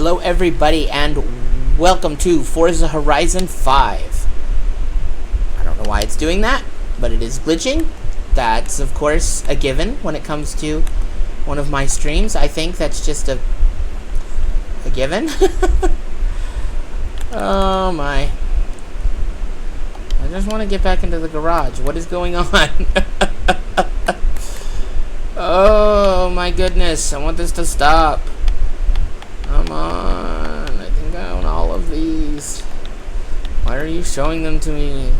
Hello everybody and welcome to Forza Horizon 5. I don't know why it's doing that, but it is glitching. That's of course a given when it comes to one of my streams. I think that's just a given. Oh my. I just want to get back into the garage. What is going on? Oh my goodness, I want this to stop. Come on, I think I own all of these. Why are you showing them to me?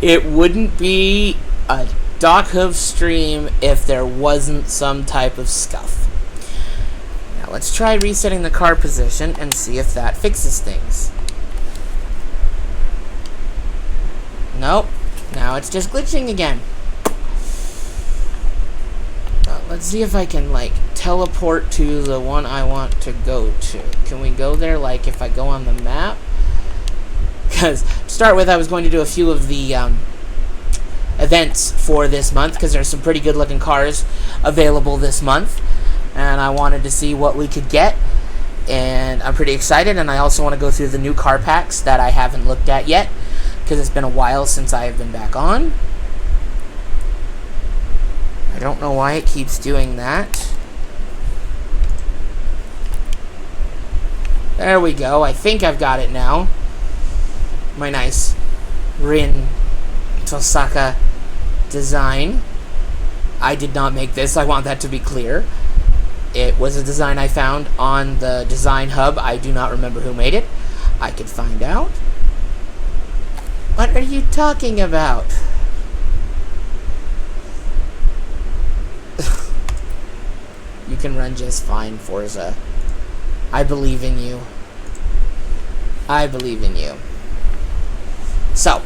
It wouldn't be a Doc Hoof stream if there wasn't some type of scuff. Now let's try resetting the car position and see if that fixes things. Nope, now it's just glitching again. Let's see if I can, like, teleport to the one I want to go to. Can we go there, like, if I go on the map? Because, to start with, I was going to do a few of the events for this month, because there's some pretty good-looking cars available this month. And I wanted to see what we could get. And I'm pretty excited, and I also want to go through the new car packs that I haven't looked at yet, because it's been a while since I have been back on. I don't know why it keeps doing that. There we go. I think I've got it now. My nice Rin Tosaka design. I did not make this. I want that to be clear. It was a design I found on the Design Hub. I do not remember who made it. I could find out. What are you talking about? You can run just fine, Forza. I believe in you. I believe in you. So,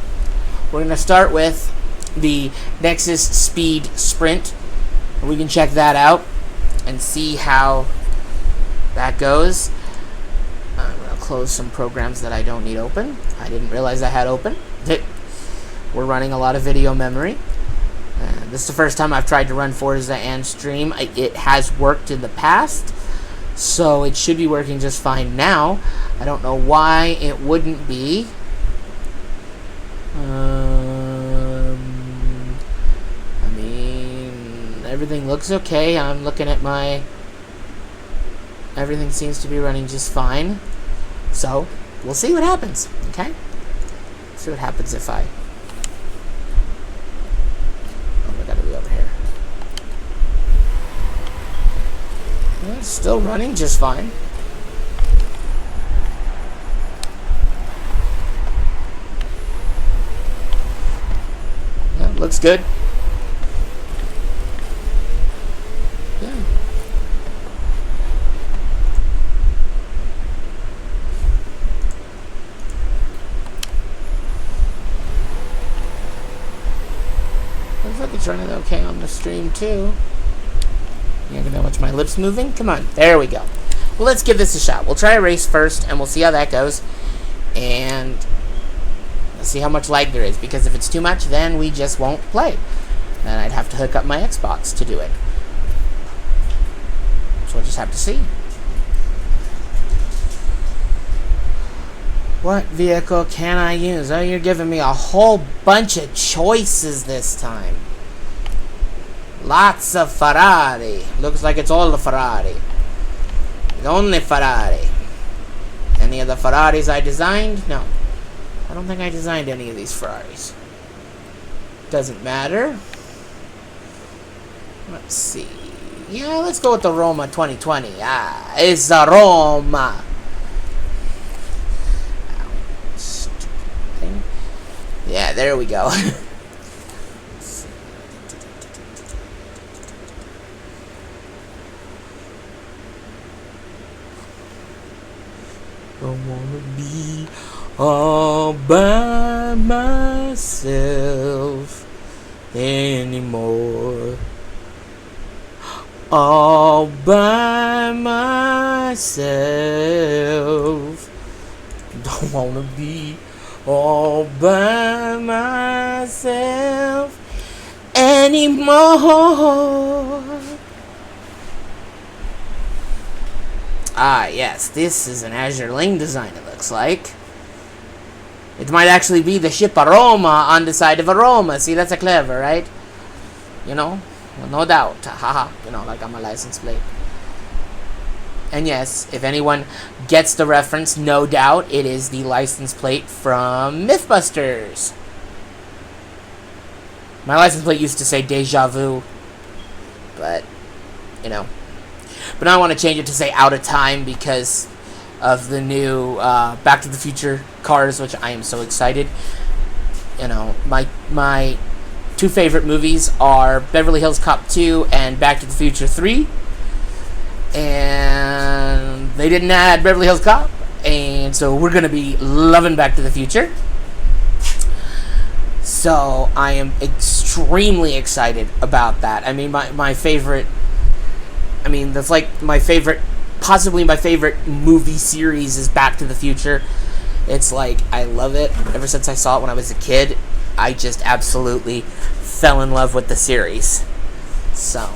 we're going to start with the Nexus Speed Sprint. We can check that out and see how that goes. I'm going to close some programs that I don't need open. I didn't realize I had open. We're running a lot of video memory. This is the first time I've tried to run Forza and stream. It has worked in the past, so it should be working just fine now. I don't know why it wouldn't be. I mean, everything looks okay. I'm looking at my... Everything seems to be running just fine. So, we'll see what happens, okay? See what happens if I... It's still running just fine. Yeah, looks good. Yeah. Looks like it's running okay on the stream too. You're gonna watch my lips moving? Come on. There we go. Well, let's give this a shot. We'll try a race first, and we'll see how that goes. And let's see how much lag there is, because if it's too much, then we just won't play. And I'd have to hook up my Xbox to do it. So we'll just have to see. What vehicle can I use? Oh, you're giving me a whole bunch of choices this time. Lots of Ferrari. Looks like it's all the Ferrari. It's only Ferrari. Any of the Ferraris I designed? No. I don't think I designed any of these Ferraris. Doesn't matter. Let's see. Yeah, let's go with the Roma 2020. Ah, it's a Roma. Stupid thing. Yeah, there we go. Don't wanna be all by myself anymore. All by myself. Don't wanna be all by myself anymore. Ah, yes, this is an Azure Lane design, it looks like. It might actually be the ship Aroma on the side of Aroma. See, that's a clever, right? You know? Well, no doubt. Haha. You know, like on my license plate. And yes, if anyone gets the reference, no doubt it is the license plate from Mythbusters. My license plate used to say Deja Vu. But, you know. But now I want to change it to say Out of Time because of the new Back to the Future cars, which I am so excited. You know, my two favorite movies are Beverly Hills Cop 2 and Back to the Future 3. And they didn't add Beverly Hills Cop, and so we're going to be loving Back to the Future. So I am extremely excited about that. I mean, my favorite, I mean, that's like my favorite, possibly my favorite movie series is Back to the Future. It's like, I love it. Ever since I saw it when I was a kid, I just absolutely fell in love with the series. So,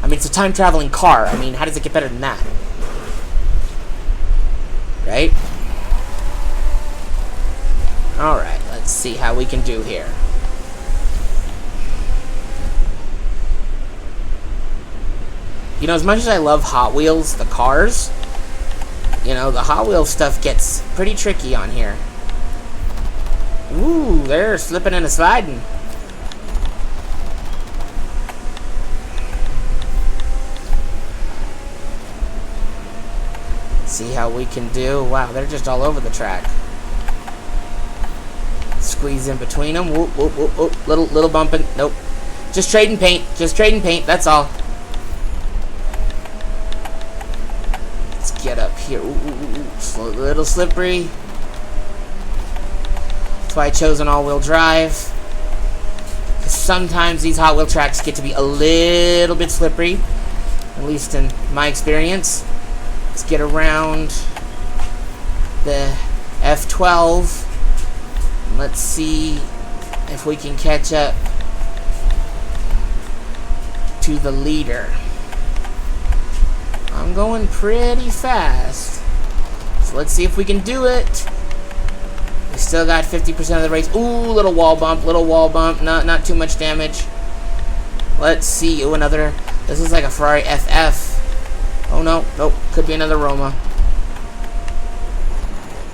I mean, it's a time-traveling car. I mean, how does it get better than that? Right? Alright, let's see how we can do here. You know, as much as I love Hot Wheels, the cars, you know, the Hot Wheels stuff gets pretty tricky on here. Ooh, they're slipping and sliding. See how we can do. Wow, they're just all over the track. Squeeze in between them. Whoop, whoop, whoop, whoop. Little bumping. Nope. Just trading paint. Just trading paint. That's all. Let's get up here. Ooh, ooh, ooh. A little slippery. That's why I chose an all-wheel drive. Sometimes these Hot Wheel tracks get to be a little bit slippery. At least in my experience. Let's get around the F12. Let's see if we can catch up to the leader. I'm going pretty fast. So let's see if we can do it. We still got 50% of the race. Ooh, little wall bump, not too much damage. Let's see. Ooh, another. This is like a Ferrari FF. Oh no, nope, could be another Roma.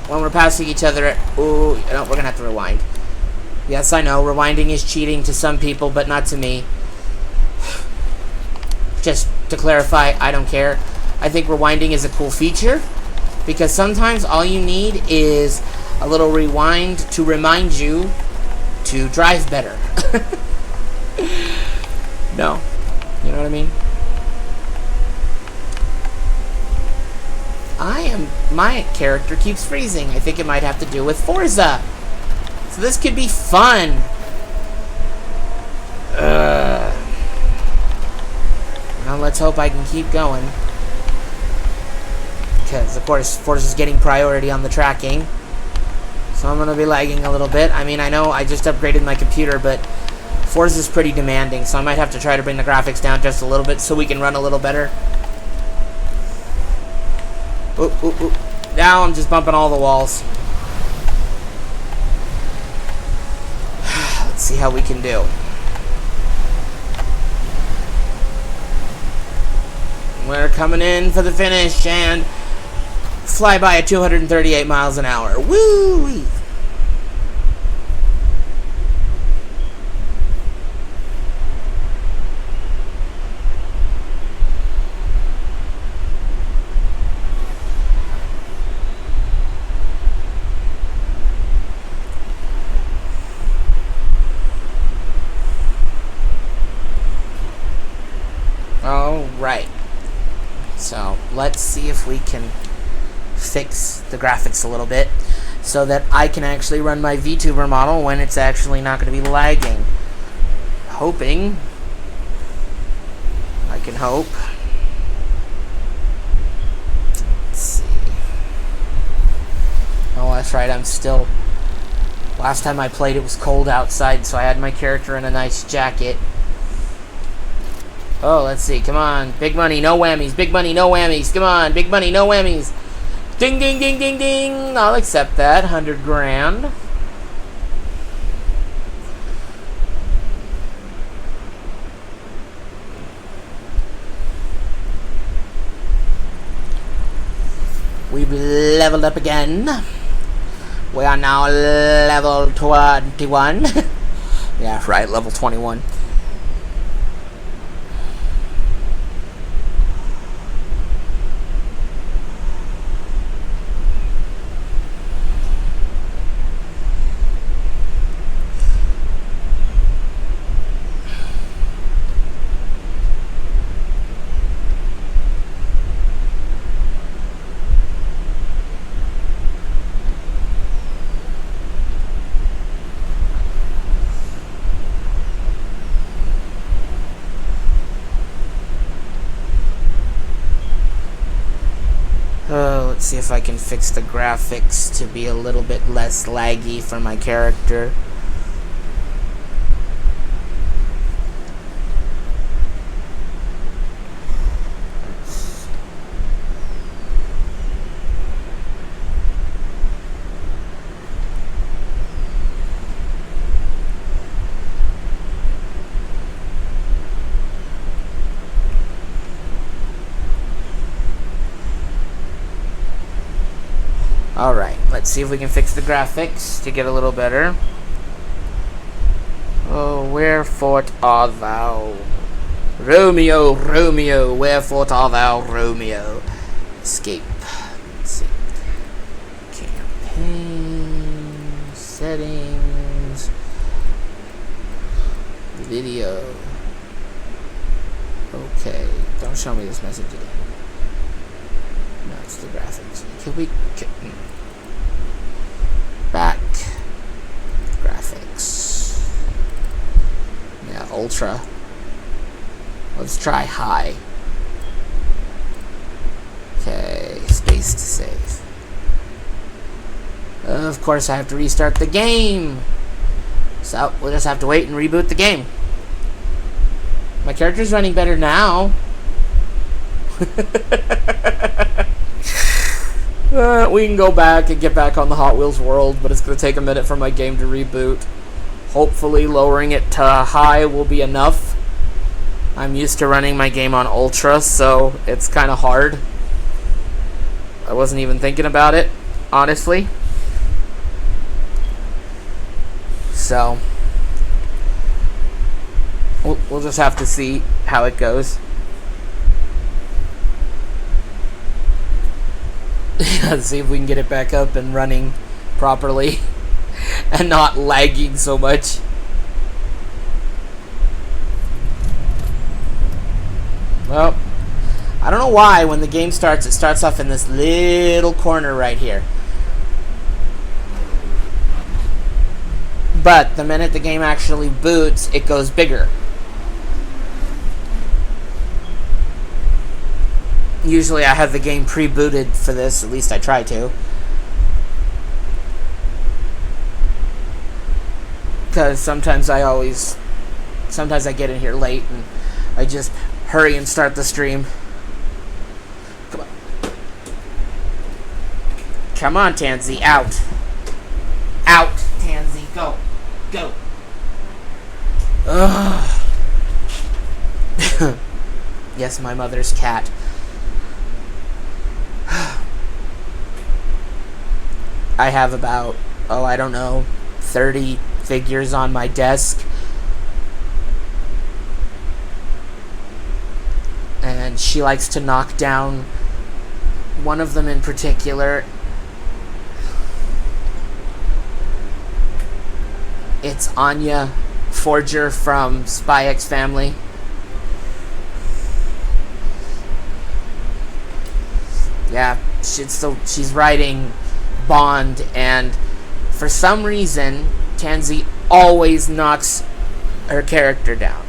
When we're passing each other, ooh, no, we're gonna have to rewind. Yes, I know, rewinding is cheating to some people, but not to me. Just to clarify, I don't care. I think rewinding is a cool feature, because sometimes all you need is a little rewind to remind you to drive better. No, you know what I mean? My character keeps freezing. I think it might have to do with Forza. So this could be fun. Now let's hope I can keep going. Because, of course, Forza's getting priority on the tracking. So I'm going to be lagging a little bit. I mean, I know I just upgraded my computer, but Forza's pretty demanding. So I might have to try to bring the graphics down just a little bit so we can run a little better. Ooh, ooh, ooh. Now I'm just bumping all the walls. Let's see how we can do. We're coming in for the finish and fly by at 238 miles an hour. Woo-wee! Alright, so let's see if we can fix the graphics a little bit so that I can actually run my VTuber model when it's actually not going to be lagging. Hoping. I can hope. Let's see. Oh, that's right, I'm still... Last time I played it was cold outside, so I had my character in a nice jacket. Oh, let's see. Come on. Big money, no whammies. Big money, no whammies. Come on. Big money, no whammies. Ding, ding, ding, ding, ding. I'll accept that. 100 grand. We've leveled up again. We are now level 21. Yeah, right, level 21. Let's see if I can fix the graphics to be a little bit less laggy for my character. Alright, let's see if we can fix the graphics to get a little better. Oh, wherefore art thou? Romeo, Romeo, wherefore art thou, Romeo? Escape. Let's see. Campaign, settings, video. Okay, don't show me this message again. No, it's the graphics. Can we... back. Graphics. Yeah, ultra. Let's try high. Okay, space to save. Of course I have to restart the game. So, we'll just have to wait and reboot the game. My character's running better now. We can go back and get back on the Hot Wheels world, but it's going to take a minute for my game to reboot. Hopefully lowering it to high will be enough. I'm used to running my game on ultra, so it's kind of hard. I wasn't even thinking about it, honestly. So, we'll just have to see how it goes. Let's see if we can get it back up and running properly and not lagging so much. Well, I don't know why when the game starts, it starts off in this little corner right here. But the minute the game actually boots, it goes bigger. Usually I have the game pre-booted for this, at least I try to. Because sometimes I get in here late and I just hurry and start the stream. Come on. Come on, Tansy, out. Out, Tansy, go. Go. Ugh. Yes, my mother's cat. I have about, I don't know, 30 figures on my desk. And she likes to knock down one of them in particular. It's Anya Forger from Spy X Family. Yeah, she's writing Bond, and for some reason Tansy always knocks her character down.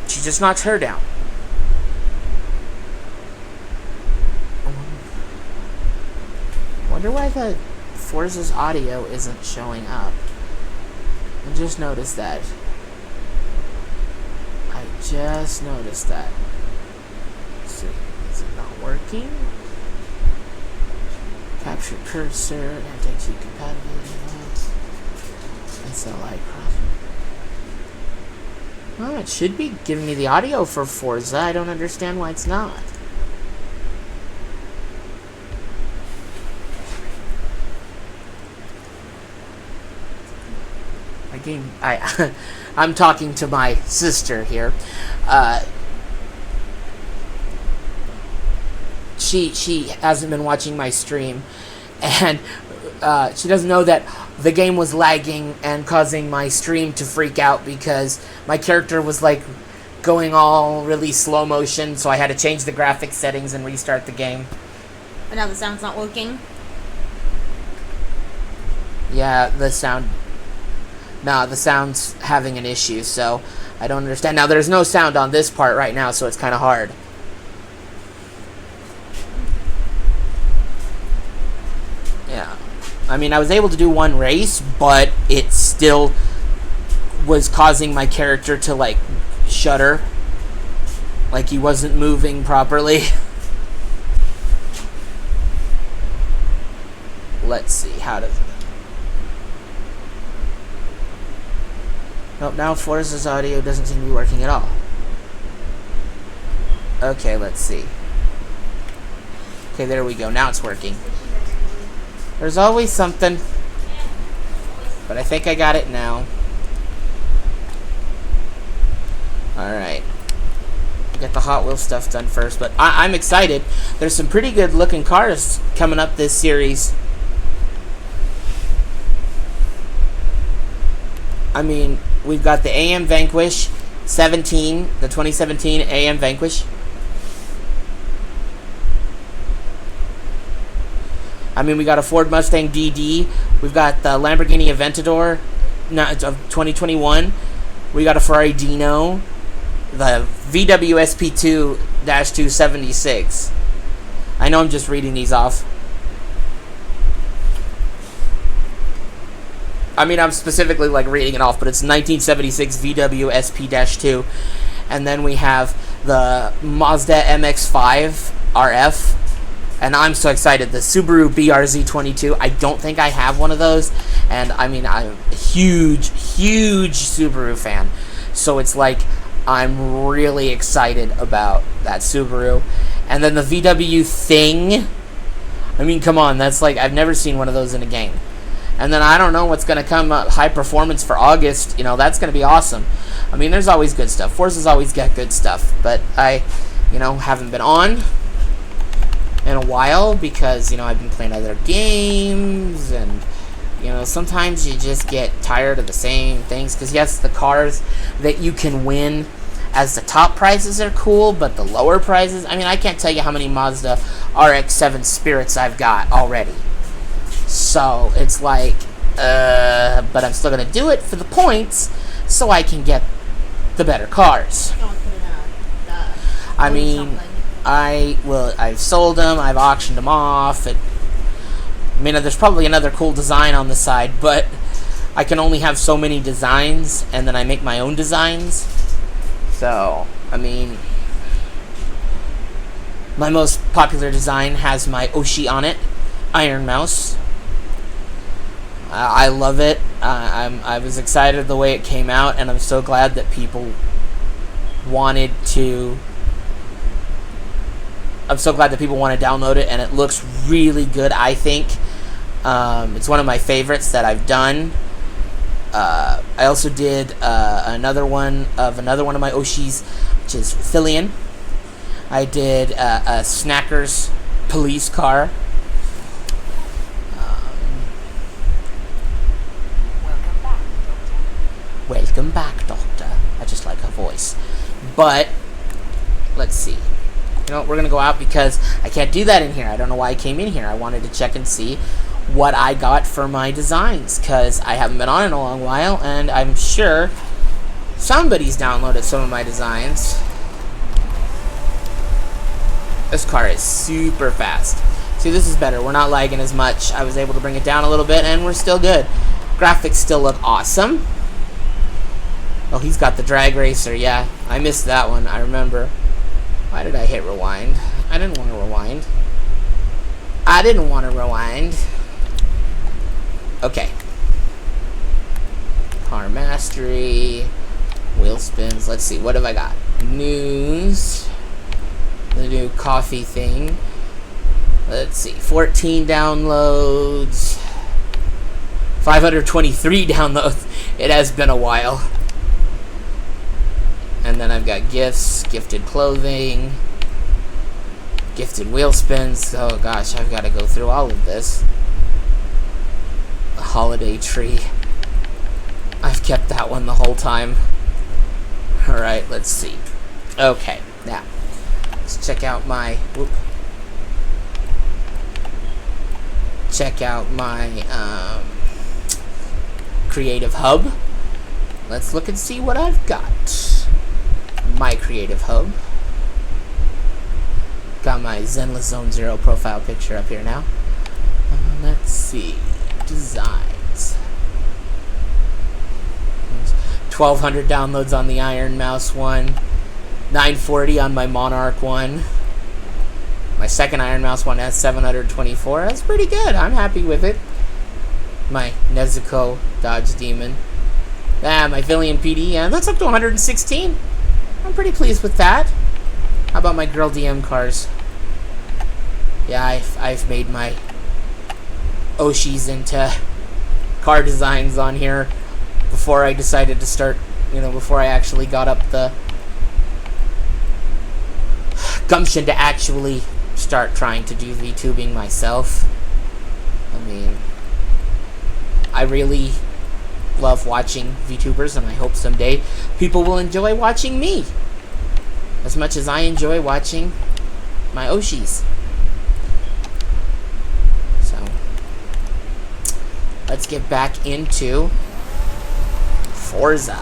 She just knocks her down. I wonder why the Forza's audio isn't showing up. I just noticed that. I just noticed that. So, is it not working? Capture cursor, anti-cheat compatibility. SLI cross. Oh, it should be giving me the audio for Forza. I don't understand why it's not. I'm talking to my sister here. She hasn't been watching my stream, and she doesn't know that the game was lagging and causing my stream to freak out because my character was like going all really slow motion, so I had to change the graphics settings and restart the game. But now the sound's not working? Yeah, the sound's having an issue, so I don't understand. Now, there's no sound on this part right now, so it's kind of hard. Yeah. I mean, I was able to do one race, but it still was causing my character to, like, shudder. Like he wasn't moving properly. Let's see, how does it... Nope, now Forza's audio doesn't seem to be working at all. Okay, let's see. Okay, there we go. Now it's working. There's always something. But I think I got it now. Alright. Get the Hot Wheels stuff done first. But I'm excited. There's some pretty good looking cars coming up this series. I mean, we've got the AM Vanquish 17, the 2017 AM Vanquish. I mean, we got a Ford Mustang DD. We've got the Lamborghini Aventador of 2021. We got a Ferrari Dino. The VW SP2-276. I know I'm just reading these off. I mean, I'm specifically like reading it off, but it's 1976 VW SP-2. And then we have the Mazda MX-5 RF. And I'm so excited. The Subaru BRZ22. I don't think I have one of those. And I mean, I'm a huge, huge Subaru fan. So it's like, I'm really excited about that Subaru. And then the VW Thing. I mean, come on. That's like, I've never seen one of those in a game. And then I don't know what's going to come up. High Performance for August. You know, that's going to be awesome. I mean, there's always good stuff. Forza's always got good stuff. But I, you know, haven't been on in a while because, you know, I've been playing other games. And, you know, sometimes you just get tired of the same things. Because, yes, the cars that you can win as the top prizes are cool. But the lower prizes, I mean, I can't tell you how many Mazda RX-7 Spirits I've got already. So, it's like, but I'm still going to do it for the points so I can get the better cars. I mean, I've sold them, I've auctioned them off. I mean, there's probably another cool design on the side, but I can only have so many designs, and then I make my own designs. So, I mean, my most popular design has my Oshi on it, Iron Mouse. I love it. I was excited the way it came out, and I'm so glad that people wanted to. I'm so glad that people want to download it, and it looks really good. I think it's one of my favorites that I've done. I also did another one of my Oshis, which is Fillion. I did a Snackers police car. Welcome back, Doctor. I just like her voice. But, let's see. You know, we're going to go out because I can't do that in here. I don't know why I came in here. I wanted to check and see what I got for my designs because I haven't been on in a long while, and I'm sure somebody's downloaded some of my designs. This car is super fast. See, this is better. We're not lagging as much. I was able to bring it down a little bit, and we're still good. Graphics still look awesome. Oh, he's got the drag racer. Yeah, I missed that one. I remember. Why did I hit rewind? I didn't want to rewind. I didn't want to rewind. Okay. Car mastery. Wheel spins. Let's see. What have I got? News. The new coffee thing. Let's see. 14 downloads. 523 downloads. It has been a while. And then I've got gifts, gifted clothing, gifted wheel spins. Oh gosh, I've got to go through all of this. The holiday tree. I've kept that one the whole time. Alright, let's see. Okay, now, let's check out my... Whoop. Check out my creative hub. Let's look and see what I've got. My creative hub. Got my Zenless Zone Zero profile picture up here now. Let's see. Designs. 1,200 downloads on the Iron Mouse one. 940 on my Monarch one. My second Iron Mouse one has 724. That's pretty good. I'm happy with it. My Nezuko Dodge Demon. My Villian PD. That's up to 116. I'm pretty pleased with that. How about my Girl DM cars? Yeah, I've made my Oshis into car designs on here before I decided to start, before I actually got up the gumption to actually start trying to do VTubing myself. I mean, I really love watching VTubers, and I hope someday people will enjoy watching me as much as I enjoy watching my Oshis. So, let's get back into Forza.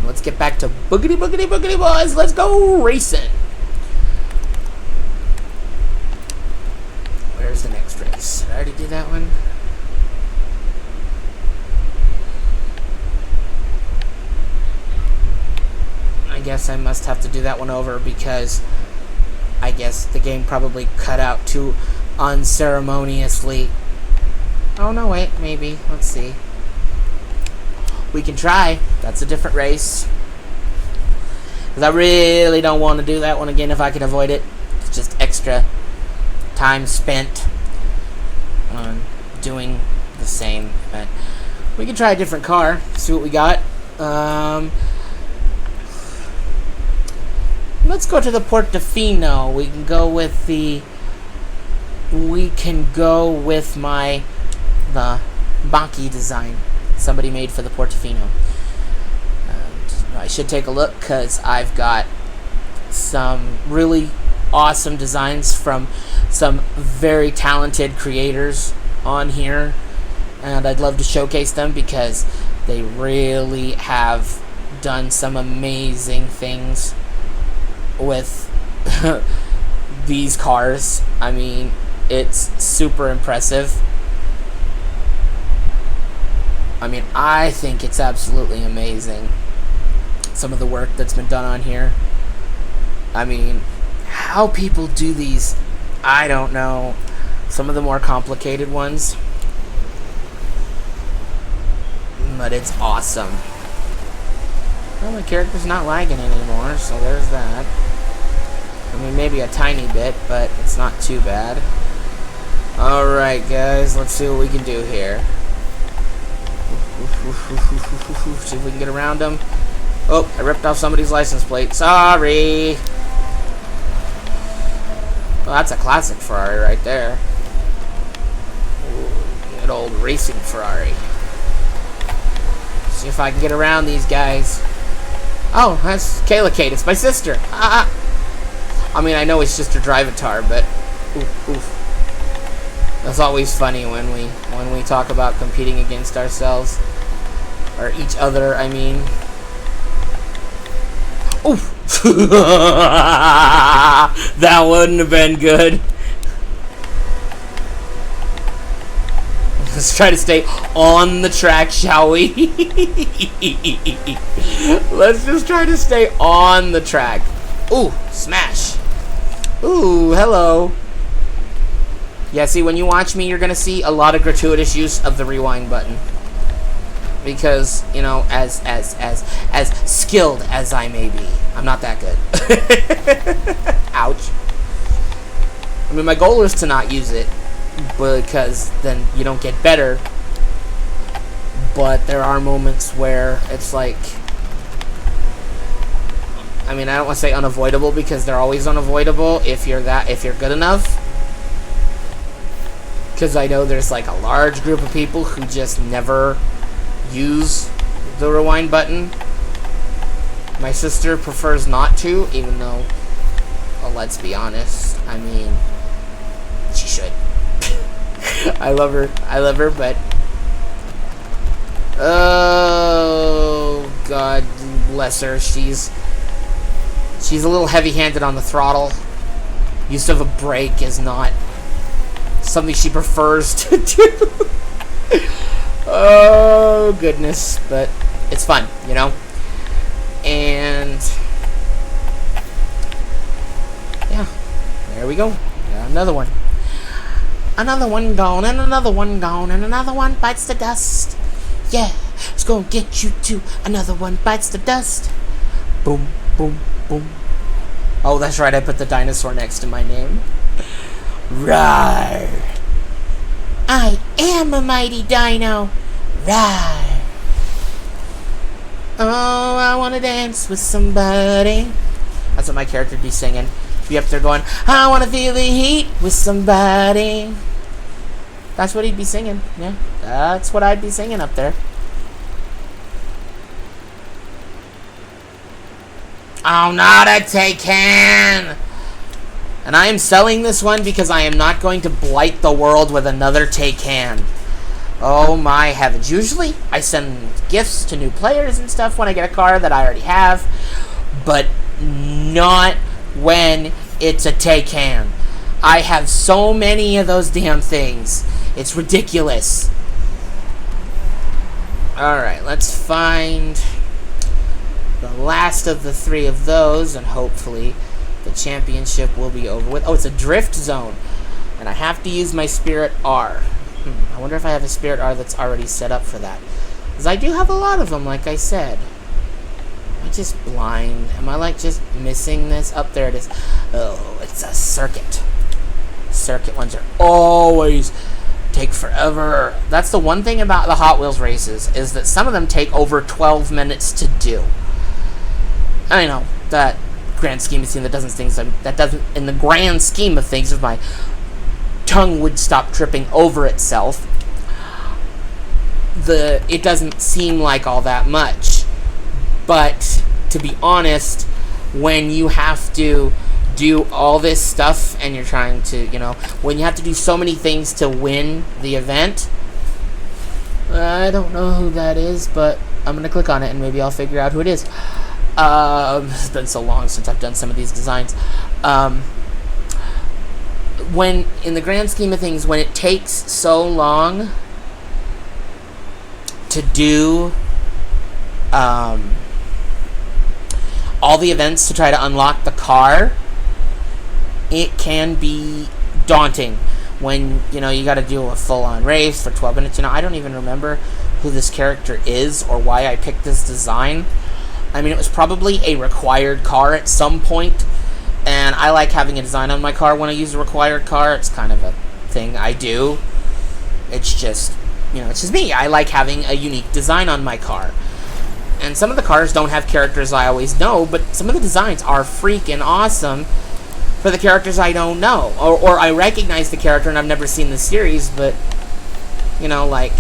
Let's get back to boogity boogity boogity boys. Let's go racing. Where's the next race? Did I already do that one? I guess I must have to do that one over because I guess the game probably cut out too unceremoniously. Oh no, wait, maybe. Let's see. We can try. That's a different race. Because I really don't want to do that one again if I can avoid it. It's just extra time spent on doing the same event. We can try a different car. See what we got. Let's go to the Portofino. We can go with the Baki design somebody made for the Portofino. I should take a look because I've got some really awesome designs from some very talented creators on here, and I'd love to showcase them because they really have done some amazing things with these cars. I mean, it's super impressive. I mean, I think it's absolutely amazing, some of the work that's been done on here. I mean, how people do these, I don't know. Some of the more complicated ones, but it's awesome. Well, my character's not lagging anymore, so there's that. I mean, maybe a tiny bit, but it's not too bad. Alright, guys, let's see what we can do here. See if we can get around them. Oh, I ripped off somebody's license plate. Sorry! Well, that's a classic Ferrari right there. Ooh, good old racing Ferrari. See if I can get around these guys. Oh, that's Kayla Kate. It's my sister. I mean, I know it's just her drivatar, but oof. That's always funny when we talk about competing against ourselves or each other. I mean, oof. That wouldn't have been good. Let's try to stay on the track, shall we? Let's just try to stay on the track. Ooh, smash. Ooh, hello. Yeah, see, when you watch me, you're going to see a lot of gratuitous use of the rewind button. Because, you know, as skilled as I may be, I'm not that good. Ouch. I mean, my goal is to not use it, because then you don't get better. But there are moments where it's like, I mean, I don't want to say unavoidable, because they're always unavoidable if you're good enough. Because I know there's like a large group of people who just never use the rewind button. My sister prefers not to, even though, well, let's be honest, I mean, she should. I love her, but oh God bless her, she's a little heavy-handed on the throttle. Use of a brake is not something she prefers to do. Oh goodness, but it's fun, you know. And yeah, there we go. Got another one. Another one gone, and another one gone, and another one bites the dust. Yeah, it's gonna get you too. Another one bites the dust. Boom, boom, boom. Oh, that's right, I put the dinosaur next to my name. Rawr. I am a mighty dino. Rawr. Oh, I wanna dance with somebody. That's what my character would be singing. Be up there going, I wanna feel the heat with somebody. That's what he'd be singing. Yeah, that's what I'd be singing up there. Oh, not a Taycan! And I am selling this one because I am not going to blight the world with another Taycan. Oh my heavens. Usually I send gifts to new players and stuff when I get a car that I already have, but not when it's a Taycan. I have so many of those damn things. It's ridiculous. Alright, let's find the last of the 3 of those, and hopefully the championship will be over with. Oh, it's a drift zone, and I have to use my Spirit R. I wonder if I have a Spirit R that's already set up for that. Because I do have a lot of them, like I said. Am I just blind? Am I, like, just missing this? Up there it is. Oh, it's a circuit. Circuit ones are always take forever. That's the one thing about the Hot Wheels races, is that some of them take over 12 minutes to do. I know, that grand scheme of things, that doesn't, in the grand scheme of things, if my tongue would stop tripping over itself, it doesn't seem like all that much. But to be honest, when you have to do all this stuff and you're trying to, you know, when you have to do so many things to win the event, I don't know who that is, but I'm gonna click on it and maybe I'll figure out who it is. It's been so long since I've done some of these designs. When, in the grand scheme of things, when it takes so long to do all the events to try to unlock the car, it can be daunting when, you know, you got to do a full-on race for 12 minutes. You know, I don't even remember who this character is or why I picked this design. I mean, it was probably a required car at some point, and I like having a design on my car when I use a required car. It's kind of a thing I do. It's just, you know, it's just me. I like having a unique design on my car. And some of the cars don't have characters I always know, but some of the designs are freaking awesome for the characters I don't know. Or I recognize the character and I've never seen the series, but, you know, like,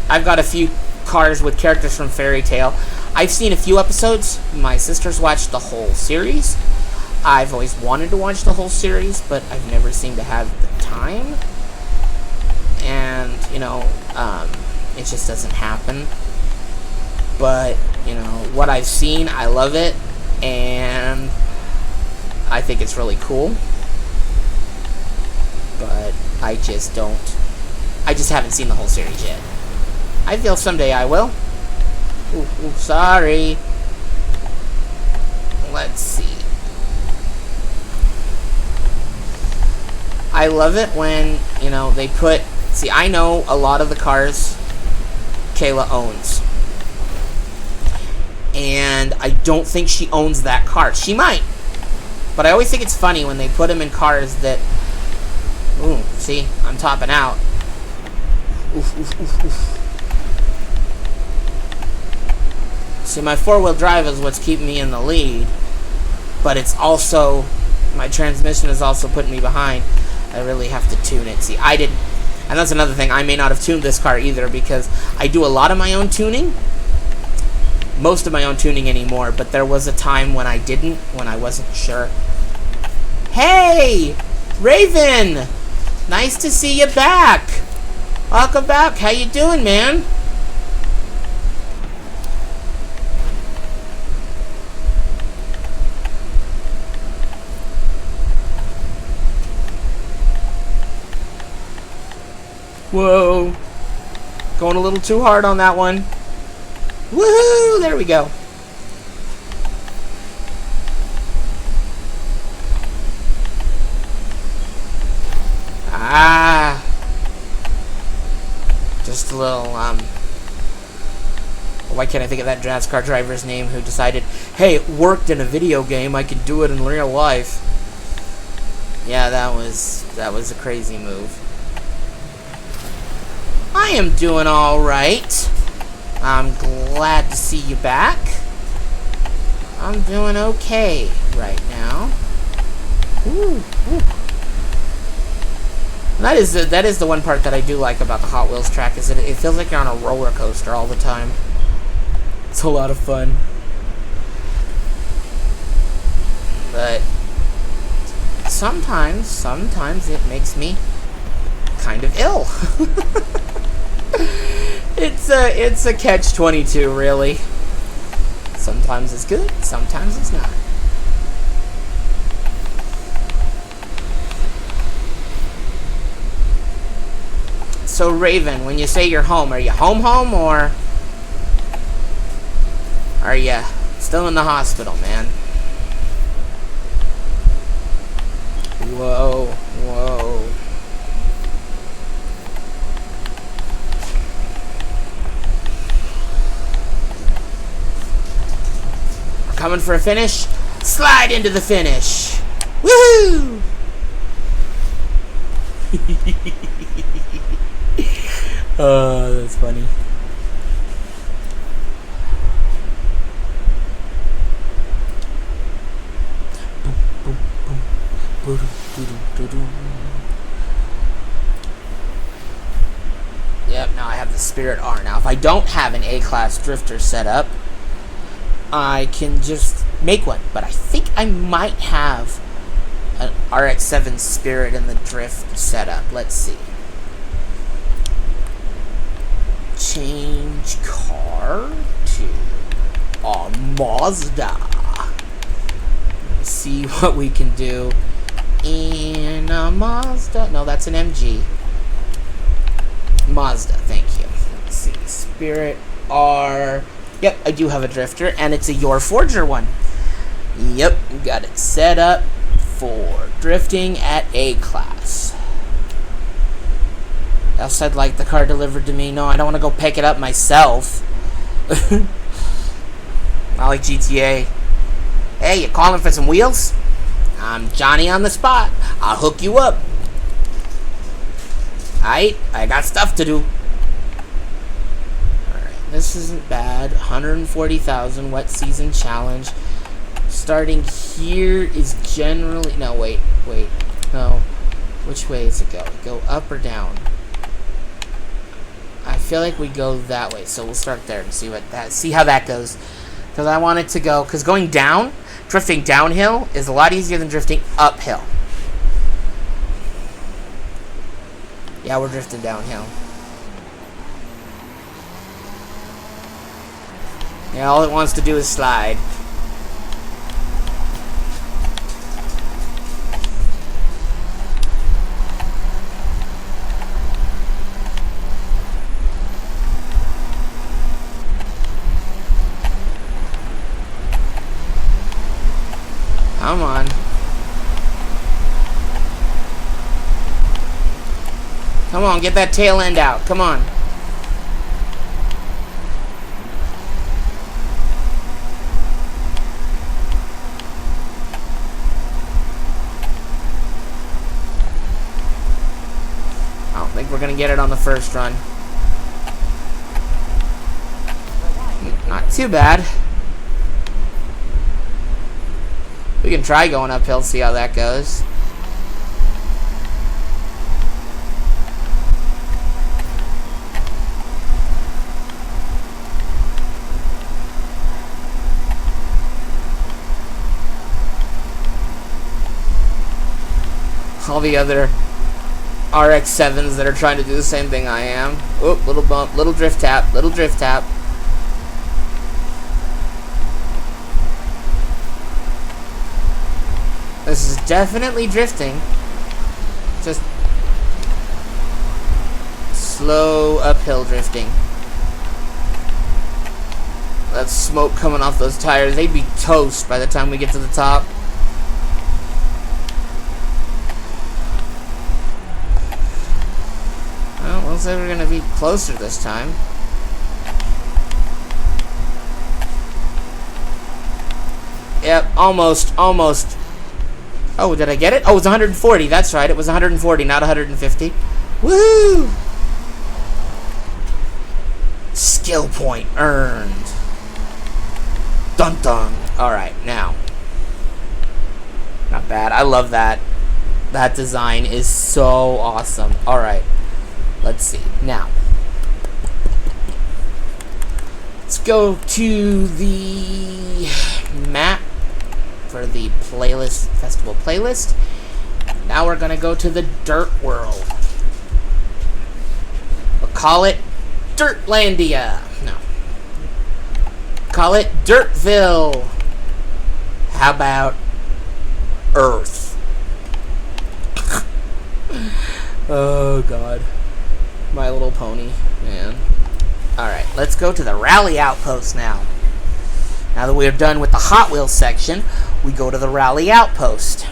I've got a few cars with characters from Fairy Tail. I've seen a few episodes. My sister's watched the whole series. I've always wanted to watch the whole series, but I've never seemed to have the time. And, you know, it just doesn't happen. But, you know, what I've seen, I love it, and I think it's really cool. But I just don't just haven't seen the whole series yet. I feel someday I will. Ooh, sorry. Let's see. I love it when, you know, they put... See, I know a lot of the cars Kayla owns. And I don't think she owns that car. She might. But I always think it's funny when they put them in cars that... Ooh, see? I'm topping out. Oof, oof, oof, oof. See, my four-wheel drive is what's keeping me in the lead. But it's also... My transmission is also putting me behind. I really have to tune it. See, I didn't... And that's another thing. I may not have tuned this car either because I do a lot of my own tuning. Most of my own tuning anymore. But there was a time when I didn't. When I wasn't sure. Hey! Raven! Nice to see you back. Welcome back. How you doing, man? Whoa. Going a little too hard on that one. Woohoo! There we go. Ah. Just a little, why can't I think of that NASCAR driver's name who decided, hey, it worked in a video game, I can do it in real life. Yeah, that was a crazy move. I am doing alright. I'm glad to see you back. I'm doing okay right now. Ooh, ooh. That is the one part that I do like about the Hot Wheels track, is that it feels like you're on a roller coaster all the time. It's a lot of fun. But sometimes it makes me kind of ill. It's a catch-22, really. Sometimes it's good, sometimes it's not. So Raven, when you say you're home, are you home or are you still in the hospital, man? Whoa, whoa. We're coming for a finish. Slide into the finish. Woohoo! Oh, that's funny. Yep, now I have the Spirit R. Now, if I don't have an A-Class drifter set up, I can just make one. But I think I might have an RX-7 Spirit in the drift setup. Let's see. Change car to a Mazda. Let's see what we can do in a Mazda. No, that's an MG. Mazda, thank you. Let's see. Spirit R. Yep, I do have a drifter, and it's a Your Forger one. Yep, got it set up for drifting at A-Class. Else I'd like the car delivered to me. No, I don't want to go pick it up myself. Not like GTA. Hey, you calling for some wheels? I'm Johnny on the spot. I'll hook you up. Aight, I got stuff to do. Alright, this isn't bad. 140,000 wet season challenge. Starting here is generally... No, wait. No. Which way does it go? Go up or down? I feel like we go that way, so we'll start there and see how that goes. Because I want it to go, because going down, drifting downhill is a lot easier than drifting uphill. Yeah, we're drifting downhill. Yeah, all it wants to do is slide. on, get that tail end out. Come on. I don't think we're gonna get it on the first run. Not too bad. We can try going uphill, see how that goes. All the other RX-7s that are trying to do the same thing I am. Oop, little bump, little drift tap, little drift tap. This is definitely drifting. Just slow uphill drifting. That smoke coming off those tires, they'd be toast by the time we get to the top. Well, looks like we're gonna be closer this time. Yep, almost. Oh, did I get it? Oh, it's 140. That's right. It was 140, not 150. Woo! Skill point earned. Dun dun. Alright, now. Not bad. I love that. That design is so awesome. Alright. Let's see. Now. Let's go to the map for the playlist, festival playlist. Now we're gonna go to the dirt world. We'll call it Dirtlandia. No. Call it Dirtville. How about Earth? Oh God. My Little Pony, man. Alright, let's go to the rally outpost now. Now that we're done with the Hot Wheels section, we go to the rally outpost.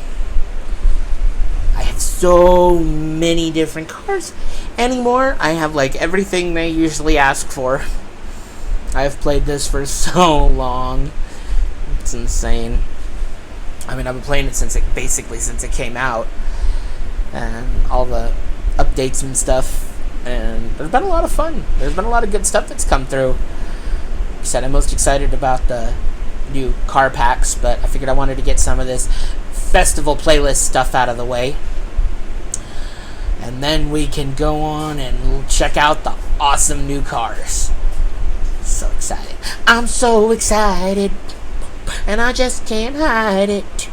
I have so many different cars anymore. I have like everything they usually ask for. I've played this for so long. It's insane. I mean, I've been playing it since it came out. And all the updates and stuff. And there's been a lot of fun. There's been a lot of good stuff that's come through. Like I said, I'm most excited about the new car packs, but I figured I wanted to get some of this festival playlist stuff out of the way. And then we can go on and check out the awesome new cars. So excited. I'm so excited, and I just can't hide it.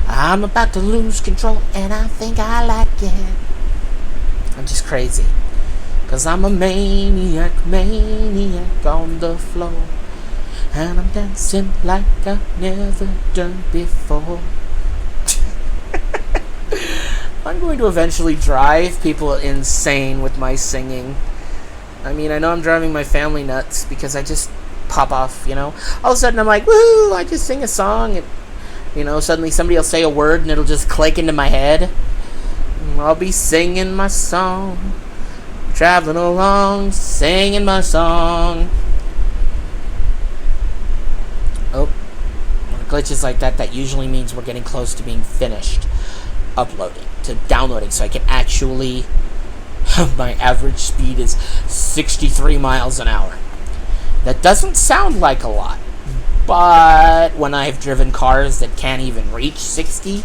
I'm about to lose control, and I think I like it. I'm just crazy. 'Cause I'm a maniac on the floor. And I'm dancing like I've never done before. I'm going to eventually drive people insane with my singing. I mean, I know I'm driving my family nuts because I just pop off, you know. All of a sudden I'm like, woo, I just sing a song. And, you know, suddenly somebody will say a word and it'll just click into my head. And I'll be singing my song. Traveling along, singing my song. Oh, when it glitches like that, that usually means we're getting close to being finished uploading, to downloading, so I can actually, my average speed is 63 miles an hour. That doesn't sound like a lot, but when I've driven cars that can't even reach 60,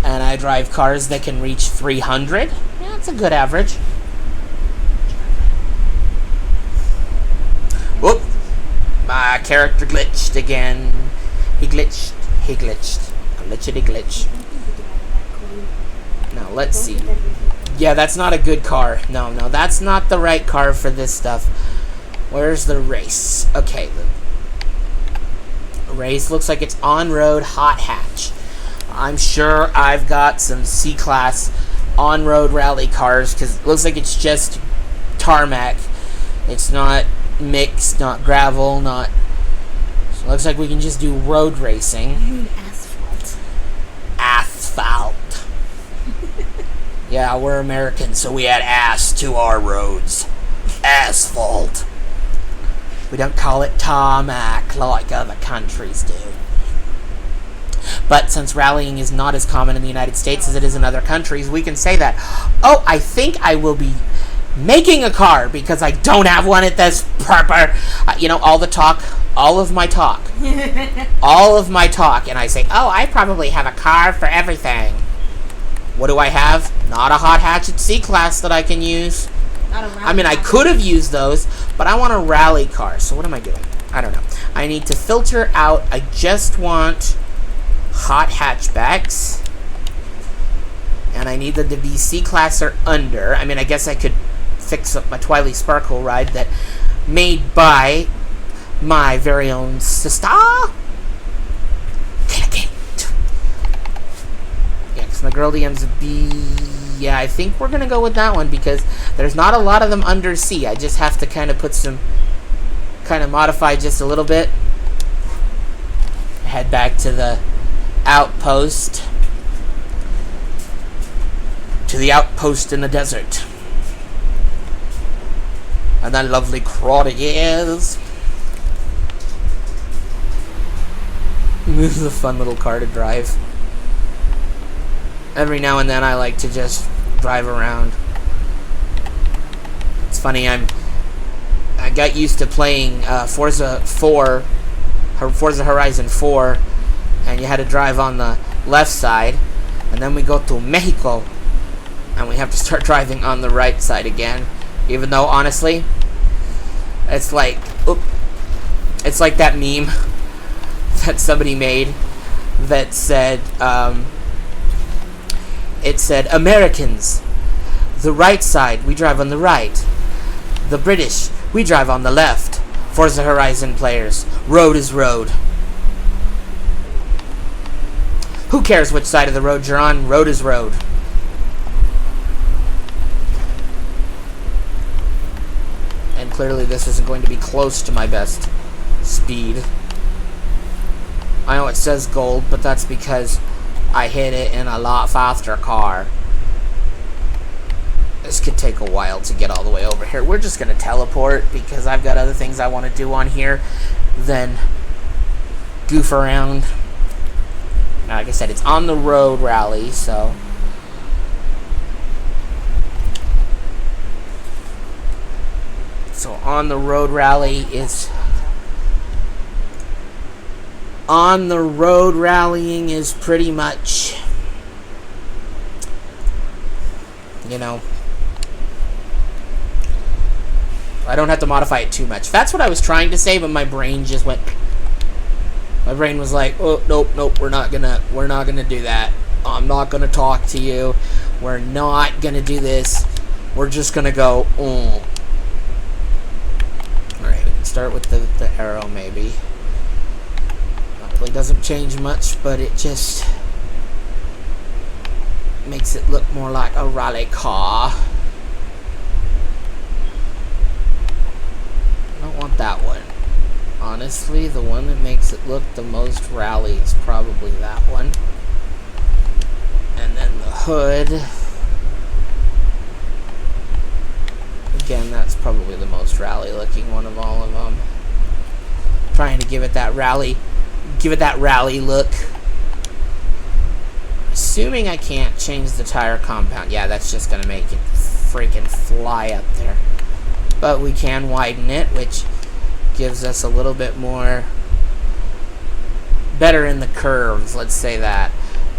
and I drive cars that can reach 300, yeah, that's a good average. Whoop! My character glitched again. He glitched. Glitchity glitch. Now, let's see. Yeah, that's not a good car. No, that's not the right car for this stuff. Where's the race? Okay, the race looks like it's on-road hot hatch. I'm sure I've got some C-Class on-road rally cars, because it looks like it's just tarmac. It's not mixed, not gravel, not... So it looks like we can just do road racing. You mean asphalt. Asphalt. Yeah, we're Americans, so we add ass to our roads. Asphalt. We don't call it tarmac like other countries do. But since rallying is not as common in the United States as it is in other countries, we can say that, oh, I think I will be making a car because I don't have one at this proper, all the talk, all of my talk, and I say, oh, I probably have a car for everything. What do I have? Not a hot hatchet C-Class that I can use. I mean, I could have used those, but I want a rally car. So what am I doing? I don't know. I need to filter out. I just want hot hatchbacks. And I need them to be C-Class or under. I mean, I guess I could fix up my Twilight Sparkle ride that made by my very own sister. Yeah, because my girl DM's a B. Yeah, I think we're going to go with that one because there's not a lot of them under C. I just have to kind of modify just a little bit. Head back to the outpost. To the outpost in the desert. And that lovely cottages. This is a fun little car to drive. Every now and then I like to just drive around. It's funny, I got used to playing Forza Horizon 4, and you had to drive on the left side, and then we go to Mexico, and we have to start driving on the right side again. Even though, honestly, it's like that meme that somebody made that said, it said, Americans, the right side, we drive on the right. The British, we drive on the left. Forza Horizon players, road is road. Who cares which side of the road you're on? Road is road. And clearly this isn't going to be close to my best speed. I know it says gold, but that's because I hit it in a lot faster car. This could take a while to get all the way over here. We're just going to teleport because I've got other things I want to do on here than goof around. Like I said, it's on the road rally, so... So on the road rally is... On the road rallying is pretty much... I don't have to modify it too much. That's what I was trying to say, but my brain just went... My brain was like, oh, nope, we're not gonna do that. I'm not gonna talk to you. We're not gonna do this. We're just gonna go, oh. Alright, we can start with the arrow, maybe. It really doesn't change much, but it just makes it look more like a rally car. I don't want that one. Honestly, the one that makes it look the most rally is probably that one. And then the hood. Again, that's probably the most rally looking one of all of them. Trying to give it that rally look. Assuming I can't change the tire compound. Yeah, that's just gonna make it freaking fly up there. But we can widen it, which gives us a little bit more better in the curves, let's say that.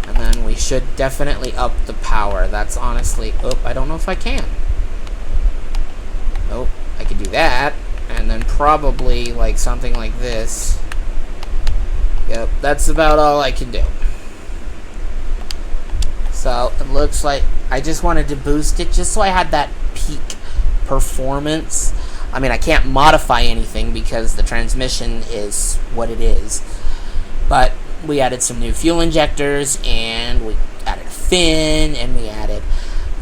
And then we should definitely up the power. That's honestly, I don't know if I can. Nope, I could do that. And then probably like something like this. Yep, that's about all I can do. So it looks like I just wanted to boost it just so I had that peak performance. I mean, I can't modify anything because the transmission is what it is. But we added some new fuel injectors, and we added a fin, and we added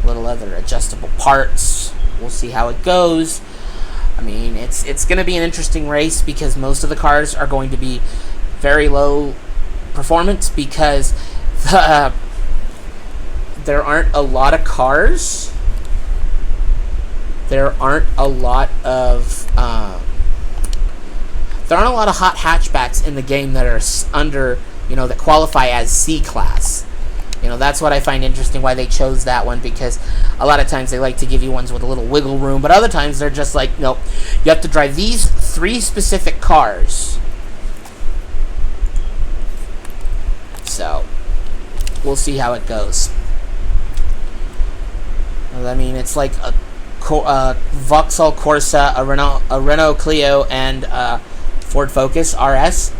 little other adjustable parts. We'll see how it goes. I mean, it's going to be an interesting race because most of the cars are going to be very low performance because there aren't a lot of cars. There aren't a lot of hot hatchbacks in the game that are under, that qualify as C class. That's what I find interesting, why they chose that one, because a lot of times they like to give you ones with a little wiggle room, but other times they're just like, nope, you have to drive these 3 specific cars. So, we'll see how it goes. I mean, it's like a Vauxhall Corsa, a Renault Clio, and Ford Focus RS.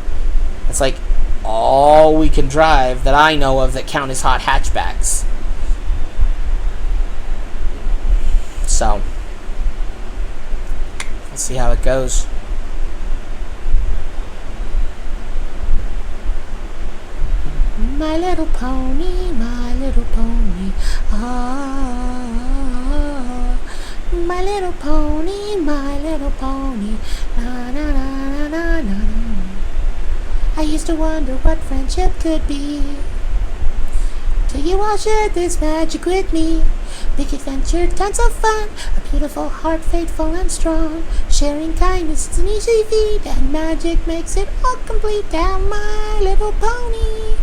It's like all we can drive that I know of that count as hot hatchbacks. So, let's see how it goes. My little pony, ah, my little pony, na na na na na. I used to wonder what friendship could be, till you all shared this magic with me. Big adventure, tons of fun, a beautiful heart, faithful and strong. Sharing kindness is an easy feat, and magic makes it all complete. Down My Little Pony.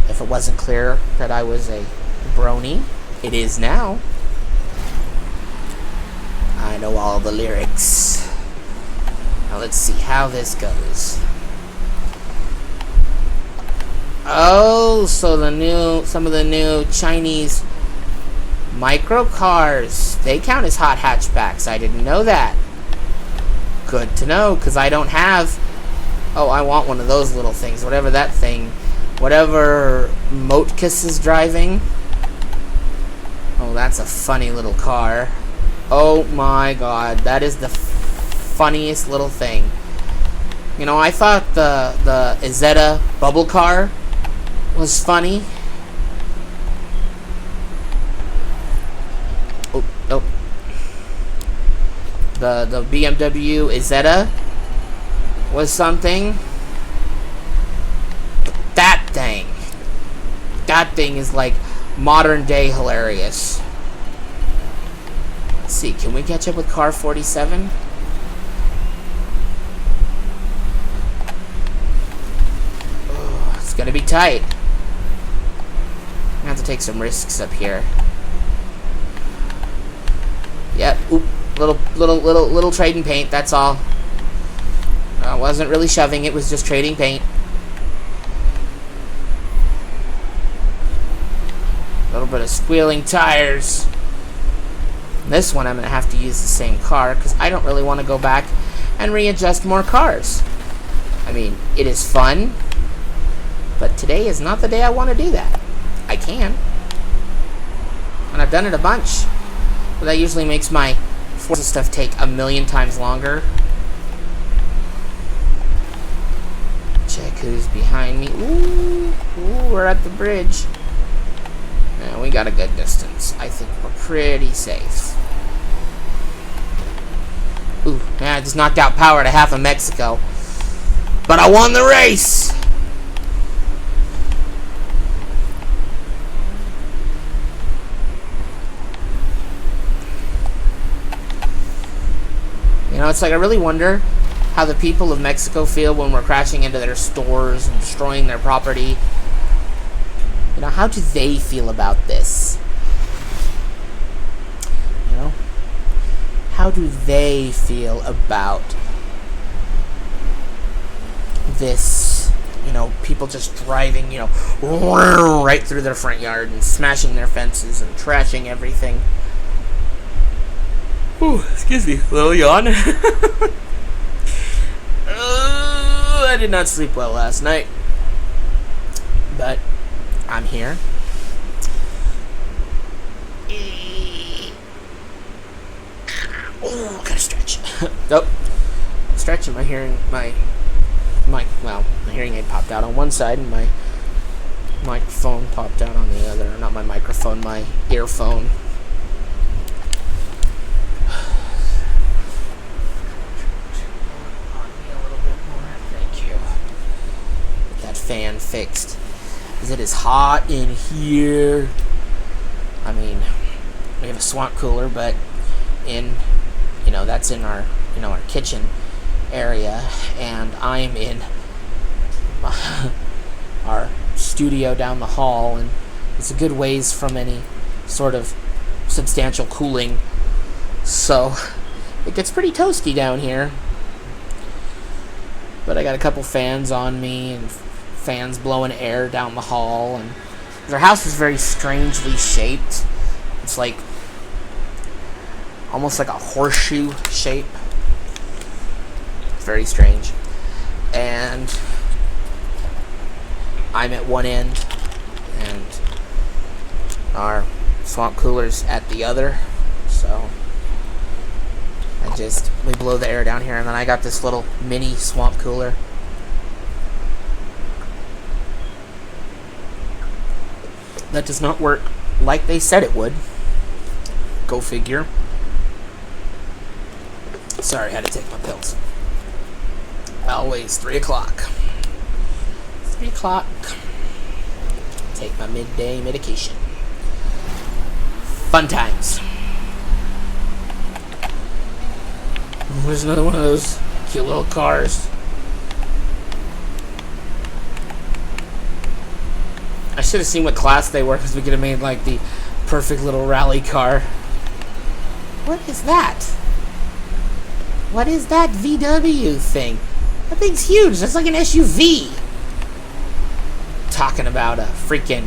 If it wasn't clear that I was a brony, it is now. I know all the lyrics. Now let's see how this goes. Oh, so some of the new Chinese micro cars, they count as hot hatchbacks. I didn't know that. Good to know, because I don't have. Oh, I want one of those little things. Whatever Motkus is driving. Oh, that's a funny little car. Oh my god, that is the funniest little thing. I thought the Izetta bubble car was funny. Oh, nope. The BMW Izetta was something. That thing is like modern day hilarious. Let's see, can we catch up with car 47? Oh, it's gonna be tight. I have to take some risks up here. Yep, oop, little trading paint, that's all. I wasn't really shoving, it was just trading paint. A little bit of squealing tires. This one I'm going to have to use the same car because I don't really want to go back and readjust more cars. I mean, it is fun, but today is not the day I want to do that. I can. And I've done it a bunch. But that usually makes my Forza stuff take a million times longer. Check who's behind me. Ooh, we're at the bridge. Yeah, we got a good distance. I think we're pretty safe. Ooh, yeah, I just knocked out power to half of Mexico. But I won the race! It's like I really wonder how the people of Mexico feel when we're crashing into their stores and destroying their property. How do they feel about this? How do they feel about this? People just driving, right through their front yard and smashing their fences and trashing everything. Ooh, excuse me, little yawn. I did not sleep well last night, but I'm here. Oh, gotta stretch. Nope. Stretching my hearing, my hearing aid popped out on one side and my microphone popped out on the other. Not my microphone, my earphone. Fan fixed. Is it It is hot in here. I mean, we have a swamp cooler, but that's in our kitchen area, and I'm in our studio down the hall, and it's a good ways from any sort of substantial cooling, so it gets pretty toasty down here. But I got a couple fans on me and fans blowing air down the hall, and our house is very strangely shaped. It's like almost like a horseshoe shape. It's very strange. And I'm at one end, and our swamp cooler's at the other. So we blow the air down here, and then I got this little mini swamp cooler. That does not work like they said it would. Go figure. Sorry, I had to take my pills. Always 3 o'clock. 3 o'clock. Take my midday medication. Fun times. There's another one of those cute little cars. I should have seen what class they were, because we could have made like the perfect little rally car. What is that? What is that VW thing? That thing's huge. That's like an SUV. Talking about a freaking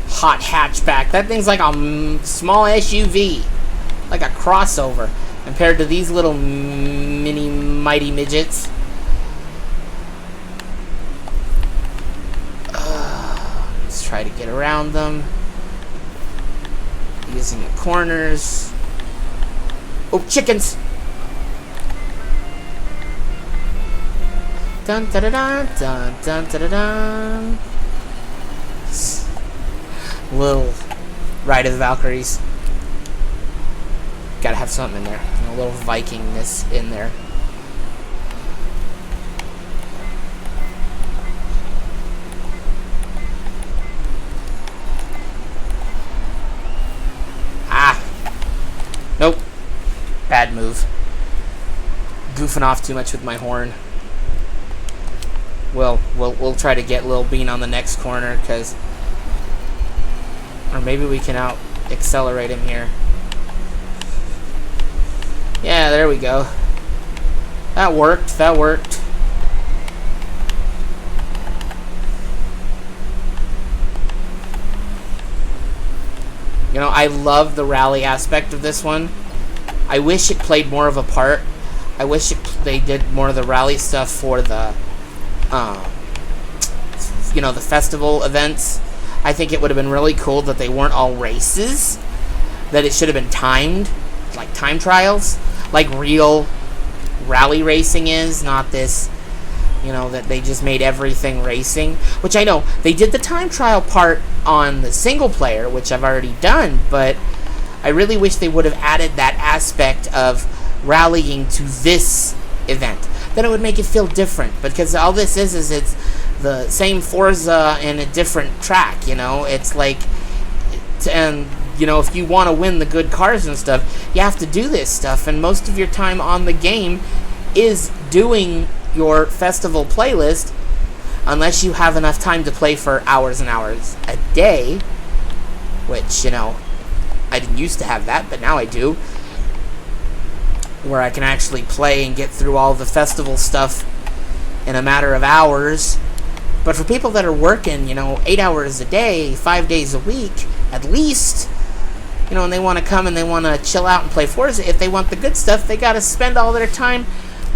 hot hatchback. That thing's like a small SUV. Like a crossover. Compared to these little mini mighty midgets. Let's try to get around them. Using the corners. Oh, chickens! Dun da da dun dun dun da da dun. Little Ride of the Valkyries. Gotta have something in there. A little Vikingness in there. Ah! Nope. Bad move. Goofing off too much with my horn. We'll try to get Lil Bean on the next corner, or maybe we can out accelerate him here. Yeah, there we go. That worked. That worked. You know, I love the rally aspect of this one. I wish it played more of a part. I wish they did more of the rally stuff for the the festival events. I think it would have been really cool that they weren't all races, that it should have been timed, like time trials, like real rally racing is, not this, that they just made everything racing, which I know they did the time trial part on the single player, which I've already done, but I really wish they would have added that aspect of rallying to this event. Then it would make it feel different, because all this is it's the same Forza and a different track, it's like, and if you want to win the good cars and stuff, you have to do this stuff, and most of your time on the game is doing your festival playlist, unless you have enough time to play for hours and hours a day, which, I didn't used to have that, but now I do, where I can actually play and get through all the festival stuff in a matter of hours. But for people that are working, 8 hours a day, 5 days a week, at least, and they want to come and they want to chill out and play Forza, if they want the good stuff, they got to spend all their time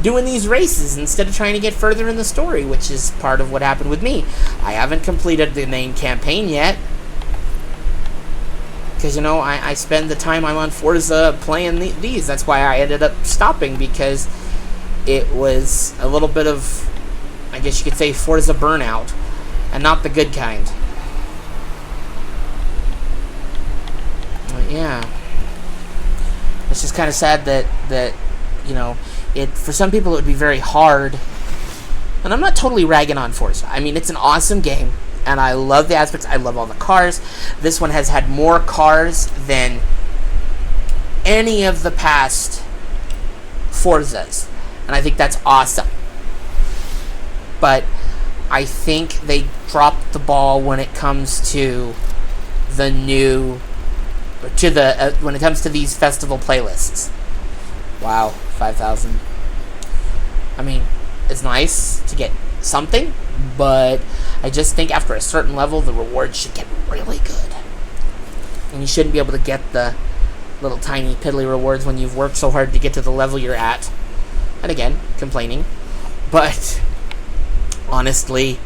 doing these races instead of trying to get further in the story, which is part of what happened with me. I haven't completed the main campaign yet, because, I spend the time I'm on Forza playing these. That's why I ended up stopping, because it was a little bit of, I guess you could say, Forza burnout, and not the good kind. But yeah, it's just kind of sad that it, for some people it would be very hard. And I'm not totally ragging on Forza. I mean, it's an awesome game. And I love the aspects. I love all the cars. This one has had more cars than any of the past Forzas. And I think that's awesome. But I think they dropped the ball when it comes to the new... when it comes to these festival playlists. Wow, 5,000. I mean, it's nice to get something, but I just think after a certain level, the rewards should get really good. And you shouldn't be able to get the little tiny piddly rewards when you've worked so hard to get to the level you're at. And again, complaining. But honestly,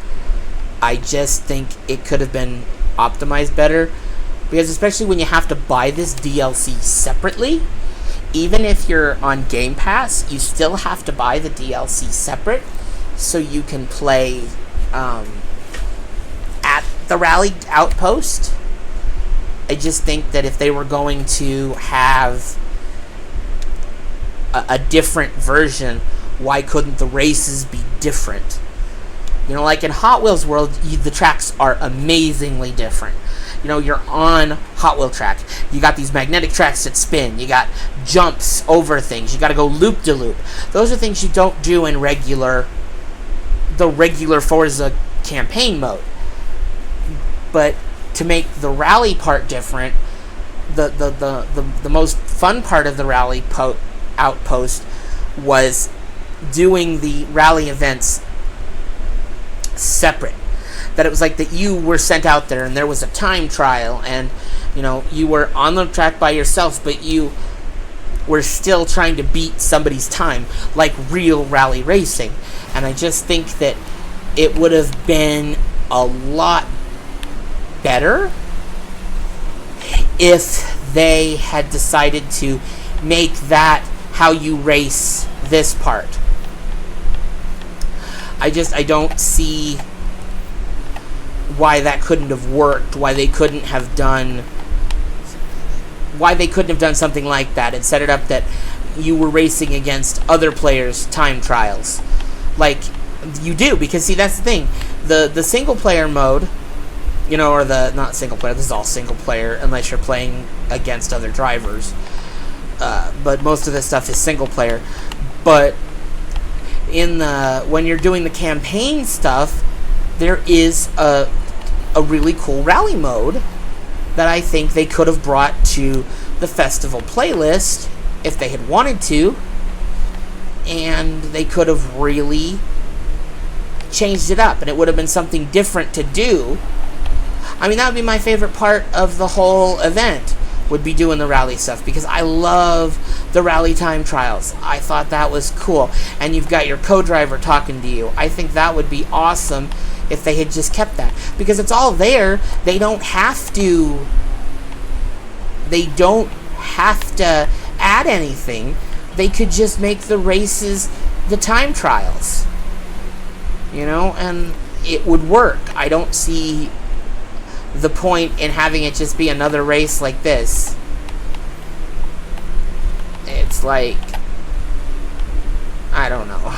I just think it could have been optimized better. Because especially when you have to buy this DLC separately, even if you're on Game Pass, you still have to buy the DLC separate so you can play at the rally outpost. I just think that if they were going to have a different version, why couldn't the races be different? You know, like in Hot Wheels World, the tracks are amazingly different. You know, you're on Hot Wheel track. You got these magnetic tracks that spin. You got jumps over things. You got to go loop-de-loop. Those are things you don't do in the regular Forza campaign mode. But to make the rally part different, the most fun part of the rally outpost was doing the rally events separate. That it was like that you were sent out there and there was a time trial and, you know, you were on the track by yourself, but you were still trying to beat somebody's time, like real rally racing. And I just think that it would have been a lot better if they had decided to make that how you race this part. I don't see why that couldn't have worked, why they couldn't have done something like that and set it up that you were racing against other players' time trials. Like you do, because see, that's the thing. The single player mode, you know, or the not single player, this is all single player unless you're playing against other drivers. But most of this stuff is single player. But when you're doing the campaign stuff, there is a really cool rally mode that I think they could have brought to the festival playlist if they had wanted to, and they could have really changed it up, and it would have been something different to do. I mean, that would be my favorite part of the whole event, would be doing the rally stuff, because I love the rally time trials. I thought that was cool. And you've got your co-driver talking to you. I think that would be awesome if they had just kept that, because it's all there. They don't have to add anything. They could just make the races the time trials, you know, and it would work. I don't see the point in having it just be another race like this. It's like, I don't know.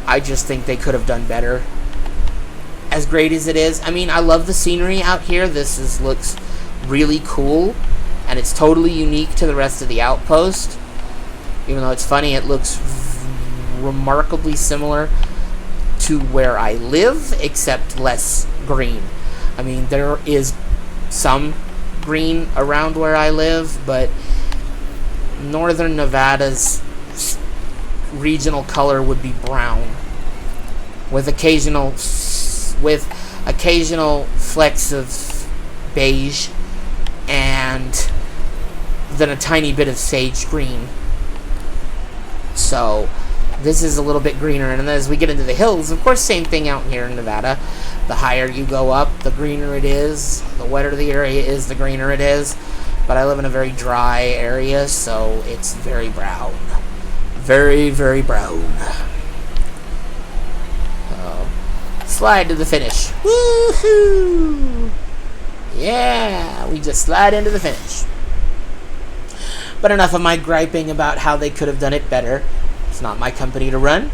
I just think they could have done better. As great as it is, I mean, I love the scenery out here. This looks really cool, and it's totally unique to the rest of the outpost. Even though it's funny, it looks remarkably similar to where I live, except less green. I mean, there is some green around where I live, but northern Nevada's regional color would be brown, with occasional flecks of beige, and then a tiny bit of sage green. So this is a little bit greener, and then as we get into the hills, of course, same thing out here in Nevada. The higher you go up, the greener it is. The wetter the area is, the greener it is. But I live in a very dry area, so it's very brown. Very, very brown. Slide to the finish. Woohoo! Yeah, we just slide into the finish. But enough of my griping about how they could have done it better. It's not my company to run.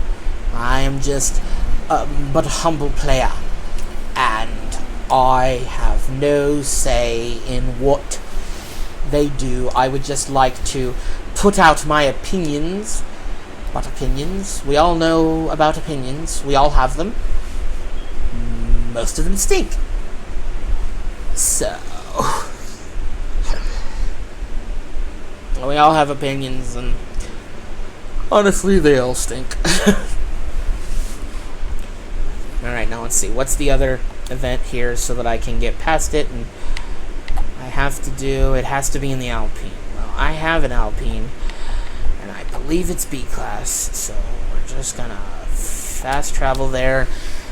I am just but a humble player. and I have no say in what they do. I would just like to put out my opinions. But opinions, we all know about opinions. We all have them. Most of them stink. So, we all have opinions, and honestly, they all stink. Alright, now let's see. What's the other event here so that I can get past it? And it has to be in the Alpine. Well, I have an Alpine, and I believe it's B class, so we're just gonna fast travel there,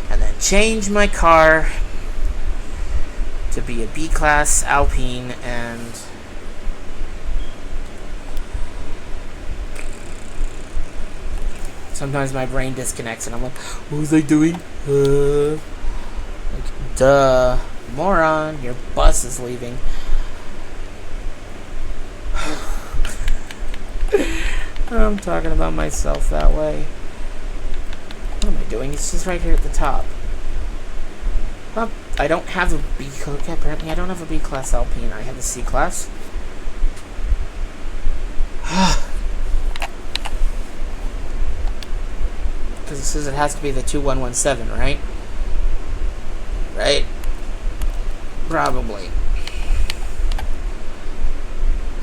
and then change my car to be a B class Alpine, and sometimes my brain disconnects, and I'm like, what was I doing? Like, duh, moron, your bus is leaving. I'm talking about myself that way. What am I doing? It's just right here at the top. Well, I don't have a B class. Apparently, I don't have a B class Alpine. I have a C class. Because it says it has to be the 2117, right? Right? Probably.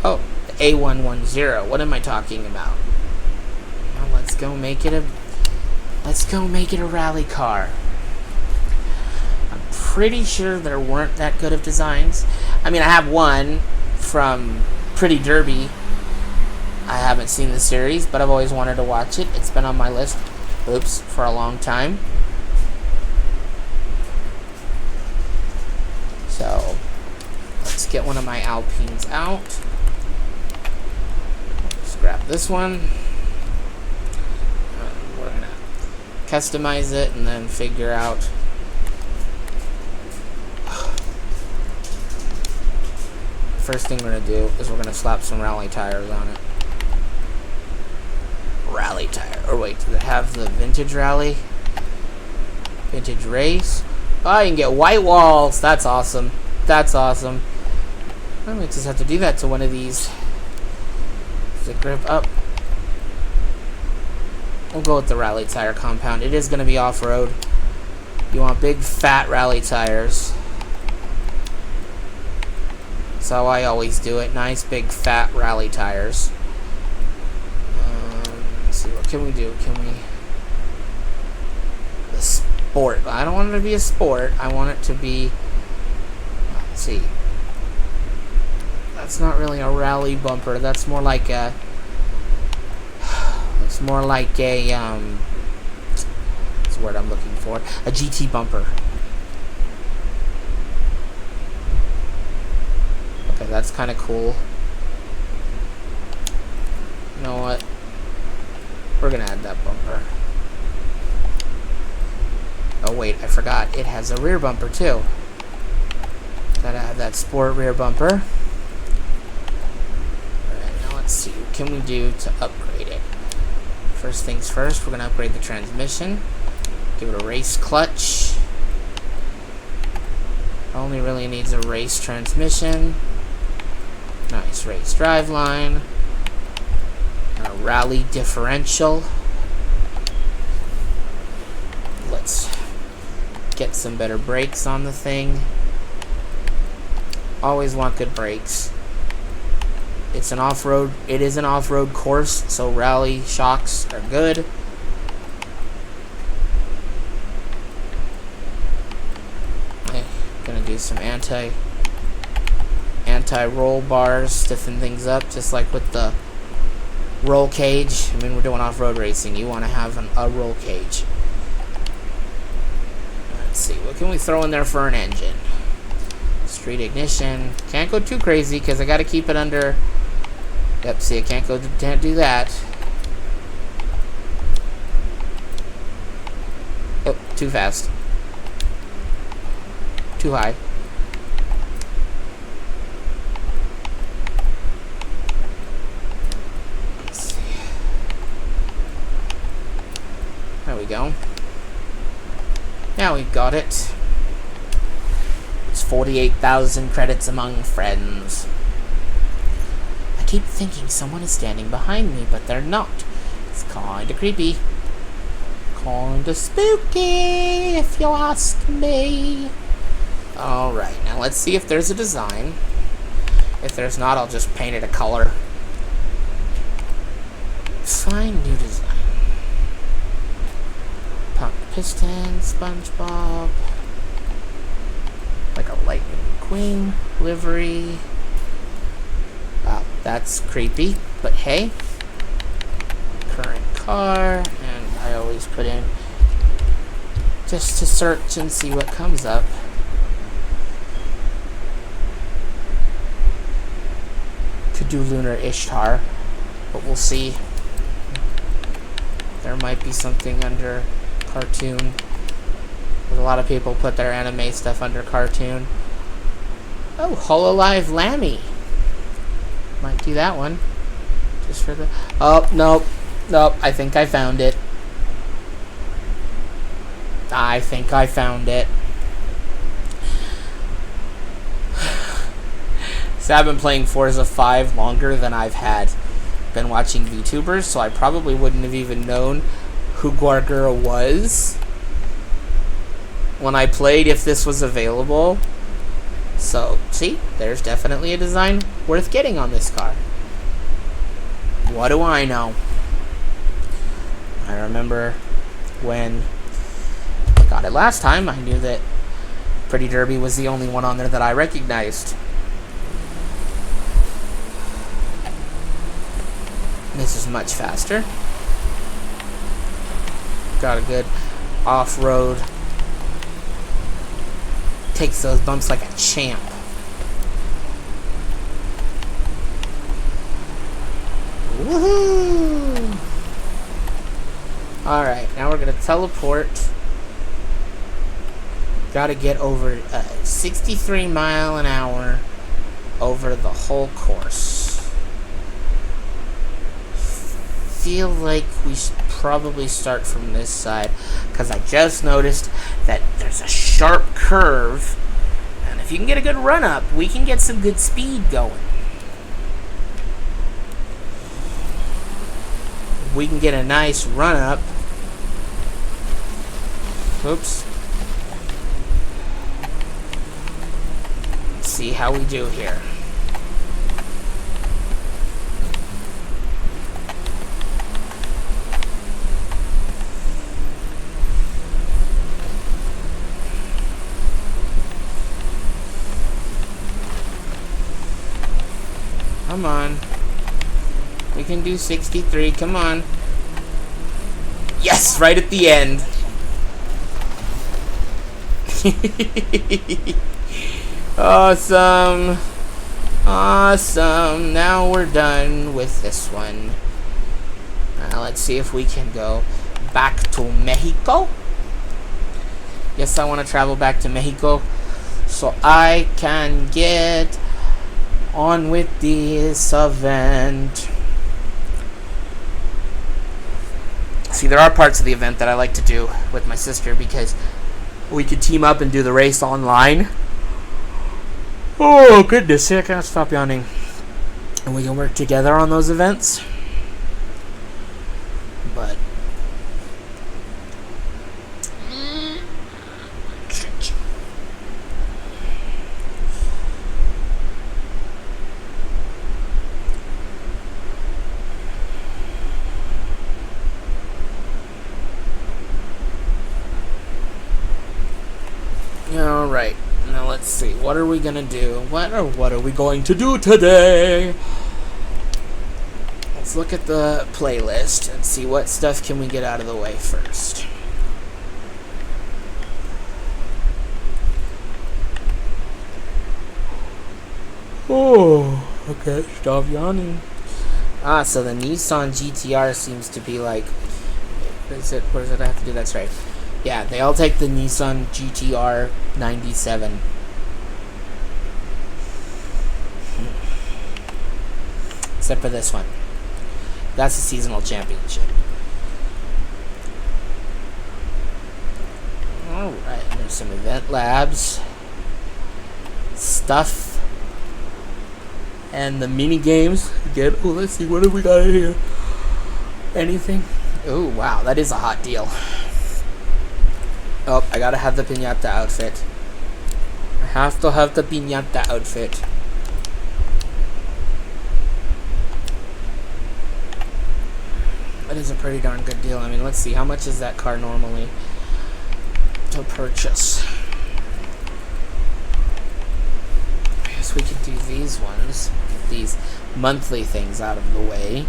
Oh, the A110. What am I talking about? Well, let's go make it a rally car. I'm pretty sure there weren't that good of designs. I mean, I have one from Pretty Derby. I haven't seen the series, but I've always wanted to watch it. It's been on my list, for a long time. So, let's get one of my Alpines out. Just grab this one. We're gonna customize it and then figure out first thing we're gonna do is we're gonna slap some rally tires on it. Rally tire. Or wait, do they have the vintage rally? Vintage race? Oh, you can get white walls. That's awesome. That's awesome. I might just have to do that to one of these. Does it grip up? We'll go with the rally tire compound. It is going to be off-road. You want big, fat rally tires. That's how I always do it. Nice, big, fat rally tires. Let's see, what can we do? Can we... The sport. I don't want it to be a sport. I want it to be... Let's see. That's not really a rally bumper. That's more like a... It's more like a, what's the word I'm looking for? A GT bumper. Okay, that's kind of cool. You know what? We're gonna add that bumper. Oh wait, I forgot. It has a rear bumper too. Gotta add that sport rear bumper. Alright, now let's see. What can we do to upgrade it? First things first, we're going to upgrade the transmission. Give it a race clutch. Only really needs a race transmission. Nice race driveline. A rally differential. Let's get some better brakes on the thing. Always want good brakes. It's an off-road. It is an off-road course, so rally shocks are good. Okay, gonna do some anti-roll bars, stiffen things up, just like with the roll cage. I mean, we're doing off-road racing. You want to have a roll cage. Let's see, what can we throw in there for an engine? Street ignition. Can't go too crazy because I got to keep it under. Yep, see, I can't do that. Oh, too fast. Too high. Let's see. There we go. Now we've got it. 48,000 credits among friends. I keep thinking someone is standing behind me, but they're not. It's kinda creepy. Kinda spooky, if you ask me. Alright, now let's see if there's a design. If there's not, I'll just paint it a color. Find new design. Pump piston, SpongeBob. Like a Lightning McQueen livery. Wow, that's creepy, but hey. Current car, and I always put in just to search and see what comes up. Could do Lunar Ishtar, but we'll see. There might be something under cartoon. A lot of people put their anime stuff under cartoon. Oh, Hololive Lammy. Might do that one. Just for the... Oh, nope. Nope, I think I found it. I think I found it. So I've been playing Forza 5 longer than I've been watching VTubers, so I probably wouldn't have even known who Guargura was when I played if this was available. So, see, there's definitely a design worth getting on this car. What do I know? I remember when I got it last time, I knew that Pretty Derby was the only one on there that I recognized. This is much faster. Got a good off-road. Takes those bumps like a champ. Woohoo! Alright, now we're gonna teleport. Gotta get over 63 mile an hour over the whole course. Feel like we should probably start from this side, because I just noticed that there's a sharp curve, and if you can get a good run up, we can get some good speed going. We can get a nice run up. Oops. Let's see how we do here. Come on. We can do 63. Come on. Yes! Right at the end. Awesome. Awesome. Now we're done with this one. Now let's see if we can go back to Mexico. Yes, I want to travel back to Mexico so I can get on with this event. See, there are parts of the event that I like to do with my sister because we could team up and do the race online. Oh, goodness. I can't stop yawning. And we can work together on those events. But alright, now let's see. What are we gonna do? What are we going to do today? Let's look at the playlist and see what stuff can we get out of the way first. Oh, okay, stop yawning. Ah, so the Nissan GTR seems to be like... What does it have to do? That's right. Yeah, they all take the Nissan GTR 97. Except for this one. That's a seasonal championship. Alright, there's some event labs. stuff and the mini games. Again, oh, let's see, what have we got in here? Anything? Oh, wow, that is a hot deal. Oh, I gotta have the piñata outfit. I have to have the piñata outfit. That is a pretty darn good deal. I mean, let's see, how much is that car normally to purchase? I guess we could do these ones. Get these monthly things out of the way.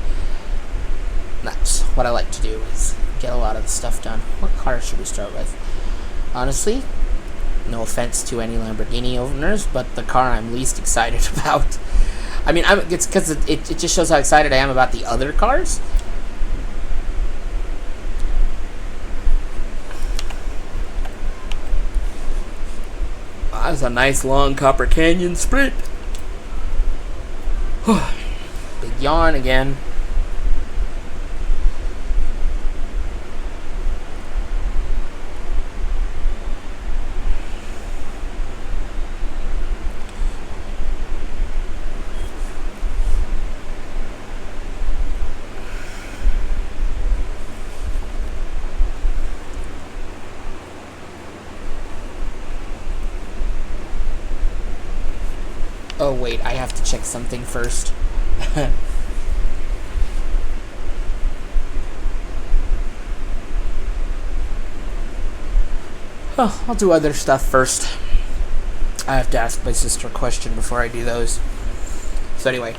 That's what I like to do, is get a lot of the stuff done. What car should we start with? Honestly, no offense to any Lamborghini owners, but the car I'm least excited about. I mean, it's because it just shows how excited I am about the other cars. That's a nice long Copper Canyon Sprint. Big yawn again. Oh wait, I have to check something first. Oh, I'll do other stuff first. I have to ask my sister a question before I do those. So anyway.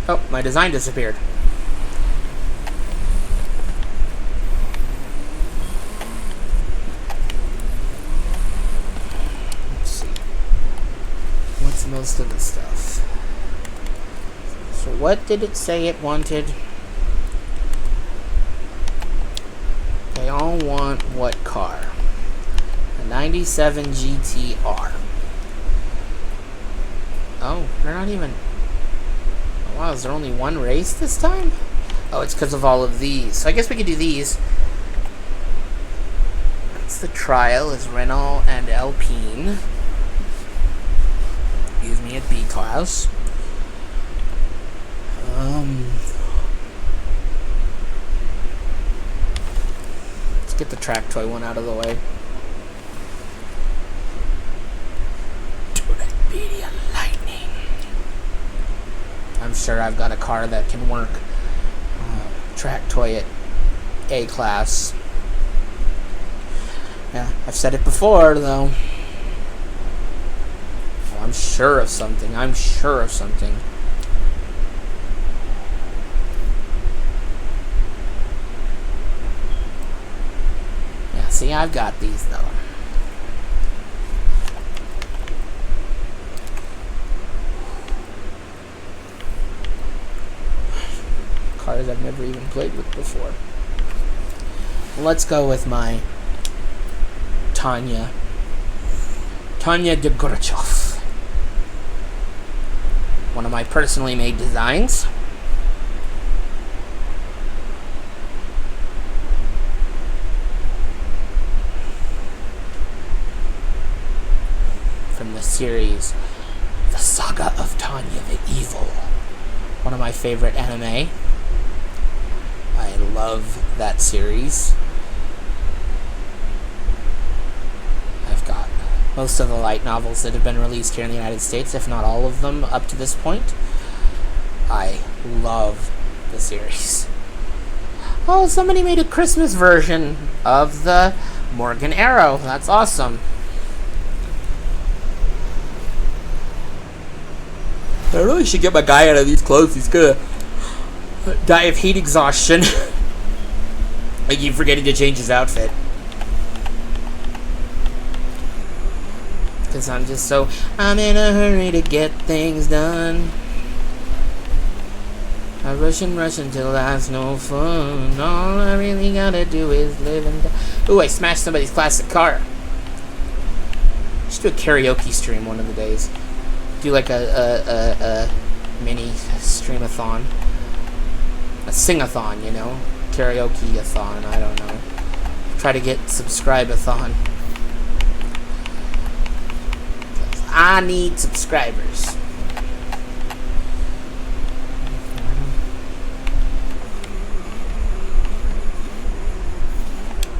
Oh, my design disappeared. Most of the stuff. So what did it say it wanted? They all want what car? A 97 GTR. Oh, they're not even... Oh, wow, is there only one race this time? Oh, it's because of all of these. So I guess we could do these. That's the trial, is Renault and Alpine. Use me at B class. Let's get the track toy one out of the way. Torpedo lightning. I'm sure I've got a car that can work. Track toy at A class. Yeah, I've said it before though. I'm sure of something. I'm sure of something. Yeah, see, I've got these, though. Cars I've never even played with before. Let's go with my Tanya de Gorachov. One of my personally made designs. From the series The Saga of Tanya the Evil. One of my favorite anime. I love that series. I've got most of the light novels that have been released here in the United States, if not all of them up to this point. I love the series. Oh, somebody made a Christmas version of the Morgan Arrow. That's awesome. I really should get my guy out of these clothes. He's gonna die of heat exhaustion. I keep forgetting to change his outfit. Because I'm in a hurry to get things done. I rush until that's no fun. All I really gotta do is live and die. Ooh, I smashed somebody's classic car. I should do a karaoke stream one of the days. Do like a mini streamathon. A sing-a-thon, you know? Karaoke-a-thon, I don't know. Try to get subscribe-a-thon. I need subscribers.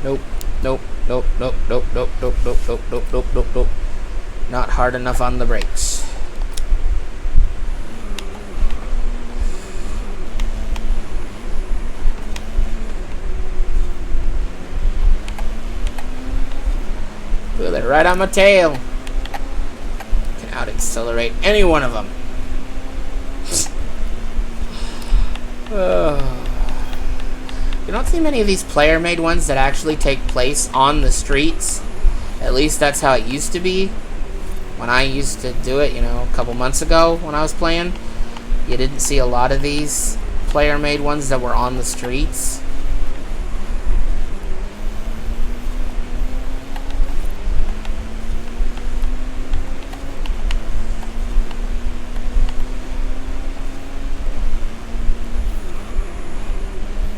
Nope. Nope. Nope. Nope. Nope. Nope. Nope. Nope. Nope. Nope. Nope. Nope. Nope. Not hard enough on the brakes. Ooh, they're right on my tail. Can out accelerate any one of them. You don't see many of these player-made ones that actually take place on the streets. At least that's how it used to be. When I used to do it, you know, a couple months ago when I was playing, you didn't see a lot of these player-made ones that were on the streets.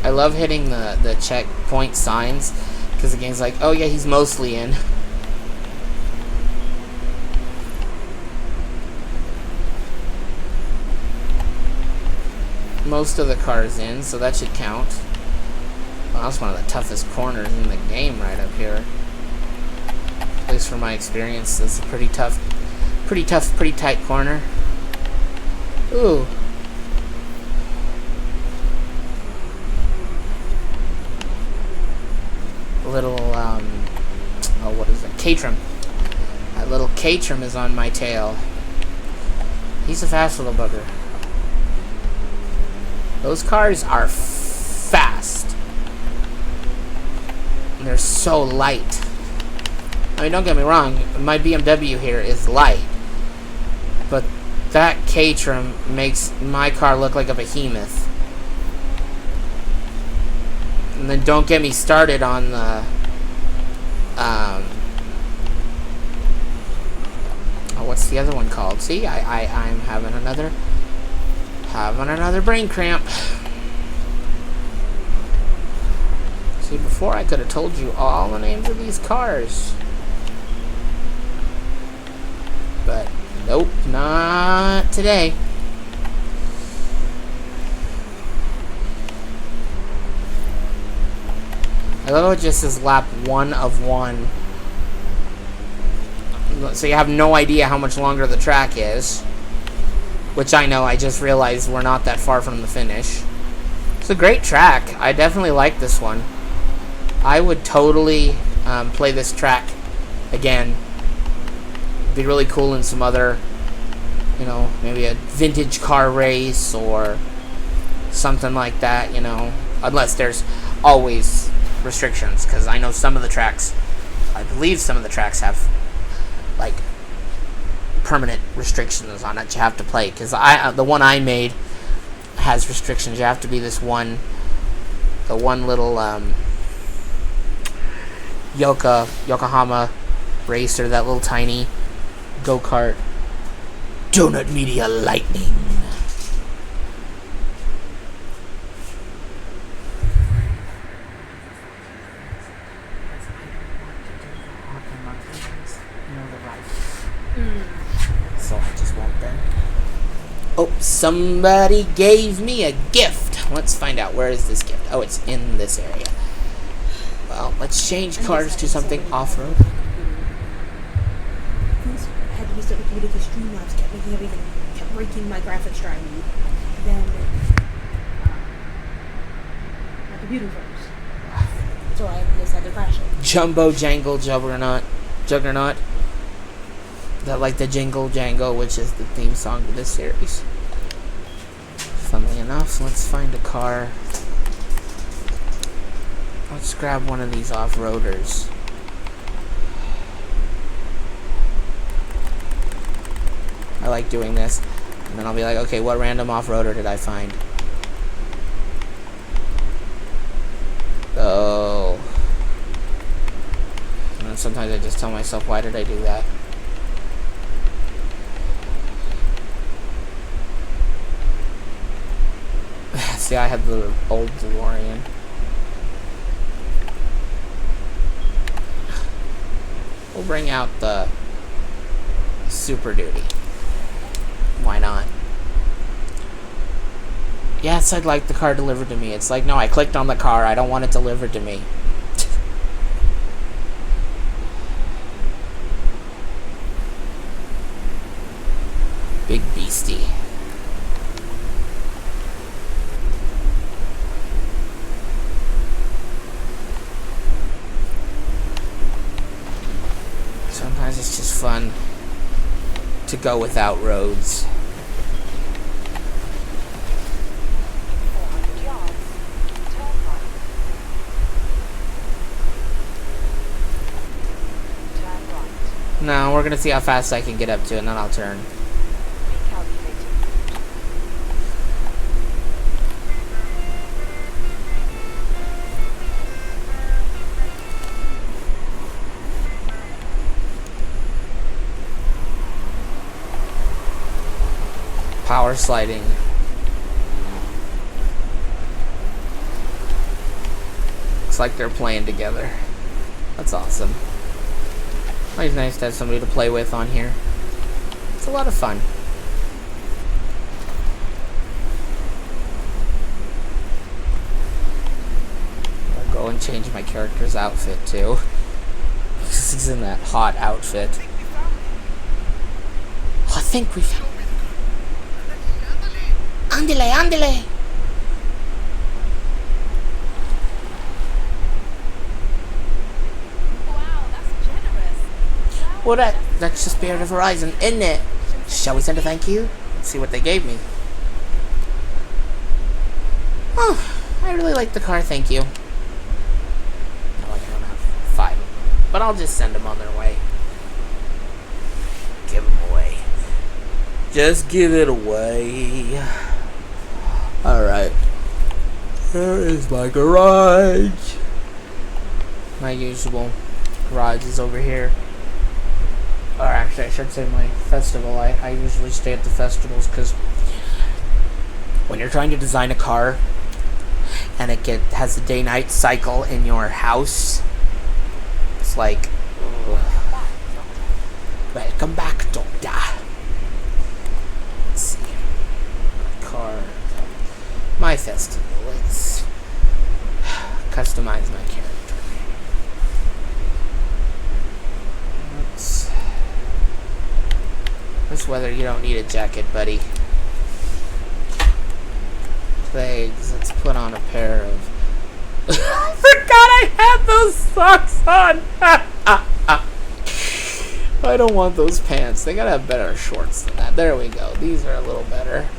I love hitting the checkpoint signs because the game's like, oh yeah, he's mostly in. Most of the cars in, so that should count. Well, that's one of the toughest corners in the game right up here. At least from my experience, it's a pretty tight corner. Ooh. Little, oh, what is it? K-trim. That little K-trim is on my tail. He's a fast little bugger. Those cars are fast. And they're so light. I mean, don't get me wrong, my BMW here is light. But that K-trim makes my car look like a behemoth. And then don't get me started on the what's the other one called? See, I'm having another brain cramp. See, before I could have told you all the names of these cars. But nope, not today. I love how it just says lap 1 of 1. So you have no idea how much longer the track is. Which I know, I just realized we're not that far from the finish. It's a great track. I definitely like this one. I would totally play this track again. It'd be really cool in some other, you know, maybe a vintage car race or something like that, you know. Unless there's always restrictions, because I know some of the tracks, I believe some of the tracks have like permanent restrictions on it you have to play, because the one I made has restrictions. You have to be the one little Yokohama racer, that little tiny go-kart. Donut Media Lightning. So I just won't then. Oh, somebody gave me a gift. Let's find out, where is this gift? Oh, it's in this area. Well, let's change cars to something off-road. I had to restart the computer because Streamlabs kept making everything, kept breaking my graphics drive. Then my computer froze. So I just had to crash it. Jumbo Jangle Juggernaut. That like the Jingle Jangle, which is the theme song to this series. Funnily enough, let's find a car. Let's grab one of these off-roaders. I like doing this. And then I'll be like, okay, what random off-roader did I find? Oh. And then sometimes I just tell myself, why did I do that? See, I had the old Delorean. We'll bring out the Super Duty. Why not? Yes, I'd like the car delivered to me. It's like, no, I clicked on the car. I don't want it delivered to me. Big beastie. Sometimes it's just fun to go without roads. 400 yards. Turn right. Turn right. No, we're gonna see how fast I can get up to it, and then I'll turn. Recalculating route. Power sliding. Looks like they're playing together. That's awesome. Always nice to have somebody to play with on here. It's a lot of fun. I'll go and change my character's outfit too. Because he's in that hot outfit. I think we found. Andele, andele. Wow, that's generous. Well, that's the spirit of Horizon, isn't it? Shall we send a thank you? Let's see what they gave me. Oh, I really like the car, thank you. Not like I don't have 5, but I'll just send them on their way. Give them away. Just give it away. Alright. There is my garage. My usual garage is over here. Or actually, I should say my festival. I usually stay at the festivals because when you're trying to design a car and it has a day-night cycle in your house, it's like, ugh. Welcome back, Doctor. Let's see. Car. My festival. Let's customize my character. This weather, you don't need a jacket, buddy. Legs. Let's put on a pair of. I forgot I had those socks on. I don't want those pants. They gotta have better shorts than that. There we go. These are a little better.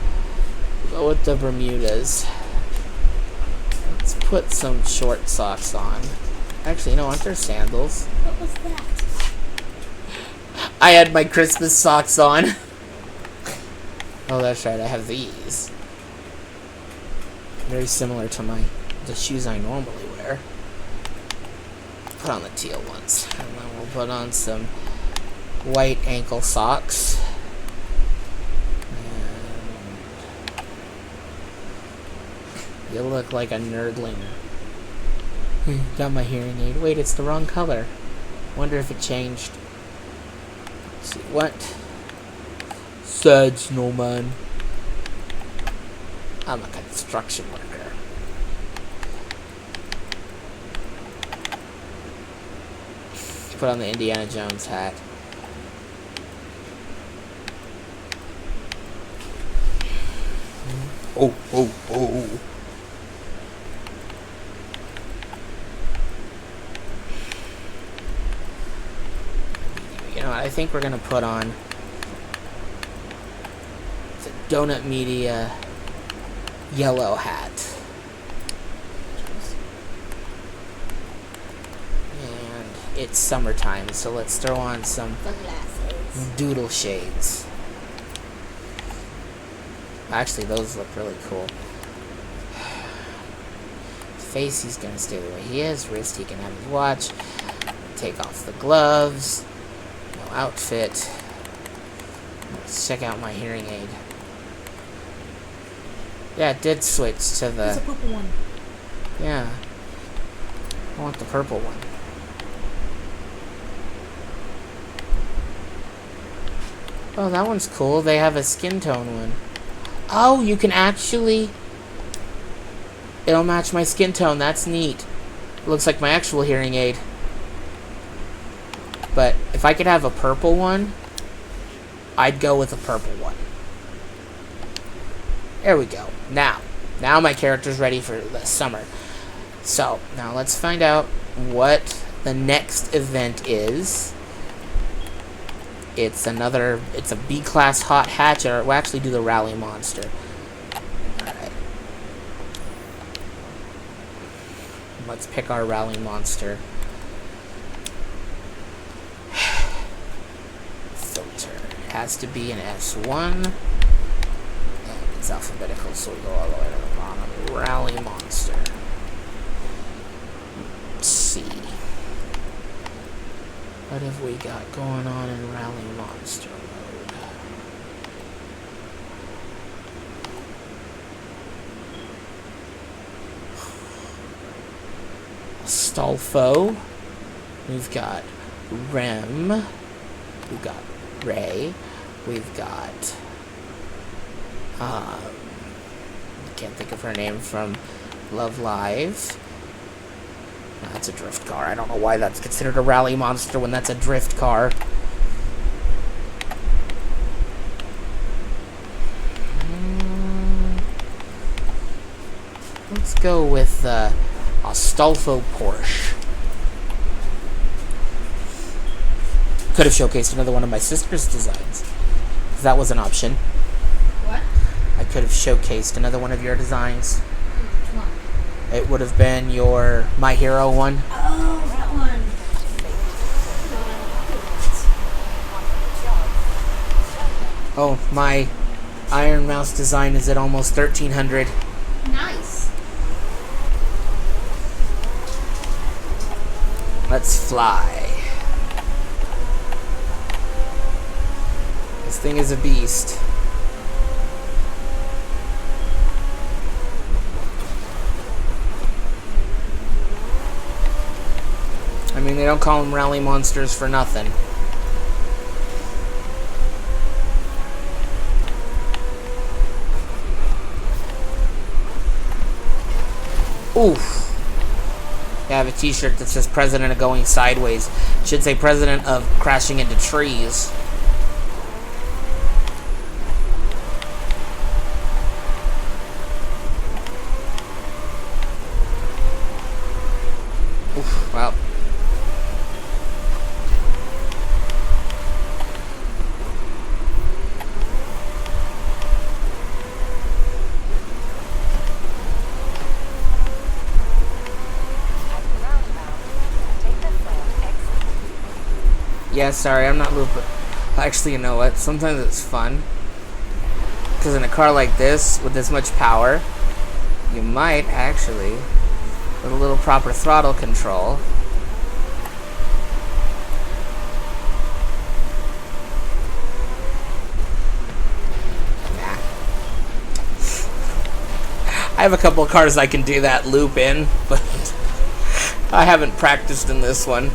Go with the Bermudas. Let's put some short socks on. Actually, you know, aren't there sandals? What was that? I had my Christmas socks on. Oh, that's right. I have these. Very similar to the shoes I normally wear. Put on the teal ones. And then we'll put on some white ankle socks. And you look like a nerdling. Got my hearing aid. Wait, it's the wrong color. Wonder if it changed. Let's see, what? Sad snowman. I'm a construction worker. Put on the Indiana Jones hat. Oh, oh, oh. You know what, I think we're gonna put on the Donut Media yellow hat. And it's summertime, so let's throw on some Sunglasses. doodle shades. Actually, those look really cool. Face, he's gonna stay the way he is. Wrist, he can have his watch. Take off the gloves. No outfit. Let's check out my hearing aid. Yeah, it did switch to the... It's a purple one. Yeah. I want the purple one. Oh, that one's cool. They have a skin tone one. Oh, you can actually... It'll match my skin tone. That's neat. Looks like my actual hearing aid. But if I could have a purple one, I'd go with a purple one. There we go. Now my character's ready for the summer. So, now let's find out what the next event is. It's a B-class hot hatch, or we'll actually do the rally monster. Alright. Let's pick our rally monster. Filter. It has to be an S1. And it's alphabetical, so we go all the way to the bottom. Rally monster. Let's see. What have we got going on in Rally Monster mode? Astolfo. We've got Rem. We've got Ray. We've got... can't think of her name from Love Live. That's a drift car. I don't know why that's considered a rally monster when that's a drift car. Let's go with Astolfo Porsche. Could have showcased another one of my sister's designs. If that was an option. What? I could have showcased another one of your designs. Which one? It would have been your My Hero one. Oh, that one. Oh, my Iron Mouse design is at almost 1,300. Nice. Let's fly. This thing is a beast. I mean, they don't call them rally monsters for nothing. Oof. I have a t-shirt that says President of Going Sideways. It should say President of Crashing into Trees. Oof, well. Yeah, sorry, I'm not looping. Actually, you know what? Sometimes it's fun. Because in a car like this, with this much power, you might actually, with a little proper throttle control, I have a couple of cars I can do that loop in, but I haven't practiced in this one.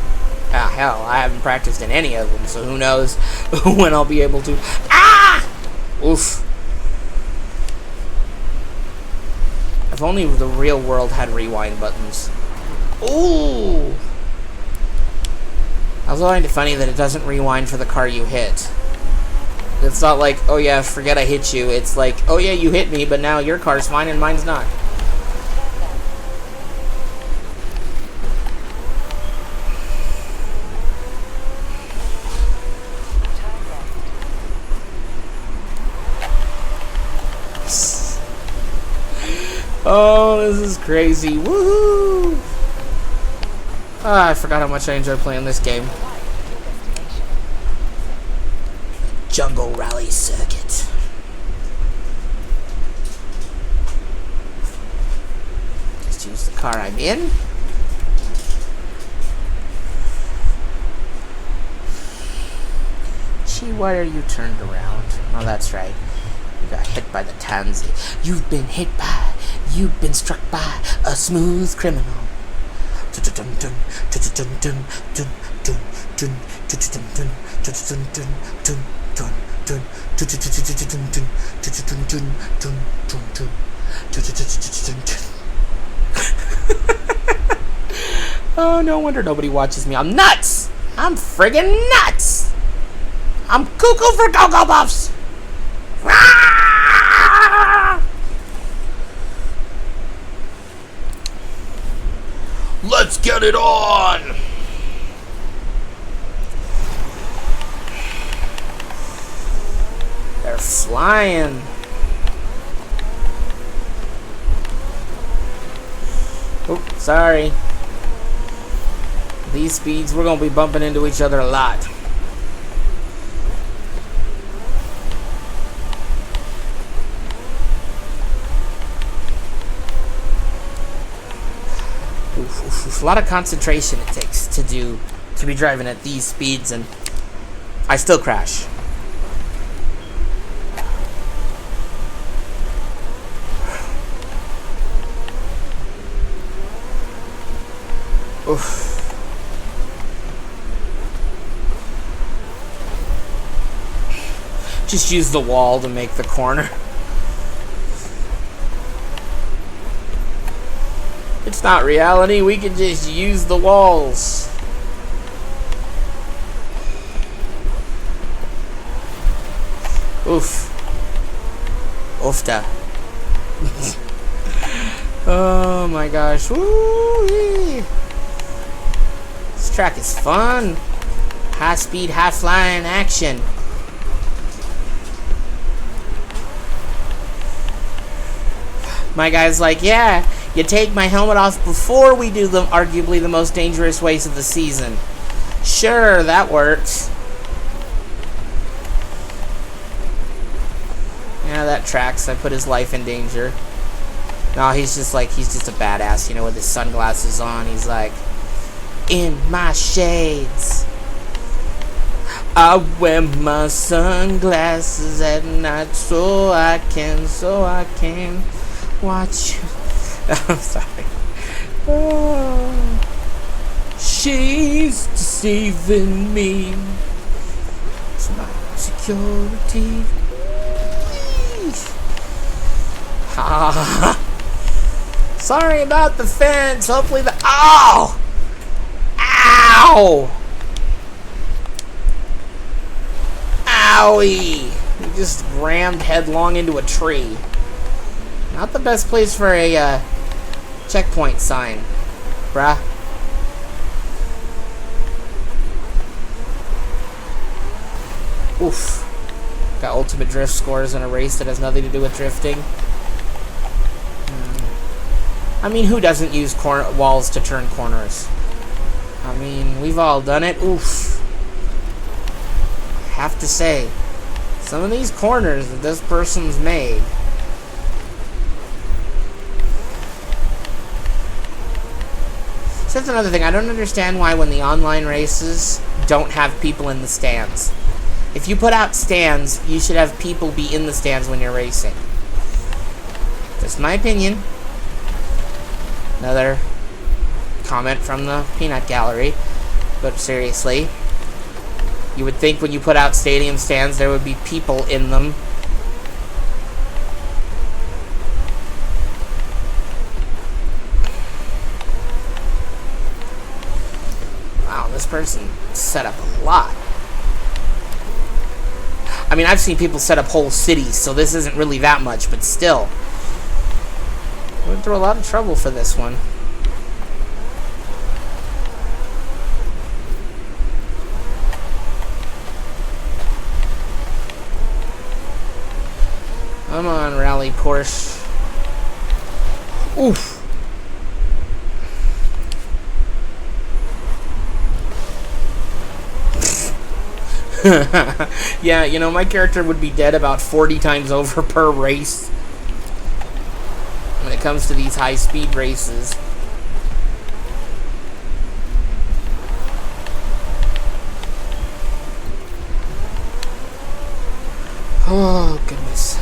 Ah, hell, I haven't practiced in any of them, so who knows when I'll be able to. Ah! Oof. If only the real world had rewind buttons. Ooh! I was finding it funny that it doesn't rewind for the car you hit. It's not like, oh yeah, forget I hit you. It's like, oh yeah, you hit me, but now your car's fine and mine's not. Oh, this is crazy. Woohoo! Ah, I forgot how much I enjoy playing this game. Jungle Rally Circuit. Just choose the car I'm in. Gee, why are you turned around? Oh, that's right. You got hit by the Tansy. You've been hit by... You've been struck by a smooth criminal. Oh, no wonder nobody watches me. I'm nuts! I'm friggin' nuts! I'm cuckoo for Cocoa Puffs! Let's get it on! They're flying. Oh, sorry. These speeds, we're gonna be bumping into each other a lot. Oof. A lot of concentration it takes to be driving at these speeds, and I still crash. Oof. Just use the wall to make the corner. It's not reality, we can just use the walls. Oof. Oofta. Oh my gosh. Woo-wee. This track is fun. High speed, high flying action. My guy's like, yeah, you take my helmet off before we do the arguably the most dangerous race of the season. Sure, that works. Yeah, that tracks. I put his life in danger. No, he's just a badass, you know, with his sunglasses on. He's like, in my shades. I wear my sunglasses at night so I can watch you. I'm sorry. Oh, she's deceiving me. It's my security. Ah. Sorry about the fence. Hopefully the... Ow! Ow! Owie! He just rammed headlong into a tree. Not the best place for a checkpoint sign, bruh. Oof. Got ultimate drift scores in a race that has nothing to do with drifting. I mean, who doesn't use walls to turn corners? I mean, we've all done it. Oof. I have to say, some of these corners that this person's made. So that's another thing. I don't understand why when the online races don't have people in the stands. If you put out stands, you should have people be in the stands when you're racing. Just my opinion. Another comment from the peanut gallery. But seriously, you would think when you put out stadium stands there would be people in them. Wow, this person set up a lot. I mean, I've seen people set up whole cities, so this isn't really that much, but still. Went through a lot of trouble for this one. Come on, Rally Porsche. Oof. Yeah, you know, my character would be dead about 40 times over per race when it comes to these high-speed races. Oh, goodness.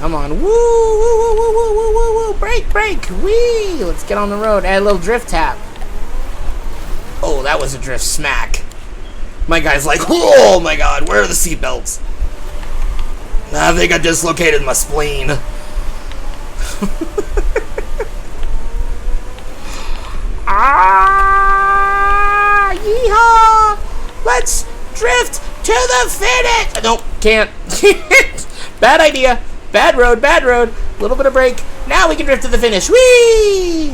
Come on. Woo, woo, woo, woo, woo, woo, woo, woo. Brake, brake. Wee. Let's get on the road. Add a little drift tap. Oh, that was a drift smack. My guy's like, oh my god, where are the seatbelts? I think I dislocated my spleen. Ah, yeehaw! Let's drift to the finish! Nope, can't. Bad idea. Bad road, bad road. A little bit of brake. Now we can drift to the finish. Whee!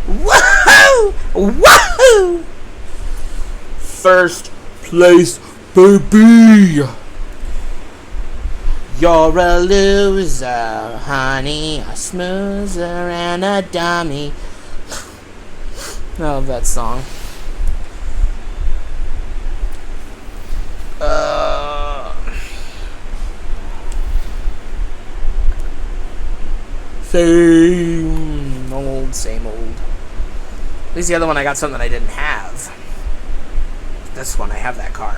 Woohoo! Woohoo! First place, baby! You're a loser, honey, a smoozer and a dummy. I love that song. Same old, same old. At least the other one I got something I didn't have. This one I have that car.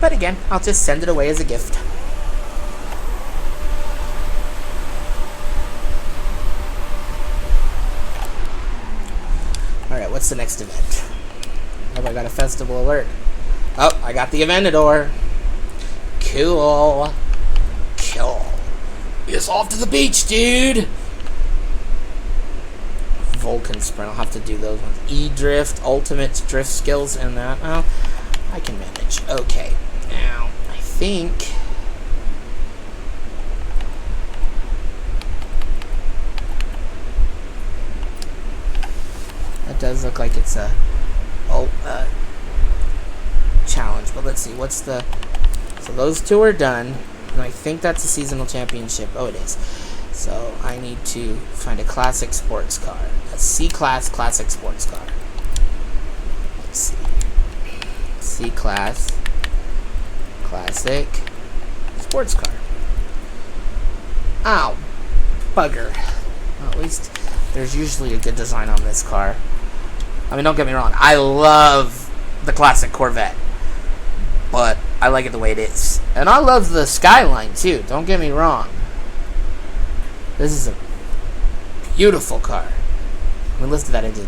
But again, I'll just send it away as a gift. Alright, what's the next event? Oh, I got a festival alert. Oh, I got the Aventador. Cool. Cool. It's off to the beach, dude. Vulcan Sprint. I'll have to do those ones. E-Drift, Ultimate Drift Skills, and that. Oh, I can manage. Okay. Now, I think... that does look like it's a... challenge. But let's see. What's the... So those two are done. And I think that's a seasonal championship. Oh, it is. So I need to find a classic sports car. A C-Class classic sports car. Let's see. C-Class classic sports car. Ow. Bugger. Well, at least there's usually a good design on this car. I mean, don't get me wrong. I love the classic Corvette. But I like it the way it is. And I love the Skyline, too. Don't get me wrong. This is a beautiful car. I mean, listen to that engine.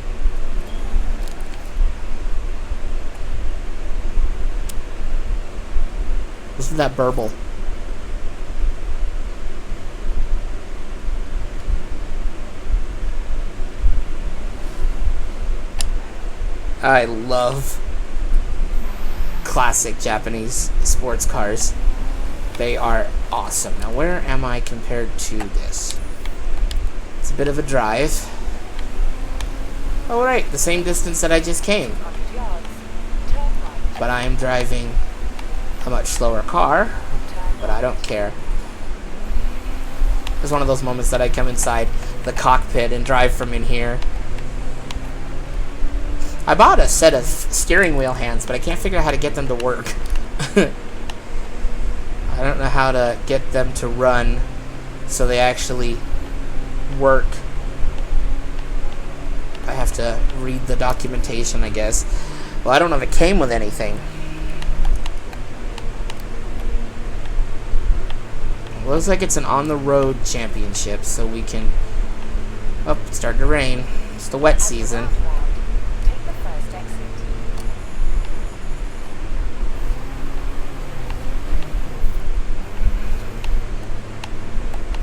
Listen to that burble. I love classic Japanese sports cars. They are awesome. Now, where am I compared to this? It's a bit of a drive. Oh, right, the same distance that I just came. 100 yards. Turn right. But I am driving a much slower car, but I don't care. It's one of those moments that I come inside the cockpit and drive from in here. I bought a set of steering wheel hands, but I can't figure out how to get them to work. I don't know how to get them to run so they actually work. I have to read the documentation, I guess. Well, I don't know if it came with anything. It looks like it's an on-the-road championship, so we can... Oh, it started to rain. It's the wet season. Take the first exit.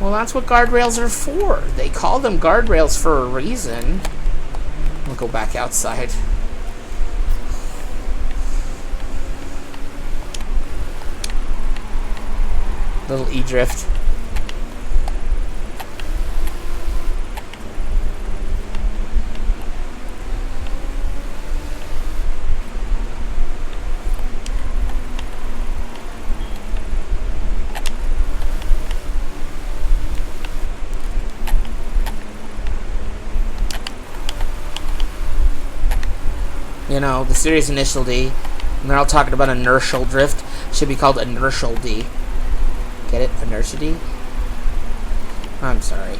Well, that's what guardrails are for. They call them guardrails for a reason. We'll go back outside. Little E-drift. You know, the series Initial D, and they're all talking about inertial drift, should be called Inertial D. Get it? Inertia D? I'm sorry.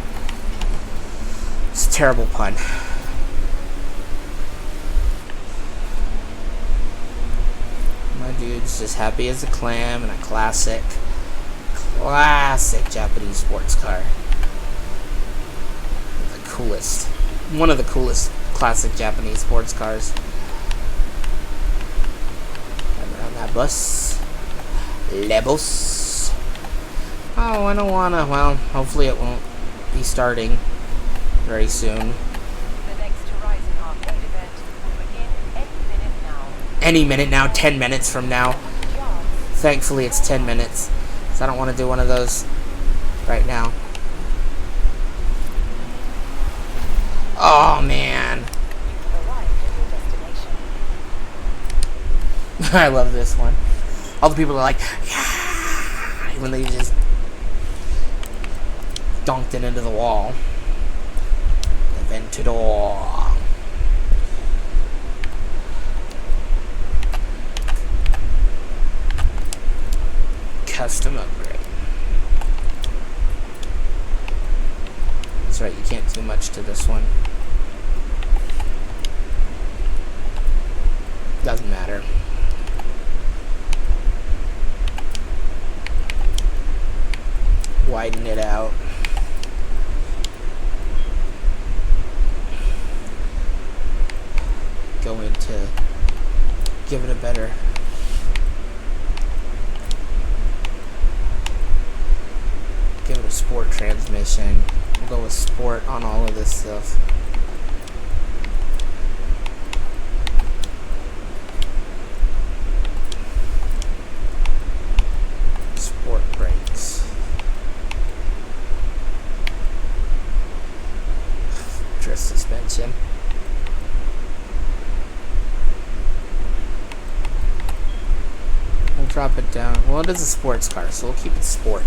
It's a terrible pun. My dude's just happy as a clam in a classic classic Japanese sports car. The coolest. One of the coolest classic Japanese sports cars. Drive around that bus. Lebos. Oh, I don't wanna. Well, hopefully it won't be starting very soon. The next Horizon Arcade event will begin any minute now. Any minute now, 10 minutes from now. Yards. Thankfully, it's 10 minutes. So I don't want to do one of those right now. Oh, man. You have arrived at your destination. I love this one. All the people are like, yeah, when they just dunked it into the wall. Aventador. Custom upgrade. That's right, you can't do much to this one. Doesn't matter. Widen it out. Going to give it a better give it a sport transmission. We'll go with sport on all of this stuff. Sport brakes. Drift suspension. We'll drop it down. Well, it is a sports car, so we'll keep it sport.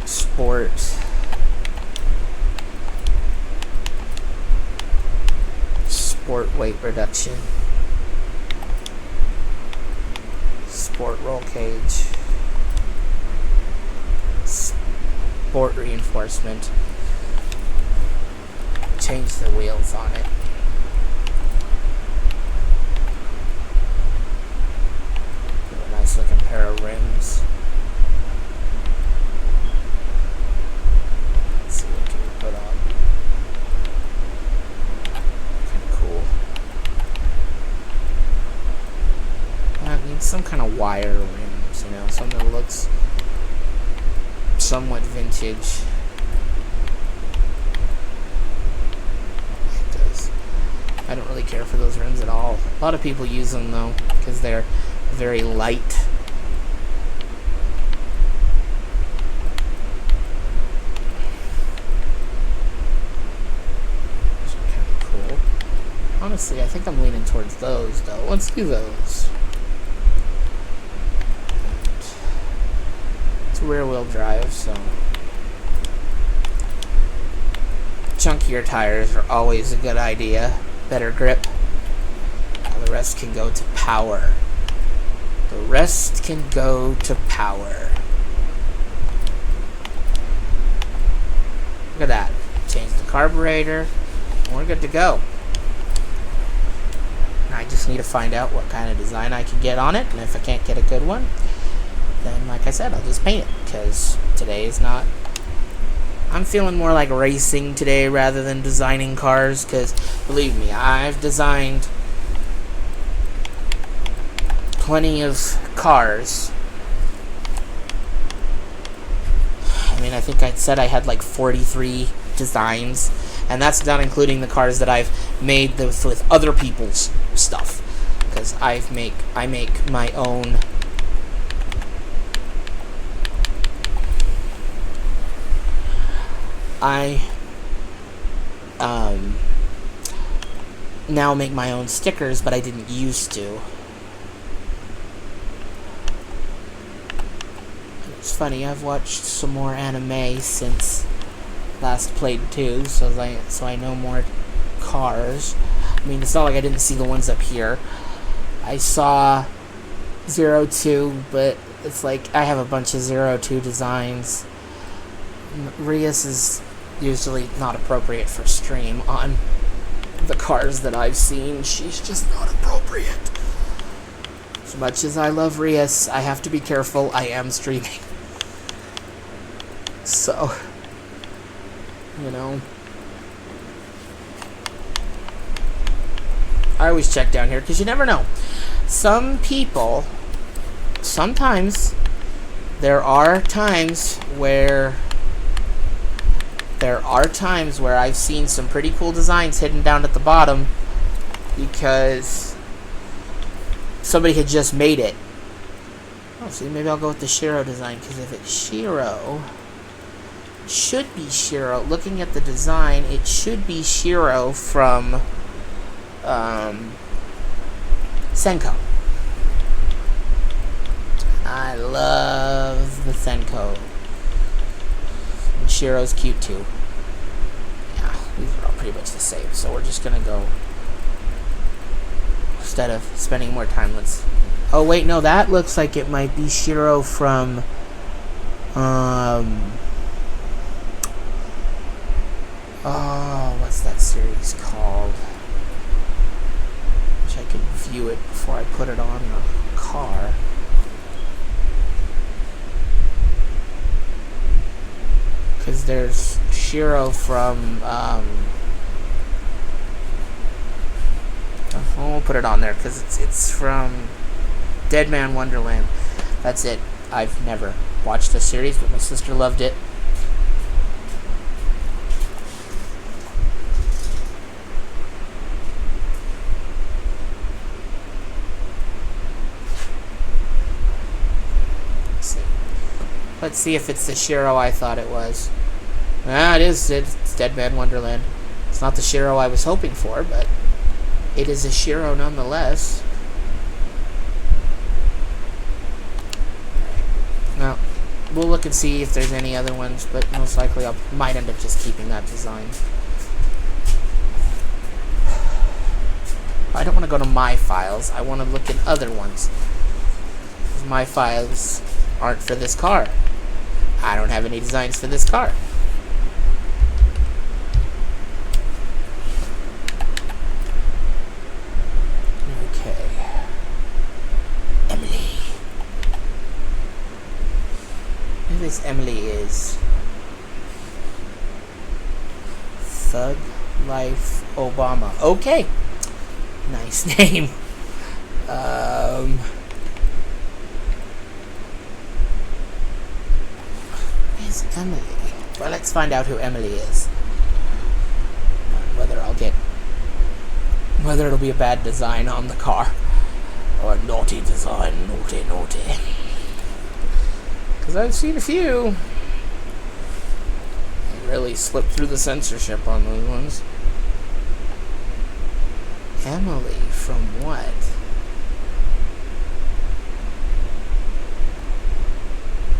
Sport. Sport weight reduction. Sport roll cage. Sport reinforcement. Change the wheels on it. Give it a nice looking pair of rims. Let's see what can we put on. Kind of cool. It needs some kind of wire rims, you know, something that looks somewhat vintage. It does. I don't really care for those rims at all. A lot of people use them though, because they're very light. Those are kind of cool. Honestly, I think I'm leaning towards those though. Let's do those. It's rear wheel drive, so chunkier tires are always a good idea. Better grip. Now the rest can go to power. The rest can go to power. Look at that. Change the carburetor. And we're good to go. I just need to find out what kind of design I can get on it, and if I can't get a good one, then like I said, I'll just paint it, because today is not... I'm feeling more like racing today rather than designing cars, because believe me, I've designed plenty of cars. I mean, I think I said I had like 43 designs, and that's not including the cars that I've made with other people's stuff, because I make my own. I now make my own stickers, but I didn't used to. It's funny, I've watched some more anime since last played 2, so I know more cars. I mean, it's not like I didn't see the ones up here. I saw 02, but it's like I have a bunch of 02 designs. Rias is usually not appropriate for stream on the cars that I've seen. She's just not appropriate. As much as I love Rias, I have to be careful. I am streaming. So, you know. I always check down here because you never know. Some people, sometimes, there are times where I've seen some pretty cool designs hidden down at the bottom because somebody had just made it. Oh, see, maybe I'll go with the Shiro design because if it's Shiro, it should be Shiro. Looking at the design, it should be Shiro from Senko. I love the Senko. And Shiro's cute too. Yeah, these are all pretty much the same. So we're just gonna go. Instead of spending more time, let's. Oh wait, no, that looks like it might be Shiro from. Oh, what's that series called? Wish I could view it before I put it on the car. Because there's Shiro from, we'll put it on there because it's from Dead Man Wonderland. That's it. I've never watched the series, but my sister loved it. Let's see if it's the Shiro I thought it was. Ah, it is. It's Dead Man Wonderland. It's not the Shiro I was hoping for, but it is a Shiro nonetheless. Now, we'll look and see if there's any other ones, but most likely I might end up just keeping that design. I don't want to go to my files. I want to look in other ones. My files aren't for this car. I don't have any designs for this car. Okay. Emily. Who this Emily is? Thug Life Obama. Okay. Nice name. Emily. Well, let's find out who Emily is. Whether it'll be a bad design on the car or a naughty design, naughty. Because I've seen a few. I really slipped through the censorship on those ones. Emily from what?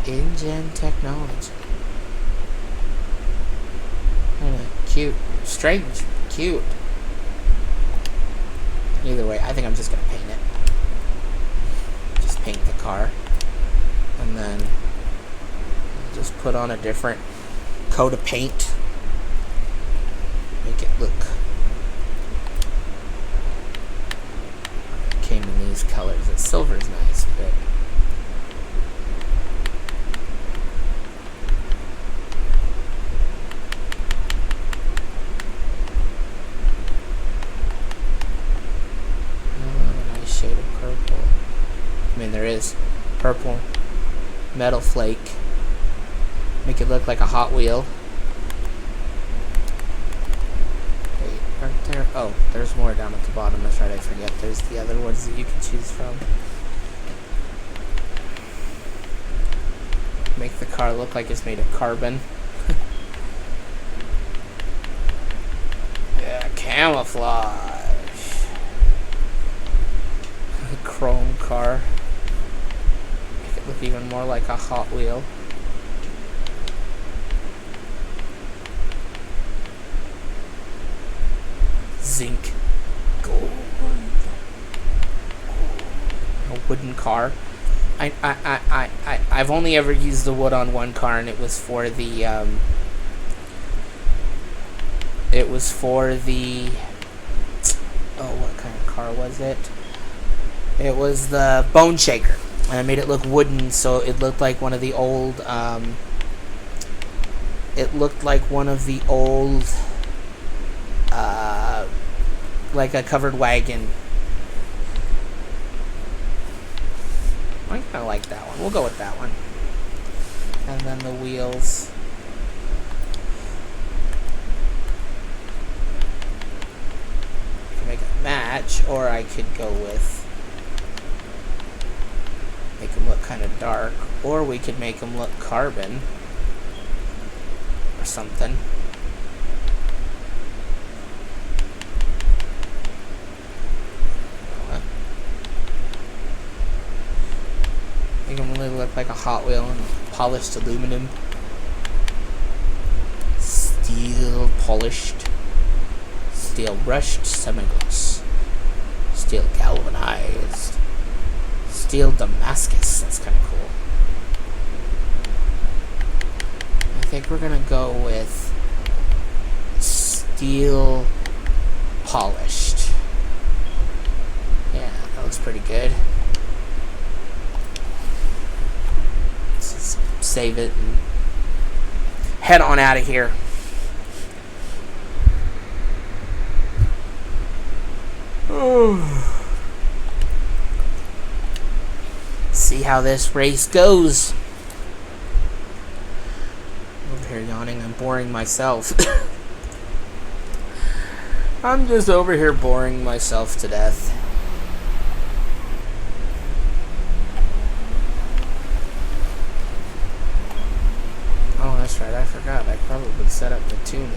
InGen Technology. Cute. Strange. Cute. Either way, I think I'm just going to paint it. Just paint the car. And then just put on a different coat of paint. Make it look. It came in these colors. The silver's nice, but there is purple metal flake. Make it look like a Hot Wheel. Wait, aren't there? Oh, there's more down at the bottom. That's right, I forget. There's the other ones that you can choose from. Make the car look like it's made of carbon. Yeah, camouflage. Chrome car. Look even more like a Hot Wheel. Zinc. Gold. A wooden car. I've only ever used the wood on one car, and it was for the oh, what kind of car was it? It was the Bone Shaker. And I made it look wooden, so it looked like one of the old, like a covered wagon. I kind of like that one. We'll go with that one. And then the wheels. I can make a match, or I could go with make them look kind of dark, or we could make them look carbon or something. Make them really look like a Hot Wheel and polished aluminum. Steel polished. Steel brushed semi-gloss. Steel galvanized. Steel Damascus. That's kind of cool. I think we're going to go with steel polished. Yeah, that looks pretty good. Save it and head on out of here. See how this race goes. Over here yawning, I'm boring myself. I'm just over here boring myself to death. Oh, that's right, I forgot. I probably set up the tuning.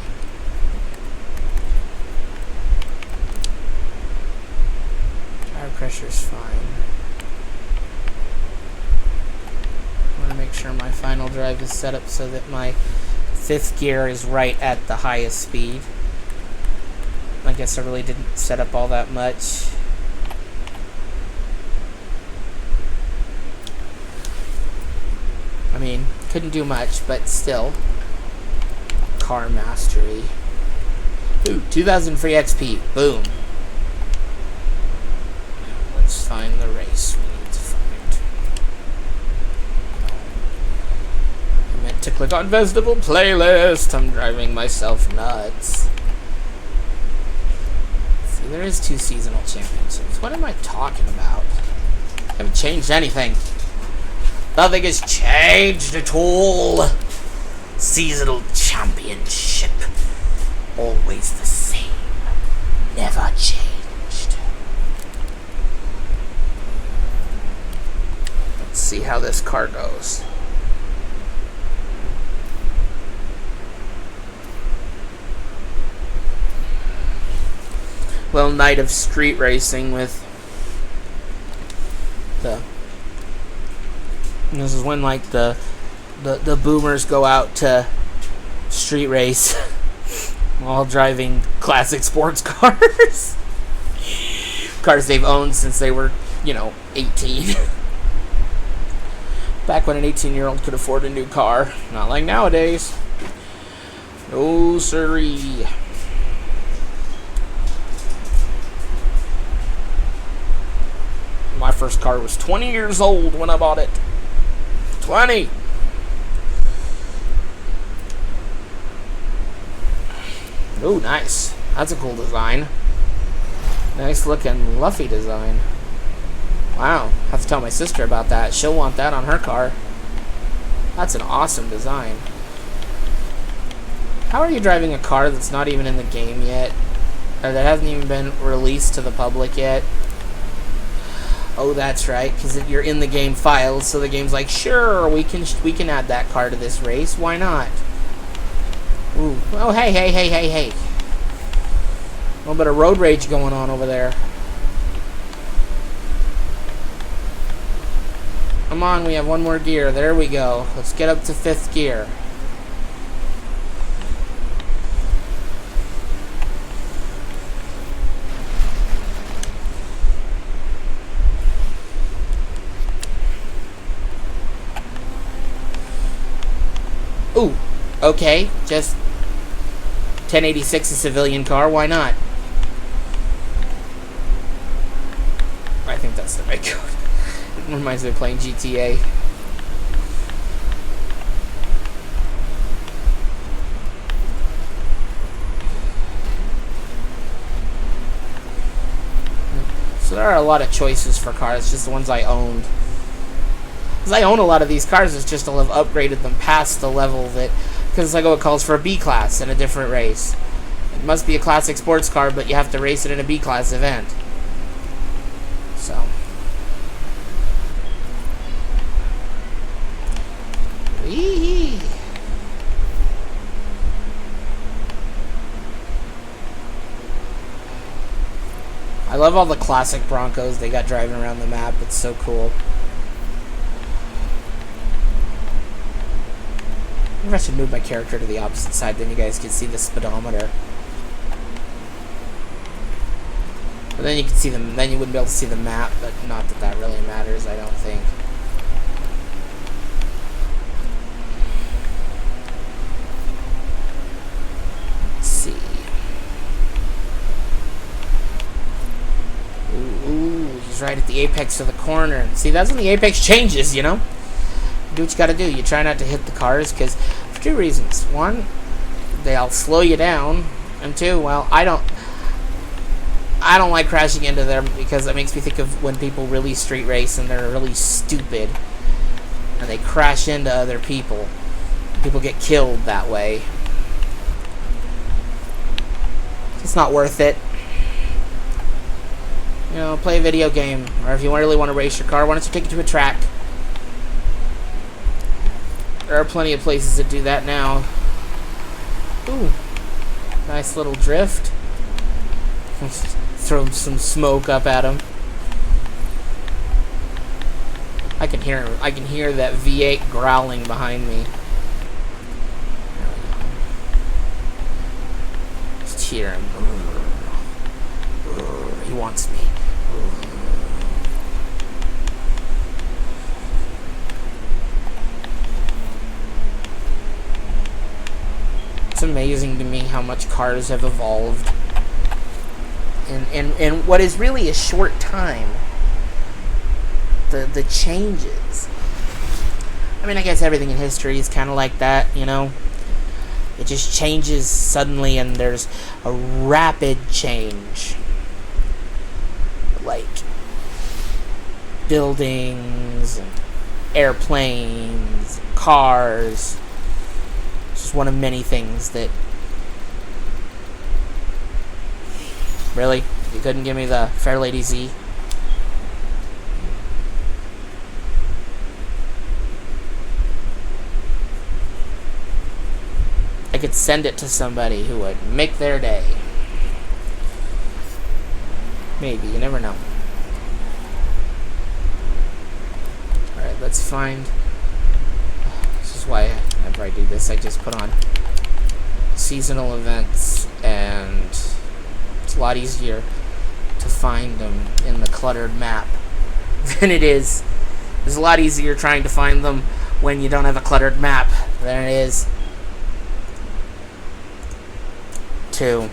Tire pressure's fine. I want to make sure my final drive is set up so that my 5th gear is right at the highest speed. I guess I really didn't set up all that much. I mean, couldn't do much, but still. Car mastery. Ooh, 2,000 free XP. Boom. Let's find the race we need to find. I meant to click on Festival Playlist. I'm driving myself nuts. See, there is 2 seasonal championships. What am I talking about? I haven't changed anything. Nothing has changed at all. Seasonal championship. Always the same. Never changed. Let's see how this car goes. Little night of street racing with the... And this is when, like, the boomers go out to street race while driving classic sports cars. Cars they've owned since they were, 18. Back when an 18-year-old could afford a new car. Not like nowadays. No siree. My first car was 20 years old when I bought it. 20. Ooh, nice. That's a cool design. Nice looking Luffy design. Wow. Have to tell my sister about that. She'll want that on her car. That's an awesome design. How are you driving a car that's not even in the game yet? Or that hasn't even been released to the public yet? Oh, that's right, because you're in the game files, so the game's like, sure, we can add that car to this race. Why not? Ooh. Oh, hey. A little bit of road rage going on over there. Come on, we have one more gear. There we go. Let's get up to 5th gear. Ooh, okay, just 1086 a civilian car, why not? I think that's the right code. It reminds me of playing GTA. So there are a lot of choices for cars, just the ones I owned. Because I own a lot of these cars, it's just I'll have upgraded them past the level that... Because it's like, oh, it calls for a B-class in a different race. It must be a classic sports car, but you have to race it in a B-class event. So... Wee-hee. I love all the classic Broncos they got driving around the map. It's so cool. Maybe I should move my character to the opposite side, then you guys can see the speedometer. But then you can see them. Then you wouldn't be able to see the map, but not that that really matters, I don't think. Let's see. Ooh, he's right at the apex of the corner. See, that's when the apex changes, you know? Do what you gotta do. You try not to hit the cars, because for two reasons. One, they'll slow you down. And two, well, I don't like crashing into them, because it makes me think of when people really street race and they're really stupid. And they crash into other people. People get killed that way. It's not worth it. You know, play a video game. Or if you really want to race your car, why don't you take it to a track? There are plenty of places that do that now. Ooh. Nice little drift. Throw some smoke up at him. I can hear that V8 growling behind me. Just hear him. He wants me. It's amazing to me how much cars have evolved in what is really a short time. The changes. I mean, I guess everything in history is kind of like that, you know? It just changes suddenly and there's a rapid change. Like buildings, and airplanes, cars. It's just one of many things that... Really? You couldn't give me the Fairlady Z? I could send it to somebody who would make their day. Maybe, you never know. Alright, let's find... This is why whenever I do this, I just put on seasonal events, and it's a lot easier to find them in the cluttered map than it is. It's a lot easier trying to find them when you don't have a cluttered map than it is to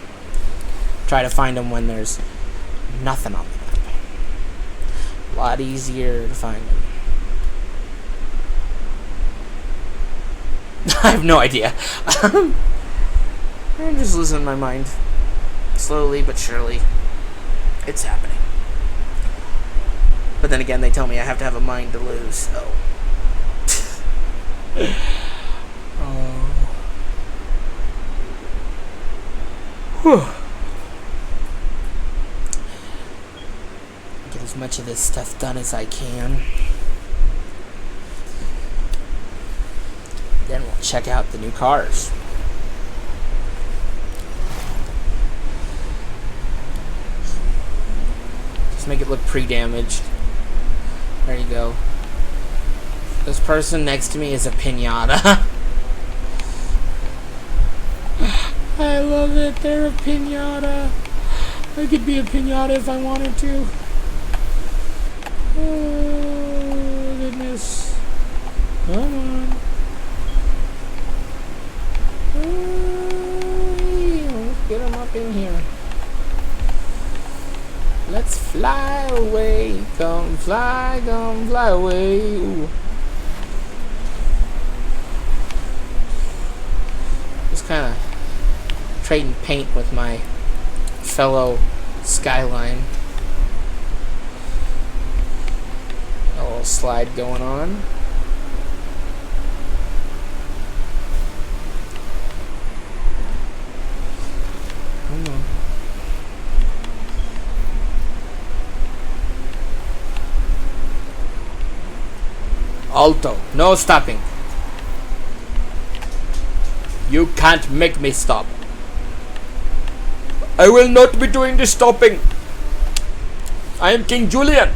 try to find them when there's nothing on the map. A lot easier to find them. I have no idea. I'm just losing my mind. Slowly but surely. It's happening. But then again, they tell me I have to have a mind to lose, so... Oh. Whew. Get as much of this stuff done as I can. Then we'll check out the new cars. Just make it look pre-damaged. There you go. This person next to me is a piñata. I love it. They're a piñata. I could be a piñata if I wanted to. Oh, goodness. Come on. Let's get them up in here. Let's fly. fly away. Come fly away. Ooh. Just kind of trading paint with my fellow Skyline. A little slide going on. Come on. Alto, no stopping. You can't make me stop. I will not be doing the stopping. I am King Julian.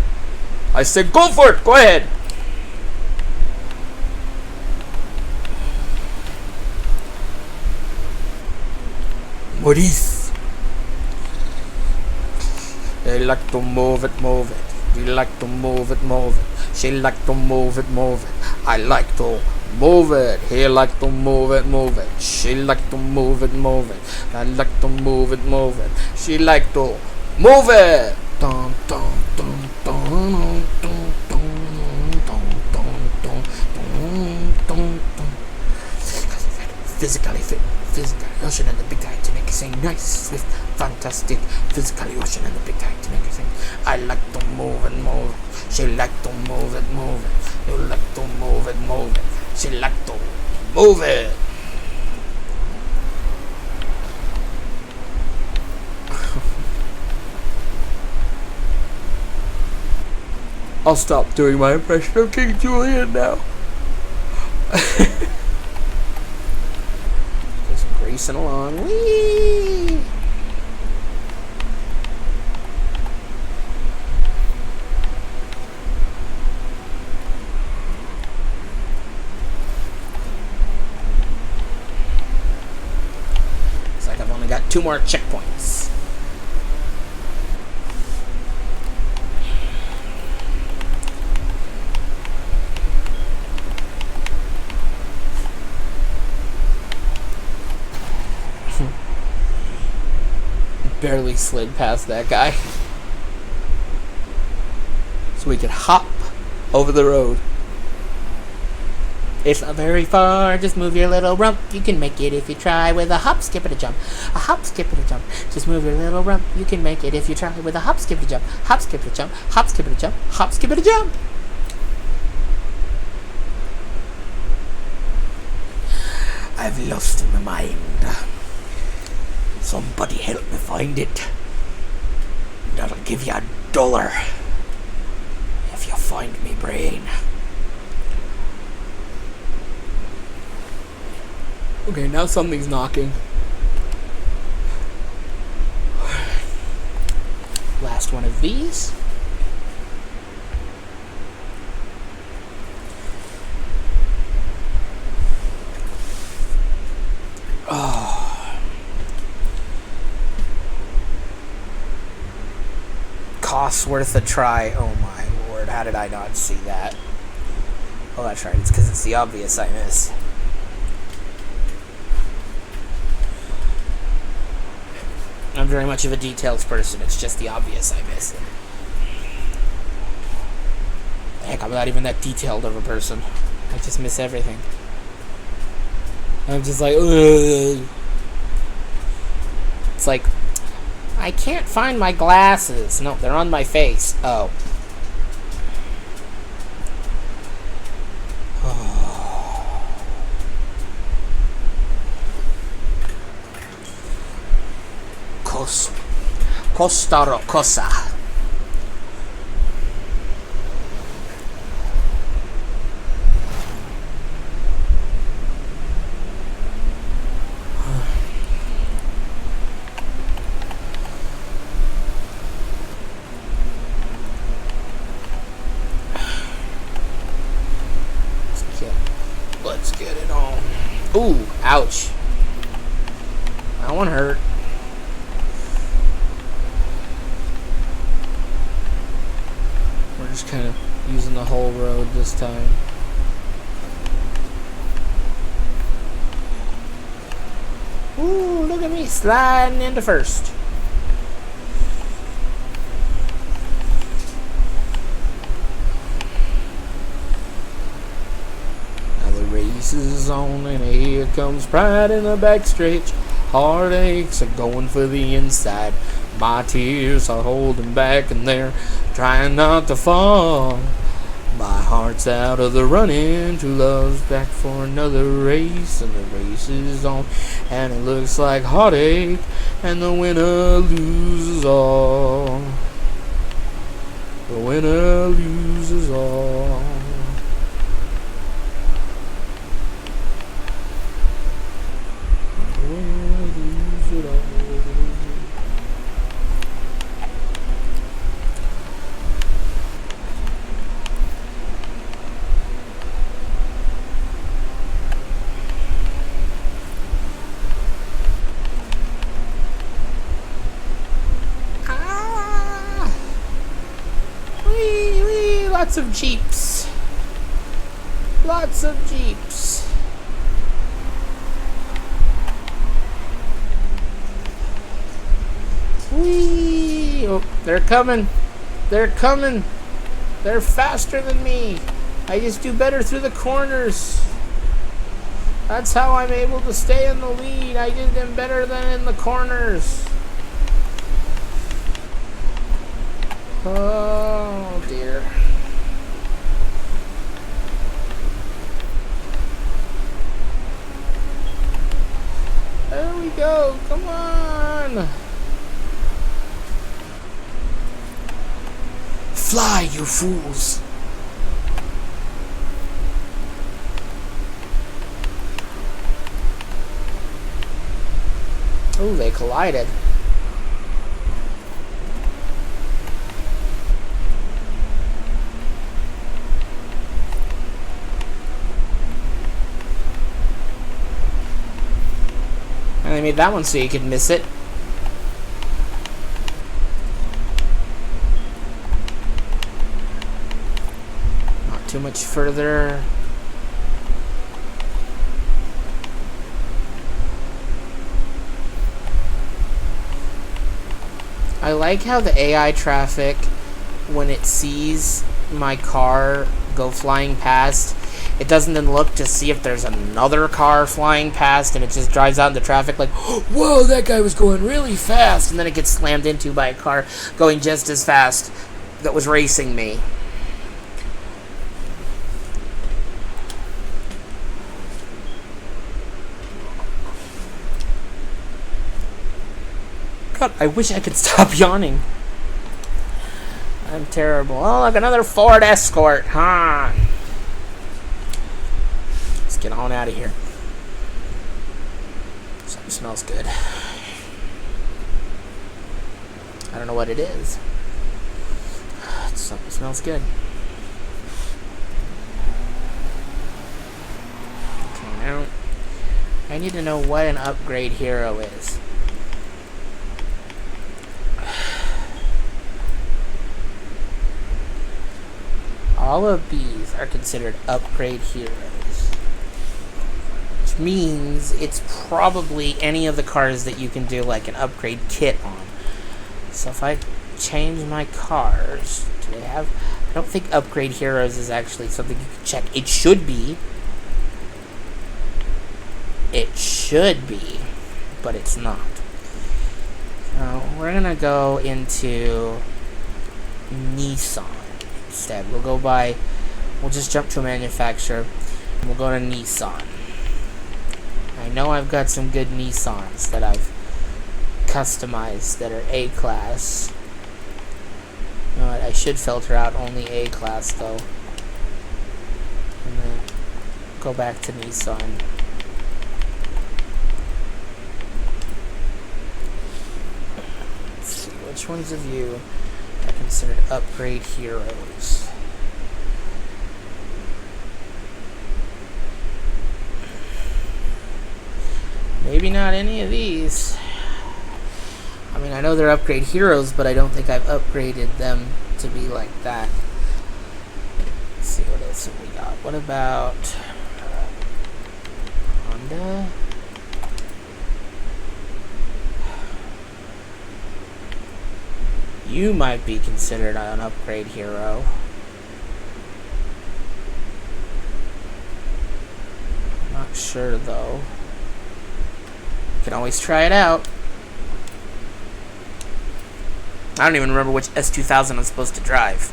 I say go for it. Go ahead. Maurice. They like to move it, move it. We like to move it, move it. She like to move it, move it. I like to move it. He like to move it, move it. She like to move it, move it. I like to move it, move it. She like to move it. Dun, dun, dun, dun, dun, dun, dun, dun, dun, dun, dun. Physically fit, physically ocean and the big guy to make it sing nice, swift, fantastic. Physically ocean and the big guy to make it sing. I like to move and move it. She like to move it, move it. You like to move it, move it. She like to move it. I'll stop doing my impression of King Julian now. Just racing along. Whee! Looks like I've only got 2 more checkpoints. Barely slid past that guy. So we could hop over the road. It's not very far, just move your little rump. You can make it if you try with a hop, skip, and a jump. A hop, skip, and a jump. Just move your little rump. You can make it if you try with a hop, skip, and a jump. Hop, skip, and a jump. Hop, skip, and a jump. Hop, skip, and a jump. I've lost my mind. Somebody help me find it. And I'll give you $1 if you find me brain. Okay, now something's knocking. Last one of these. Oh. Costs worth a try. Oh my lord, how did I not see that? Oh, that's right, it's because it's the obvious I miss. I'm very much of a details person, it's just the obvious I miss. Heck, I'm not even that detailed of a person. I just miss everything. I'm just like, ugh. It's like, I can't find my glasses. No, they're on my face. Oh. Costa Rocosa. Let's get it on. Ooh, ouch. That one hurt. We're just kind of using the whole road this time. Ooh, look at me sliding into first. is on, and here comes pride in the backstretch. Heartaches are going for the inside. My tears are holding back, and they're trying not to fall. My heart's out of the running, true love's back for another race, and the race is on, and it looks like heartache, and the winner loses all. The winner loses all. The winner loses all. Lots of jeeps. Lots of jeeps. Whee! Oh, they're coming. They're coming. They're faster than me. I just do better through the corners. That's how I'm able to stay in the lead. I do them better than in the corners. Oh dear. There we go. Come on. Fly, you fools. Oh, they collided. And I made that one so you could miss it. Not too much further. I like how the AI traffic, when it sees my car go flying past, it doesn't then look to see if there's another car flying past, and it just drives out into traffic like, whoa, that guy was going really fast, and then it gets slammed into by a car going just as fast that was racing me. God, I wish I could stop yawning. I'm terrible. Oh, look, another Ford Escort, huh? Let's get on out of here. Something smells good. I don't know what it is. Something smells good. Okay, now I need to know what an upgrade hero is. All of these are considered upgrade heroes, which means it's probably any of the cars that you can do like an upgrade kit on. So if I change my cars, do they have... I don't think upgrade heroes is actually something you can check. It should be. It should be, but it's not. So we're gonna go into Nissan. Instead, we'll just jump to a manufacturer, and we'll go to Nissan. I know I've got some good Nissans that I've customized that are A-class. You know what, I should filter out only A-class though. And then go back to Nissan. Let's see, which ones of you are considered upgrade heroes? Maybe not any of these. I mean, I know they're upgrade heroes, but I don't think I've upgraded them to be like that. Let's see what else have we got. What about Honda? You might be considered an upgrade hero. Not sure, though. Can always try it out. I don't even remember which S2000 I'm supposed to drive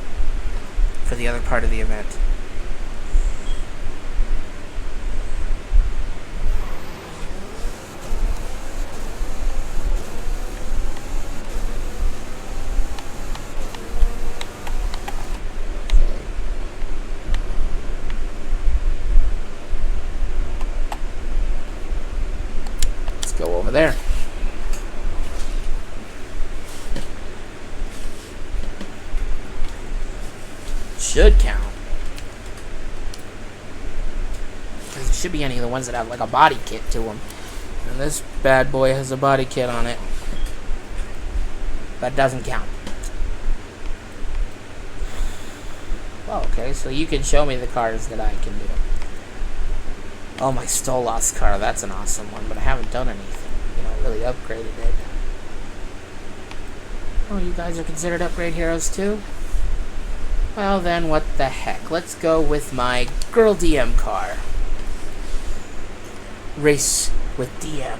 for the other part of the event. Let's go over there. Should count. Because it should be any of the ones that have like a body kit to them. And this bad boy has a body kit on it. That doesn't count. Oh, okay, so you can show me the cars that I can do. Oh, my Stolas car, that's an awesome one, but I haven't done anything. Really upgraded it. Oh, you guys are considered upgrade heroes too? Well then, what the heck. Let's go with my girl DM car. Race with DM.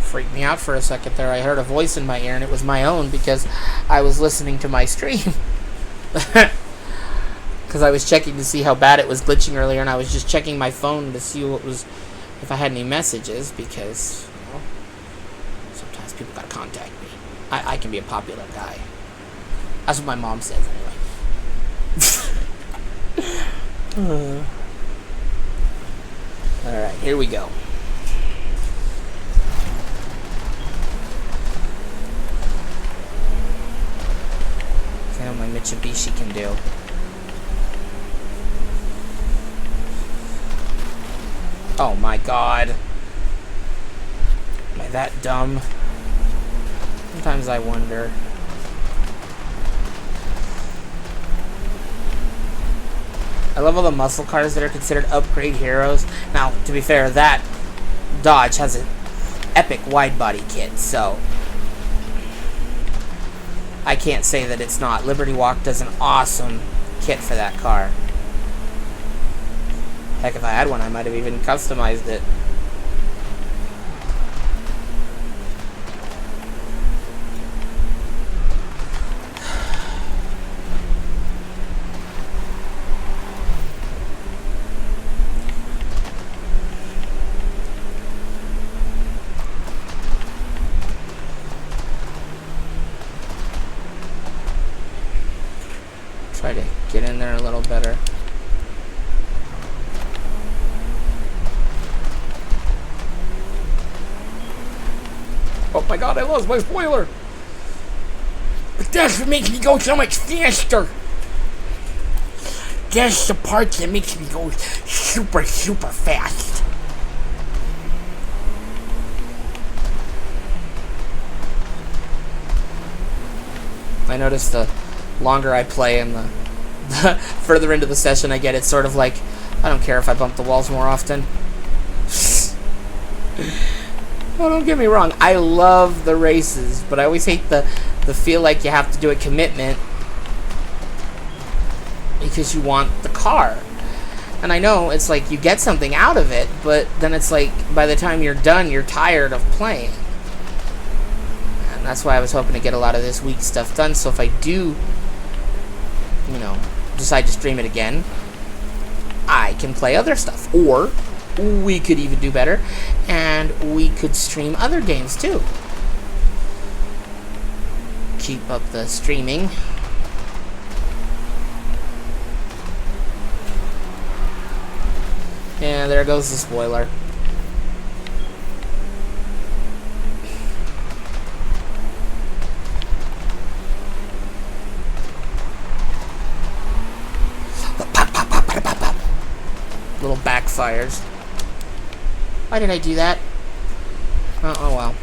Freaked me out for a second there. I heard a voice in my ear and it was my own because I was listening to my stream. Because I was checking to see how bad it was glitching earlier, and I was just checking my phone to see if I had any messages, because sometimes people gotta contact me. I can be a popular guy. That's what my mom says anyway. Alright, here we go. See how my Mitsubishi can do. Oh my god. Am I that dumb? Sometimes I wonder. I love all the muscle cars that are considered upgrade heroes. Now, to be fair, that Dodge has an epic wide body kit, so I can't say that it's not. Liberty Walk does an awesome kit for that car. Heck, if I had one, I might have even customized it. Try to get in there a little better. Oh my god, I lost my spoiler! But that's what makes me go so much faster! That's the part that makes me go super, super fast. I noticed the longer I play and the further into the session I get, it's sort of like, I don't care if I bump the walls more often. Oh, don't get me wrong, I love the races, but I always hate the feel like you have to do a commitment because you want the car. And I know it's like you get something out of it, but then it's like by the time you're done, you're tired of playing. And that's why I was hoping to get a lot of this week stuff done, so if I do, decide to stream it again, I can play other stuff. Or we could even do better, and we could stream other games too. Keep up the streaming. Yeah, there goes the spoiler. Little backfires. Why did I do that? Oh well.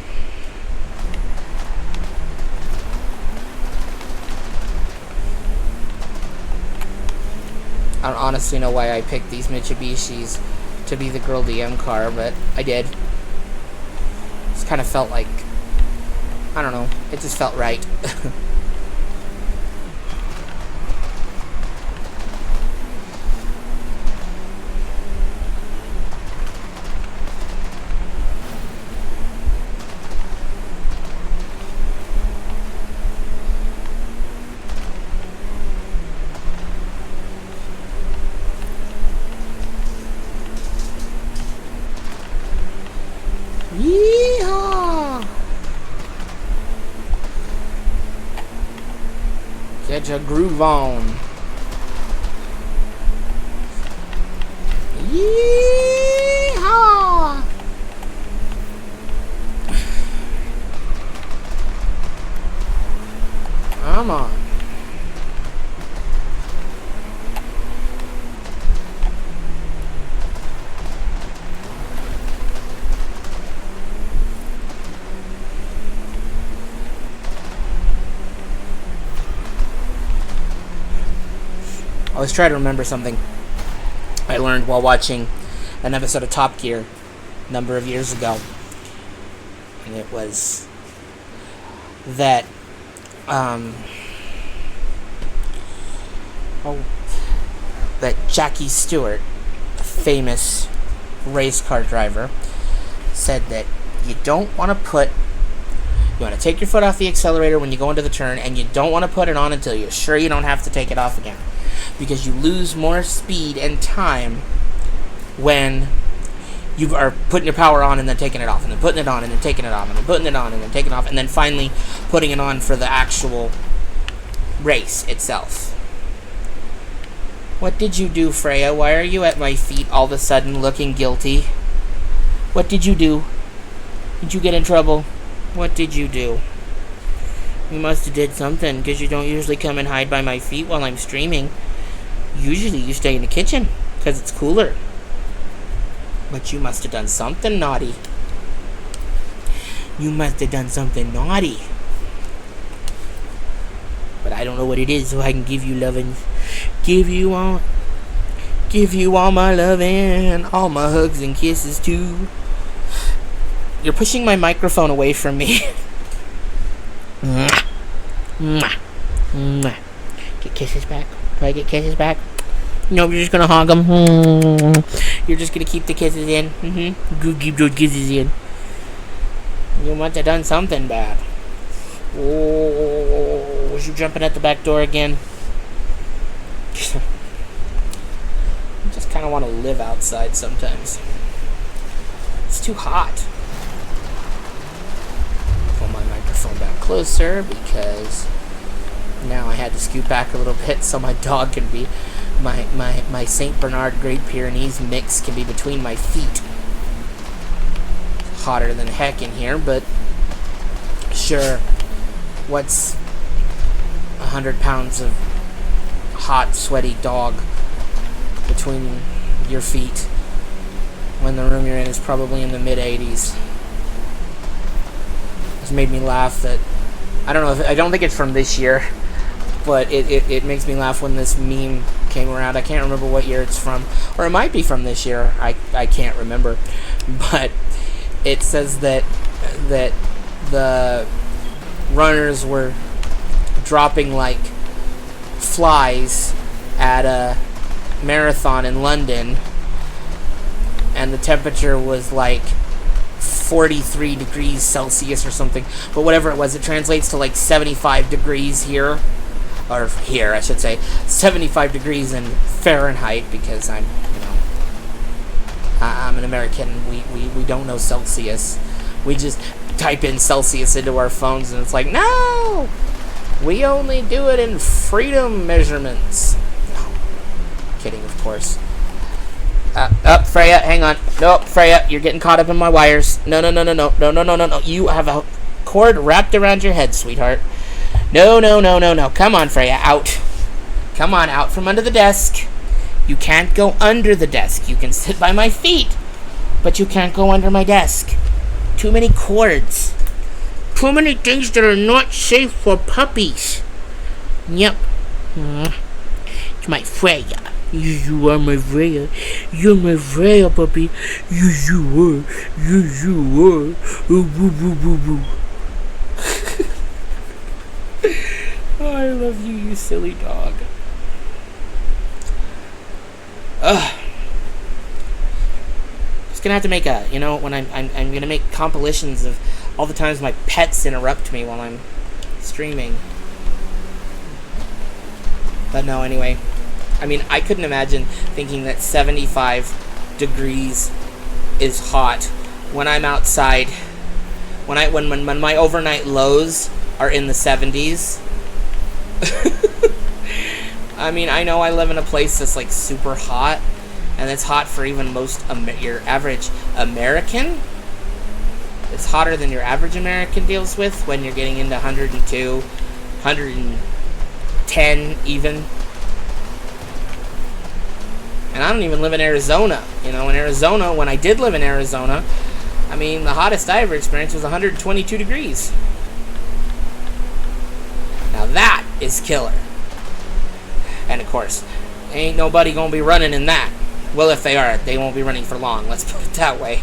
I don't honestly know why I picked these Mitsubishis. to be the Girl DM car, but I did. Just kind of felt like, I don't know, it just felt right. Yeehaw! Get your groove on. Yeehaw! Come on. I always try to remember something I learned while watching an episode of Top Gear a number of years ago. And it was that, that Jackie Stewart, a famous race car driver, said that you don't want to take your foot off the accelerator when you go into the turn, and you don't want to put it on until you're sure you don't have to take it off again. Because you lose more speed and time when you are putting your power on and then taking it off, and then putting it on and then taking it off, and then putting it on and then taking it off, and then finally putting it on for the actual race itself. What did you do, Freya? Why are you at my feet all of a sudden looking guilty? What did you do? Did you get in trouble? What did you do? You must have did something, because you don't usually come and hide by my feet while I'm streaming. Usually you stay in the kitchen, because it's cooler. But you must have done something naughty. You must have done something naughty. But I don't know what it is, so I can give you loving. Give you all my loving, all my hugs and kisses too. You're pushing my microphone away from me. Mwah. Mwah. Mwah. Get kisses back. Do I get kisses back? No, you're just gonna hog them. You're just gonna keep the kisses in. Keep those kisses in. You must have done something bad. Oh, was you jumping at the back door again? I just kind of want to live outside sometimes. It's too hot. Pull my microphone back closer because now I had to scoot back a little bit so my dog can be, my St. Bernard Great Pyrenees mix can be between my feet. It's hotter than heck in here, but sure, what's 100 pounds of hot, sweaty dog between your feet when the room you're in is probably in the mid-80s? It's made me laugh that, I don't think it's from this year, but it makes me laugh when this meme came around. I can't remember what year it's from, or it might be from this year. I can't remember, but it says that the runners were dropping like flies at a marathon in London, and the temperature was like 43 degrees Celsius or something, but whatever it was, it translates to like 75 degrees here, or here I should say, 75 degrees in Fahrenheit, because I'm an American. We don't know Celsius. We just type in Celsius into our phones and it's like, no, we only do it in freedom measurements. No, kidding, of course. Freya, hang on. No, Freya, you're getting caught up in my wires. No. You have a cord wrapped around your head, sweetheart. No. Come on, Freya, out. Come on, out from under the desk. You can't go under the desk. You can sit by my feet, but you can't go under my desk. Too many cords. Too many things that are not safe for puppies. Yep. It's my Freya. You are my Freya. You're my Freya, puppy. You are. You are. Ooh, woo, woo, woo, woo. Oh, I love you, you silly dog. Ugh. Just gonna have to make when I'm gonna make compilations of all the times my pets interrupt me while I'm streaming. But no, anyway. I mean, I couldn't imagine thinking that 75 degrees is hot when I'm outside. When my overnight lows are in the 70s. I mean, I know I live in a place that's like super hot, and it's hot for even your average American. It's hotter than your average American deals with when you're getting into 102, 110 even. And I don't even live in Arizona. In Arizona, when I did live in Arizona, I mean, the hottest I ever experienced was 122 degrees. Now that is killer. And of course, ain't nobody gonna be running in that. Well, if they are, they won't be running for long. Let's put it that way.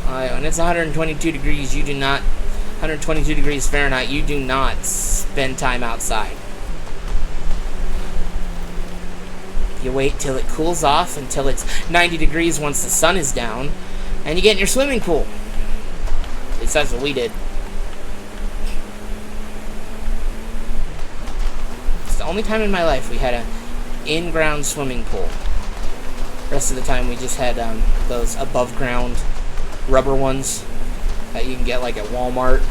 When it's 122 degrees, 122 degrees Fahrenheit, you do not spend time outside. You wait till it cools off until it's 90 degrees once the sun is down, and you get in your swimming pool. At least that's what we did. It's the only time in my life we had an in-ground swimming pool. The rest of the time we just had those above-ground rubber ones that you can get like at Walmart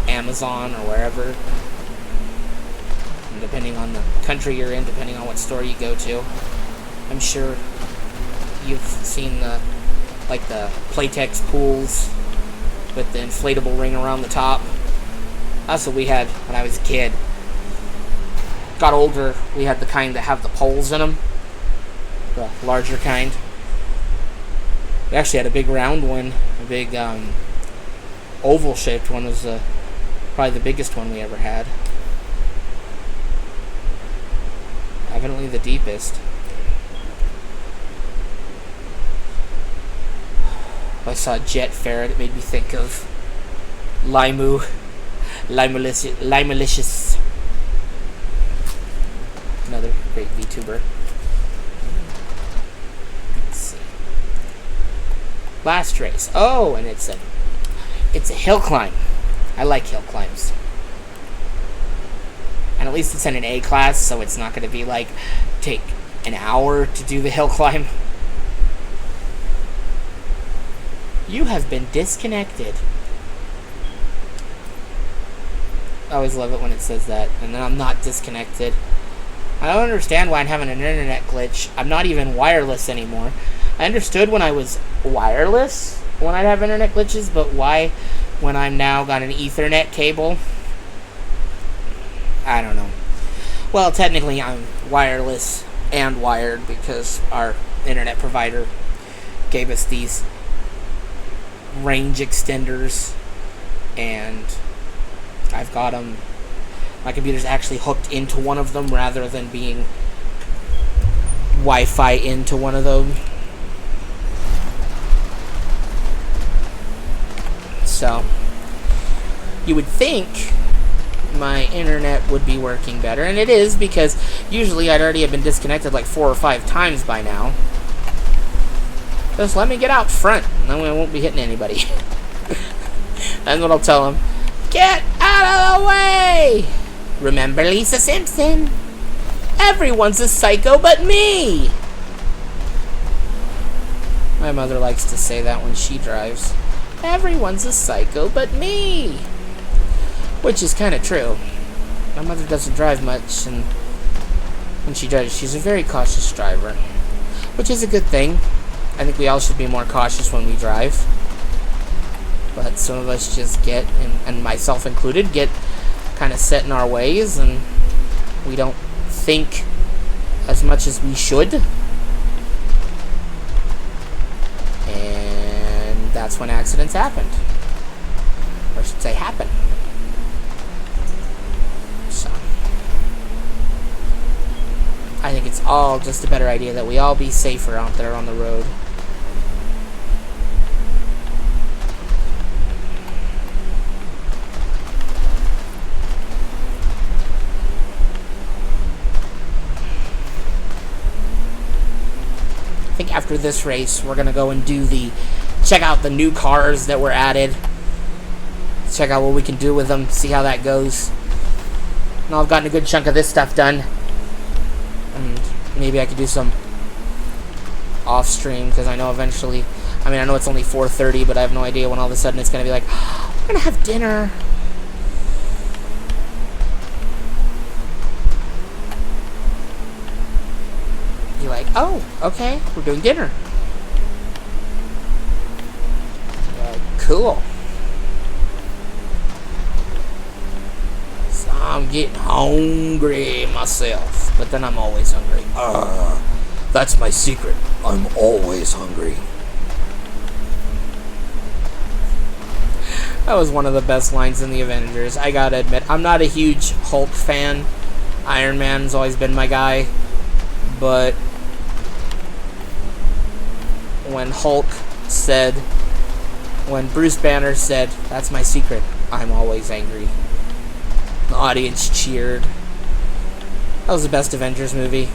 or Amazon or wherever. And depending on the country you're in, depending on what store you go to, I'm sure you've seen the Playtex pools with the inflatable ring around the top. That's what we had when I was a kid. Got older, we had the kind that have the poles in them, the larger kind. We actually had a big round one, a big oval-shaped one was probably the biggest one we ever had. Evidently the deepest. I saw Jet Ferret. It made me think of Limelicious. Another great VTuber. Let's see. Last race. Oh, and it's a hill climb. I like hill climbs. And at least it's in an A class, so it's not going to be like take an hour to do the hill climb. You have been disconnected. I always love it when it says that. And then I'm not disconnected. I don't understand why I'm having an internet glitch. I'm not even wireless anymore. I understood when I was wireless when I'd have internet glitches, but why when I'm now got an Ethernet cable? I don't know. Well, technically I'm wireless and wired because our internet provider gave us these range extenders, and I've got them. My computer's actually hooked into one of them rather than being Wi-Fi into one of them. So, you would think my internet would be working better, and it is, because usually I'd already have been disconnected like 4 or 5 times by now. Just let me get out front, and then I won't be hitting anybody. That's what I'll tell them. Get out of the way! Remember Lisa Simpson? Everyone's a psycho but me! My mother likes to say that when she drives. Everyone's a psycho but me! Which is kind of true. My mother doesn't drive much, and when she drives, she's a very cautious driver. Which is a good thing. I think we all should be more cautious when we drive. But some of us just get, and myself included, get kind of set in our ways, and we don't think as much as we should. And that's when accidents happened. Or I should say happen. all just a better idea that we all be safer out there on the road. I think after this race, we're gonna go and check out the new cars that were added. Check out what we can do with them, see how that goes. Now I've gotten a good chunk of this stuff done. And maybe I could do some off stream, because I know eventually, I know it's only 4:30, but I have no idea when all of a sudden it's gonna be like, oh, we're gonna have dinner. You're like, oh, okay, we're doing dinner. Cool. So I'm getting hungry myself, but then I'm always hungry. That's my secret. I'm always hungry. That was one of the best lines in the Avengers. I gotta admit, I'm not a huge Hulk fan. Iron Man's always been my guy, but when Bruce Banner said, that's my secret, I'm always angry, the audience cheered. That was the best Avengers movie,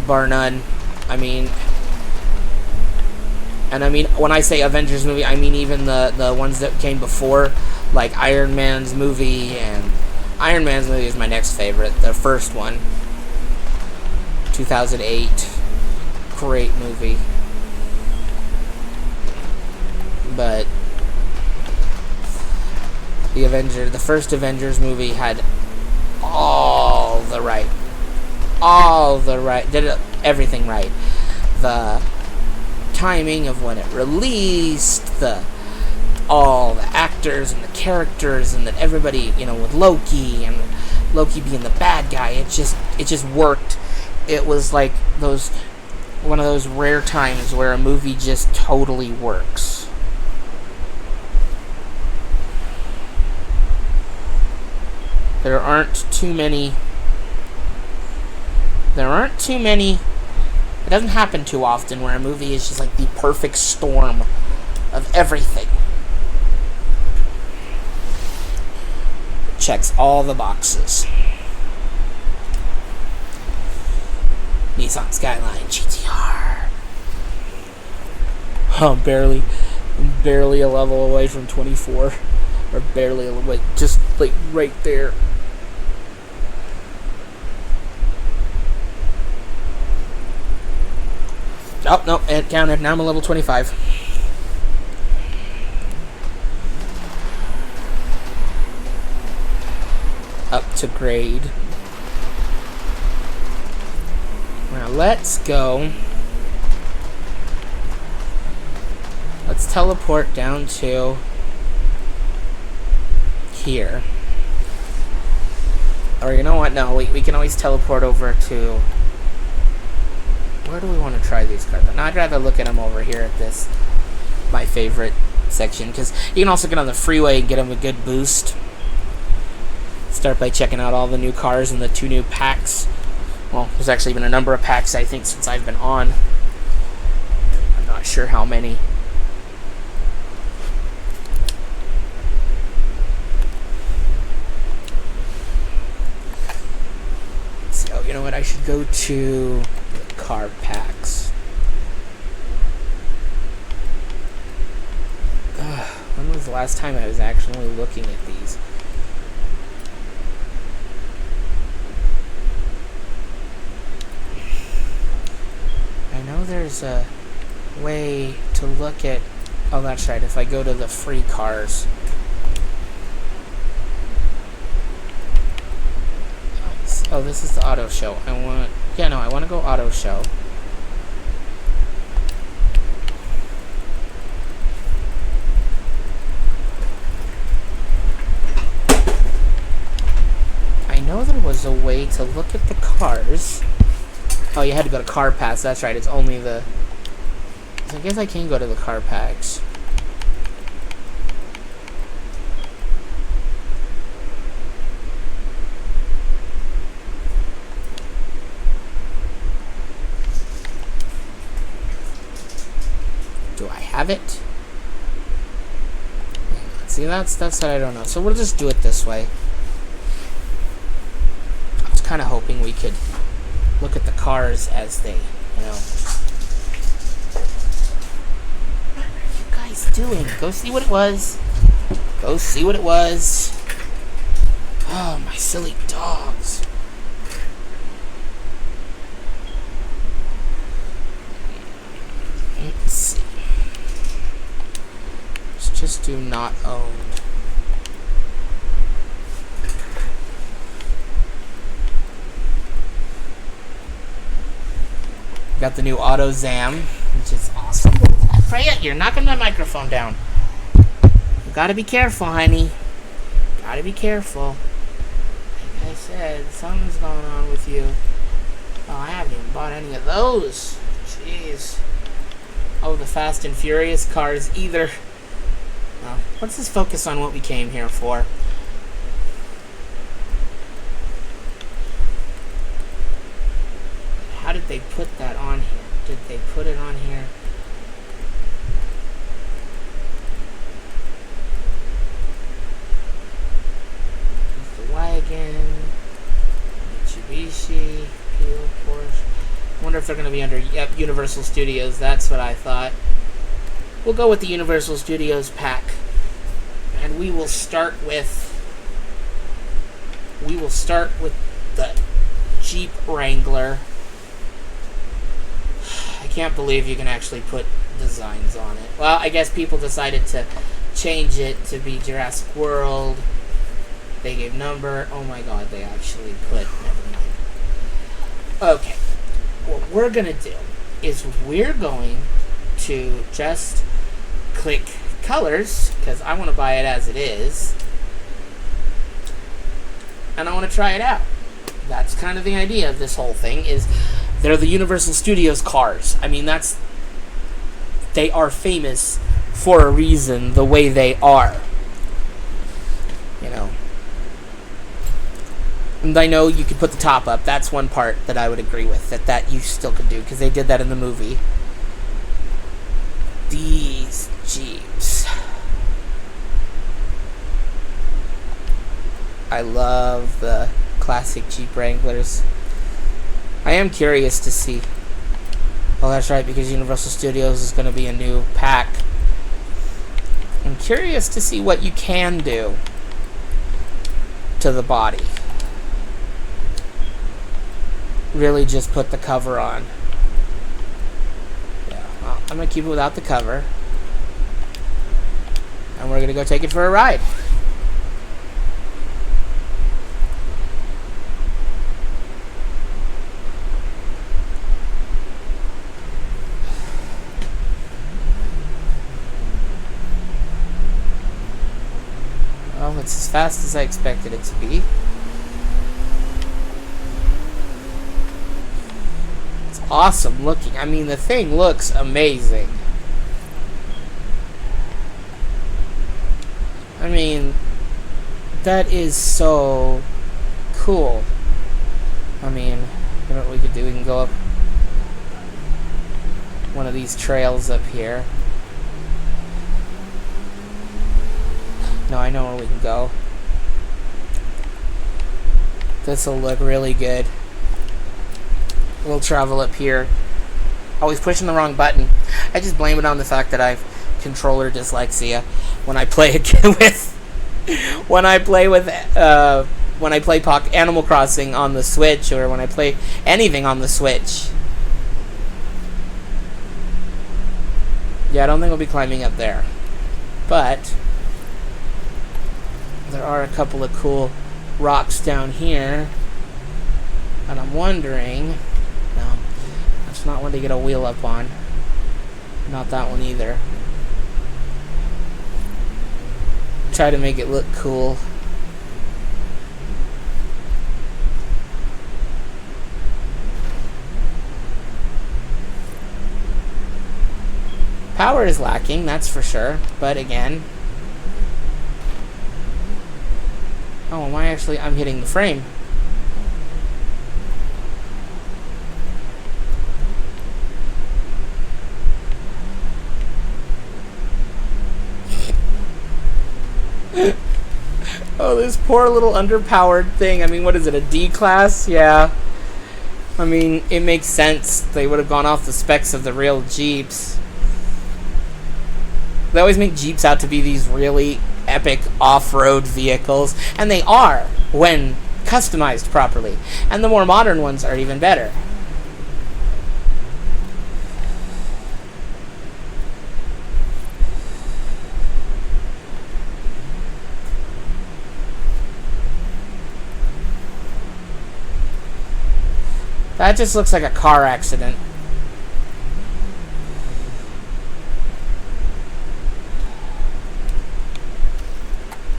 bar none. When I say Avengers movie, I mean even the ones that came before, like Iron Man's movie, and Iron Man's movie is my next favorite, the first one, 2008, great movie. But the first Avengers movie had did everything right. The timing of when it released, all the actors and the characters, and that everybody, with Loki, and Loki being the bad guy, it just worked. It was like one of those rare times where a movie just totally works. There aren't too many. It doesn't happen too often where a movie is just like the perfect storm of everything. Checks all the boxes. Nissan Skyline GTR. Oh, barely a level away from 24. Or barely a little bit, just like right there. Oh, no, it counted. Now I'm a level 25. Up to grade. Now let's go. Let's teleport down to here. Or you know what? No, we can always teleport over to... Where do we want to try these cars? No, I'd rather look at them over here at this, my favorite section, because you can also get on the freeway and get them a good boost. Start by checking out all the new cars and the 2 new packs. Well, there's actually been a number of packs, I think, since I've been on. I'm not sure how many. So, you know what? I should go to the car packs. When was the last time I was actually looking at these? I know there's a way to look at... Oh, that's right. If I go to the free cars... Oh, this is the auto show. I want to go auto show. I know there was a way to look at the cars. Oh, you had to go to car pass. That's right. It's only the... So I guess I can go to the car packs. have it? See, that's what I don't know. So we'll just do it this way. I was kind of hoping we could look at the cars as they, you know. What are you guys doing? Go see what it was. Go see what it was. Oh, my silly dogs. Let's see. Let's just do not owned. Got the new Auto Zam, which is awesome. Freya, you're knocking my microphone down. You gotta be careful, honey. Gotta be careful. Like I said, something's going on with you. Oh, I haven't even bought any of those. Jeez. Oh, the Fast and Furious cars either. Well, let's just focus on what we came here for. How did they put that on here? Did they put it on here? The wagon, Mitsubishi, Peel, Porsche. I wonder if they're going to be under Universal Studios. That's what I thought. We'll go with the Universal Studios pack, and we will start with the Jeep Wrangler. I can't believe you can actually put designs on it. Well, I guess people decided to change it to be Jurassic World. They gave number. Oh my god, they actually put... Never mind. Okay. What we're going to do is we're going to just click colors, because I want to buy it as it is. And I want to try it out. That's kind of the idea of this whole thing, is they're the Universal Studios cars. I mean, they are famous for a reason, the way they are. You know. And I know you could put the top up. That's one part that I would agree with. That you still could do, because they did that in the movie. These Jeeps. I love the classic Jeep Wranglers. I am curious to see. Oh, that's right, because Universal Studios is going to be a new pack. I'm curious to see what you can do to the body. Really just put the cover on. Yeah, well, I'm going to keep it without the cover. And we're going to go take it for a ride. Well, it's as fast as I expected it to be. It's awesome looking. I mean, the thing looks amazing. I mean, that is so cool. I mean, you know what we could do? We can go up one of these trails up here. No, I know where we can go. This will look really good. We'll travel up here. Always pushing the wrong button. I just blame it on the fact that I've controller dyslexia when I play when I play Animal Crossing on the Switch, or when I play anything on the Switch. Yeah, I don't think we'll be climbing up there, but there are a couple of cool rocks down here, and I'm wondering... No, that's not one to get a wheel up on. Not that one either. Try to make it look cool. Power is lacking, that's for sure, but again... Oh, am I actually... I'm hitting the frame. Oh, this poor little underpowered thing. I mean, what is it, a D class? Yeah. I mean, it makes sense. They would have gone off the specs of the real Jeeps. They always make Jeeps out to be these really epic off-road vehicles, and they are when customized properly. And the more modern ones are even better. That just looks like a car accident.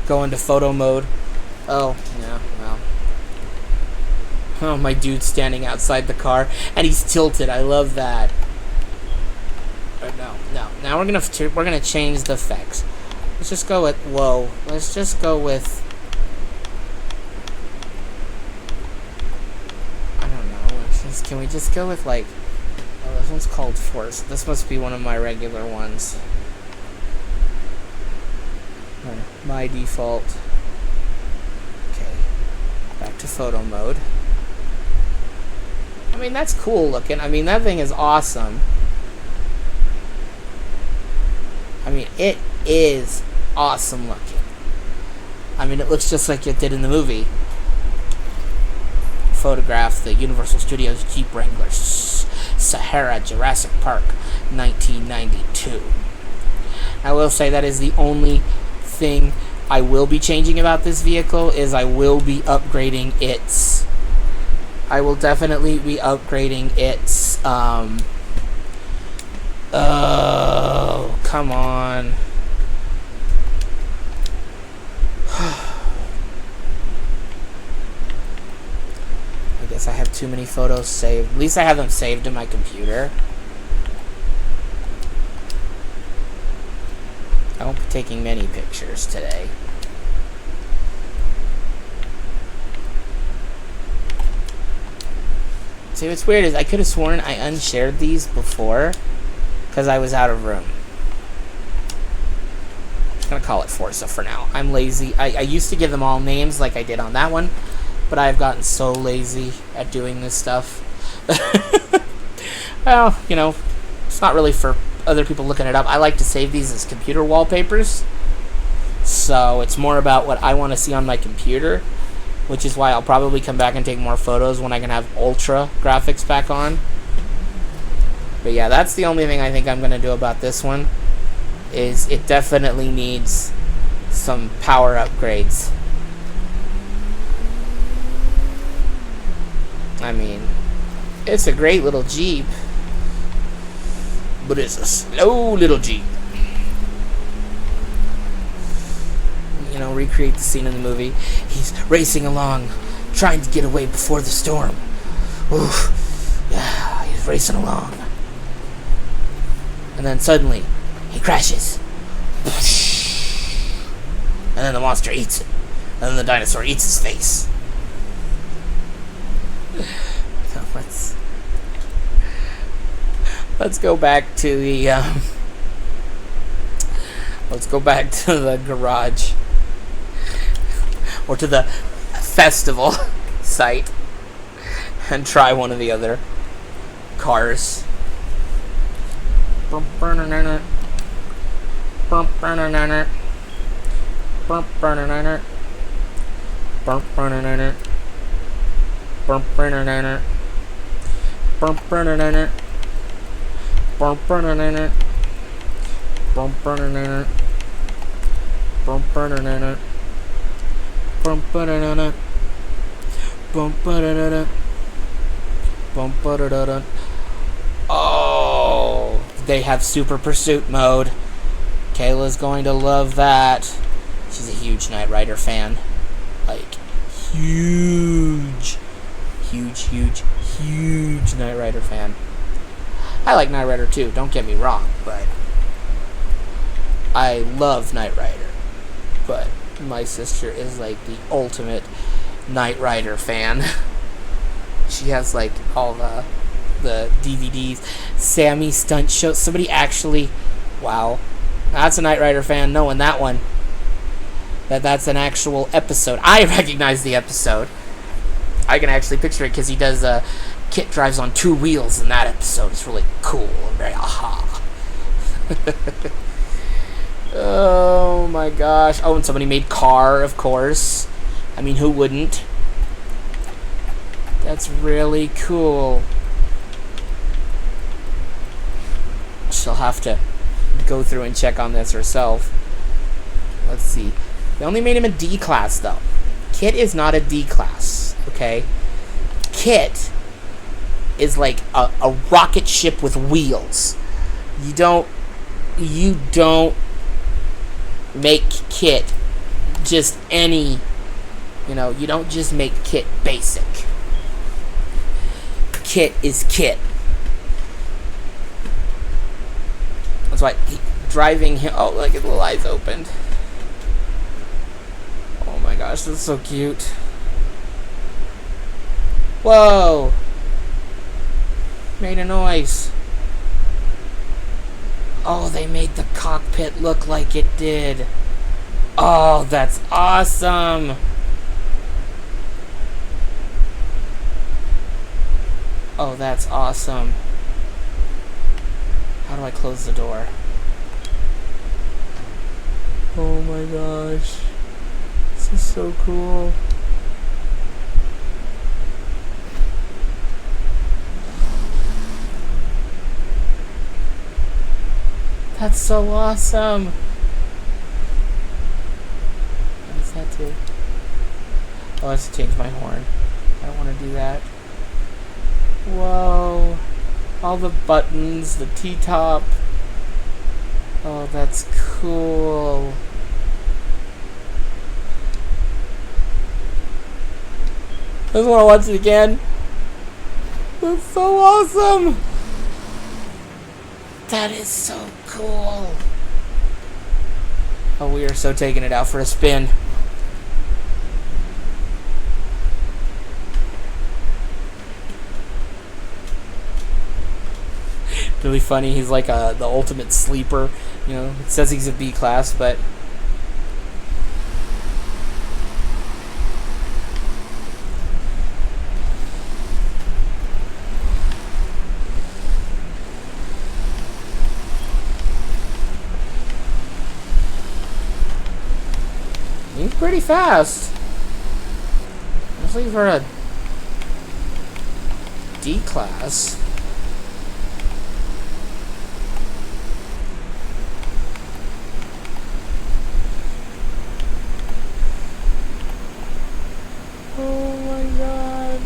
Go into photo mode. Oh, yeah, well. Oh, my dude's standing outside the car, and he's tilted. I love that. No. Now we're gonna change the effects. Let's just go with whoa. Let's just go with. Can we just go with, like... Oh, this one's called Force. This must be one of my regular ones. My default. Okay. Back to photo mode. I mean, that's cool looking. I mean, that thing is awesome. I mean, it is awesome looking. I mean, it looks just like it did in the movie. Photograph the Universal Studios Jeep Wrangler Sahara Jurassic Park 1992. I will say that is the only thing I will be changing about this vehicle is I will be upgrading its I will definitely be upgrading its oh, come on. I guess I have too many photos saved. At least I have them saved in my computer. I won't be taking many pictures today. See, what's weird is I could have sworn I unshared these before because I was out of room. I'm just going to call it Forza for now. I'm lazy. I used to give them all names like I did on that one. But I've gotten so lazy at doing this stuff. Well, you know, it's not really for other people looking it up. I like to save these as computer wallpapers. So it's more about what I want to see on my computer. Which is why I'll probably come back and take more photos when I can have ultra graphics back on. But yeah, that's the only thing I think I'm going to do about this one. Is it definitely needs some power upgrades. I mean, it's a great little Jeep, but it's a slow little Jeep. You know, recreate the scene in the movie. He's racing along, trying to get away before the storm. Oof. Yeah, he's racing along. And then suddenly, he crashes. And then the monster eats it. And then the dinosaur eats his face. Let's go back to the let's go back to the garage or to the festival site and try one of the other cars. Oh, they have Super Pursuit mode. Kayla's going to love that. She's a huge Knight Rider fan. Like, huge Knight Rider fan. I like Knight Rider too, don't get me wrong, but I love Knight Rider. But my sister is like the ultimate Knight Rider fan. She has like all the DVDs. Sammy Stunt Show. Somebody actually, wow, that's a Knight Rider fan knowing that one. that's an actual episode. I recognize the episode. I can actually picture it because he does. Kit drives on 2 wheels in that episode. It's really cool. Very aha. Oh my gosh. Oh, and somebody made Car, of course. I mean, who wouldn't? That's really cool. She'll have to go through and check on this herself. Let's see. They only made him a D class, though. Kit is not a D class, okay? Kit is like a rocket ship with wheels. You don't make Kit just any, you don't just make Kit basic. Kit is Kit. That's why driving him. Oh, look, his little eyes opened. Oh my gosh, this is so cute. Whoa! Made a noise. Oh, they made the cockpit look like it did. Oh, that's awesome. Oh, that's awesome. How do I close the door? Oh my gosh. This is so cool. That's so awesome. What does that do? Oh, I have to change my horn. I don't want to do that. Whoa. All the buttons, the T-top. Oh, that's cool. I just want to watch it again. That's so awesome. That is so cool. Oh, we are so taking it out for a spin. Really funny. He's like the ultimate sleeper. It says he's a B class, but he's pretty fast. Especially for a D class. Oh my god.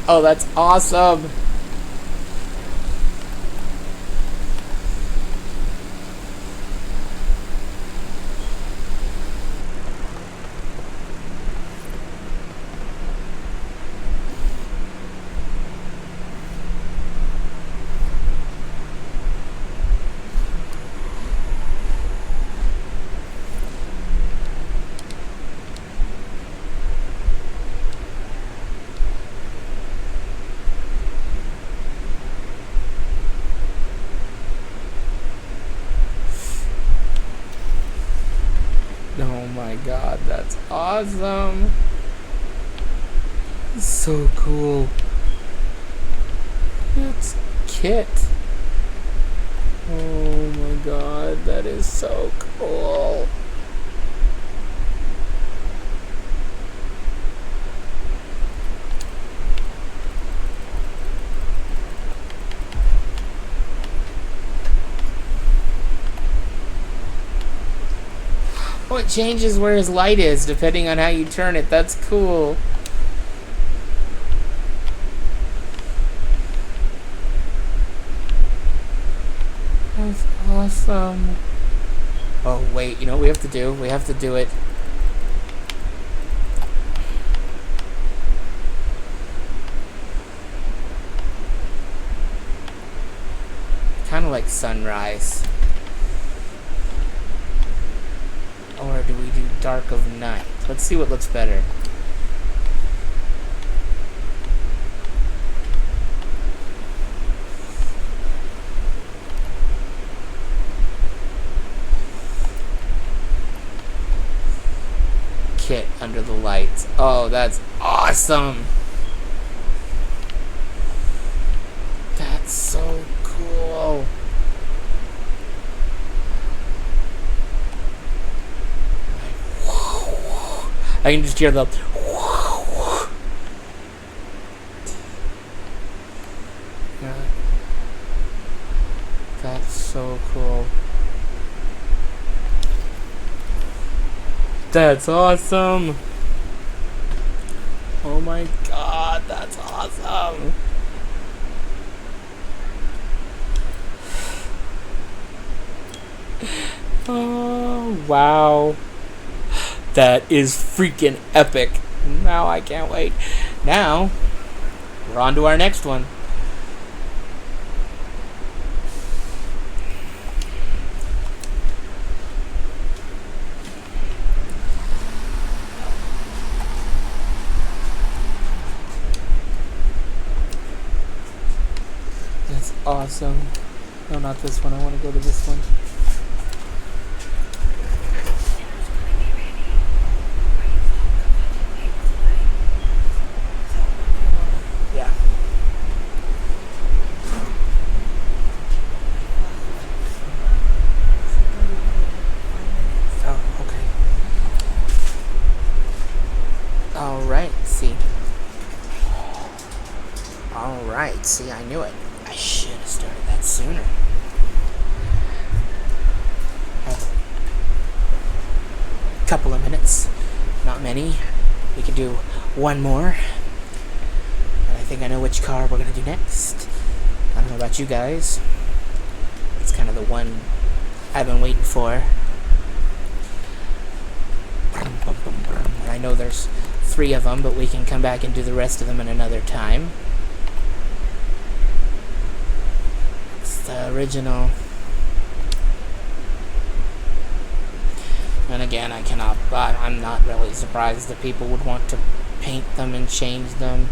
Oh, that's awesome. Oh my god, that's awesome. It's so cool. It's Kit. Oh my god, that is so cool. Oh, it changes where his light is depending on how you turn it. That's cool. That's awesome. Oh, wait. You know what we have to do? We have to do it. Kind of like sunrise. Or do we do dark of night? Let's see what looks better. kit under the lights. Oh, that's awesome. That's so cool. I can just hear the that's so cool. That's awesome. Oh my god, that's awesome. Oh, wow. That is freaking epic. Now I can't wait. Now, we're on to our next one. That's awesome. No, not this one. I want to go to this one. Yeah. Oh, okay. Alright, see. Alright, see, I knew it. I should have started that sooner. Have a couple of minutes. Not many. We could do one more. And I think I know which car we're going to do next. I don't know about you guys. It's kind of the one I've been waiting for. And I know there's 3 of them, but we can come back and do the rest of them in another time. It's the original. And again, I'm not really surprised that people would want to paint them and change them.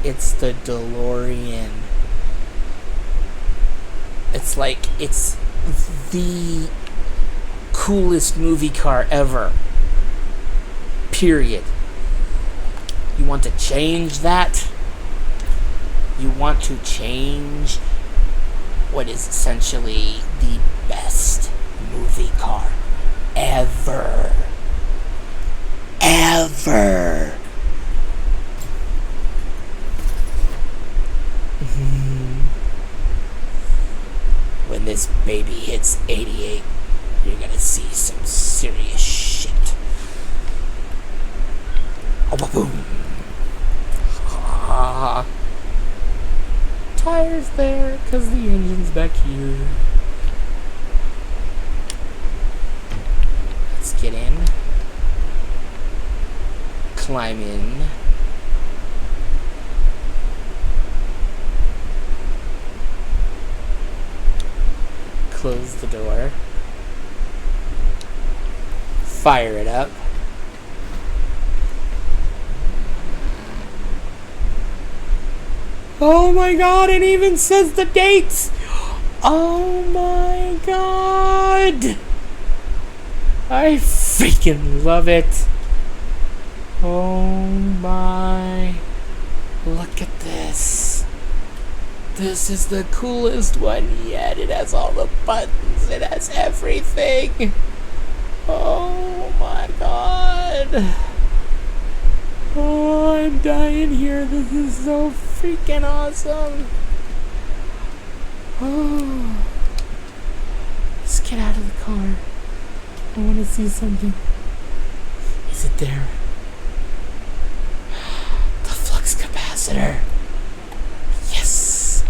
It's the Delorean. It's like, it's the coolest movie car ever. Period. You want to change that? You want to change what is essentially the best movie car ever. Ever. When this baby hits 88, you're gonna see some serious shit. Oh, boom. Ah. Tires there, cause the engine's back here. Let's get in. Climb in. Close the door. Fire it up. Oh my god, it even says the dates! Oh my god! I freaking love it! Oh my... Look at this. This is the coolest one yet. It has all the buttons. It has everything. Oh my god. Oh, I'm dying here. This is so freaking awesome. Oh. Let's get out of the car. I want to see something. Is it there? The flux capacitor. Yes.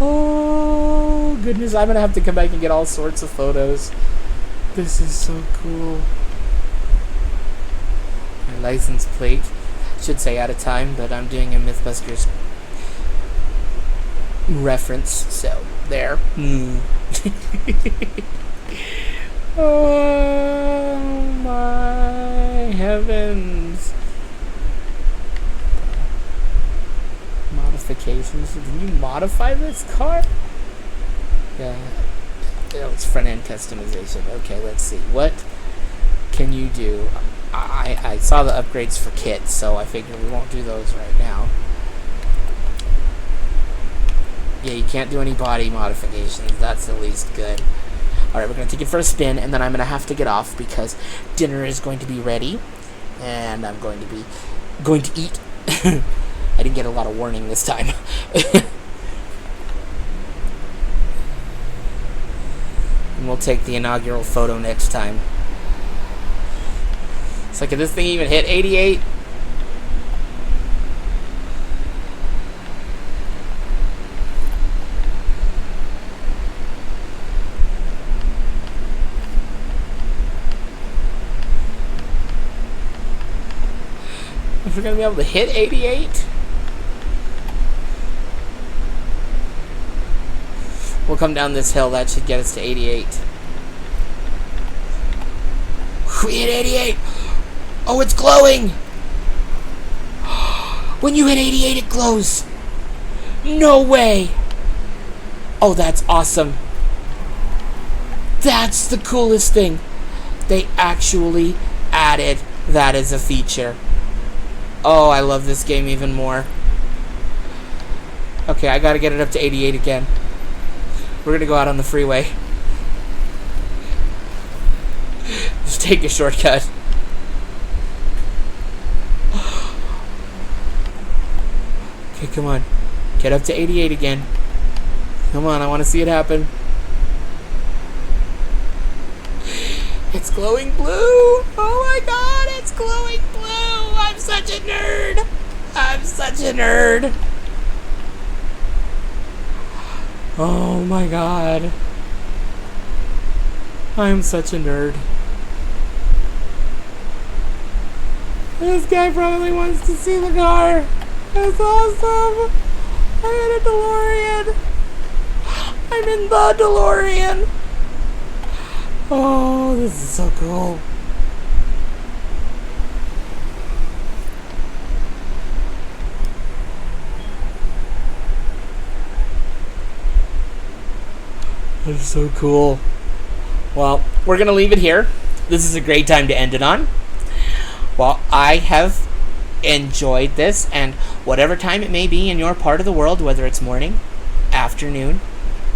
Oh, goodness. I'm going to have to come back and get all sorts of photos. This is so cool. My license plate. Should say out of time, but I'm doing a Mythbusters reference, so there. Oh my heavens. Modifications. Did you modify this car? Yeah. Oh, it's front-end customization. Okay, let's see. What can you do? I saw the upgrades for kits, so I figure we won't do those right now. Yeah, you can't do any body modifications. That's at least good. Alright, we're going to take it for a spin, and then I'm going to have to get off because dinner is going to be ready. And I'm going to eat. I didn't get a lot of warning this time. And we'll take the inaugural photo next time. It's like, can this thing even hit 88? If we're gonna be able to hit 88? We'll come down this hill. That should get us to 88. We hit 88! Oh, it's glowing! When you hit 88, it glows! No way! Oh, that's awesome. That's the coolest thing. They actually added that as a feature. Oh, I love this game even more. Okay, I gotta get it up to 88 again. We're gonna go out on the freeway. Just take a shortcut. Okay, come on. Get up to 88 again. Come on, I want to see it happen. It's glowing blue! Oh my god, it's glowing blue! I'm such a nerd! I'm such a nerd! Oh my god. I'm such a nerd. This guy probably wants to see the car. That's awesome! I'm in a DeLorean! I'm in the DeLorean! Oh, this is so cool. That's so cool. Well, we're going to leave it here. This is a great time to end it on. Well, I have enjoyed this, and whatever time it may be in your part of the world, whether it's morning, afternoon,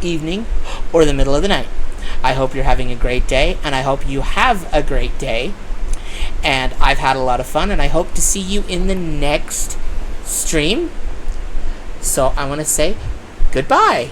evening, or the middle of the night, I hope you're having a great day, and I hope you have a great day. And I've had a lot of fun, and I hope to see you in the next stream. So I want to say goodbye.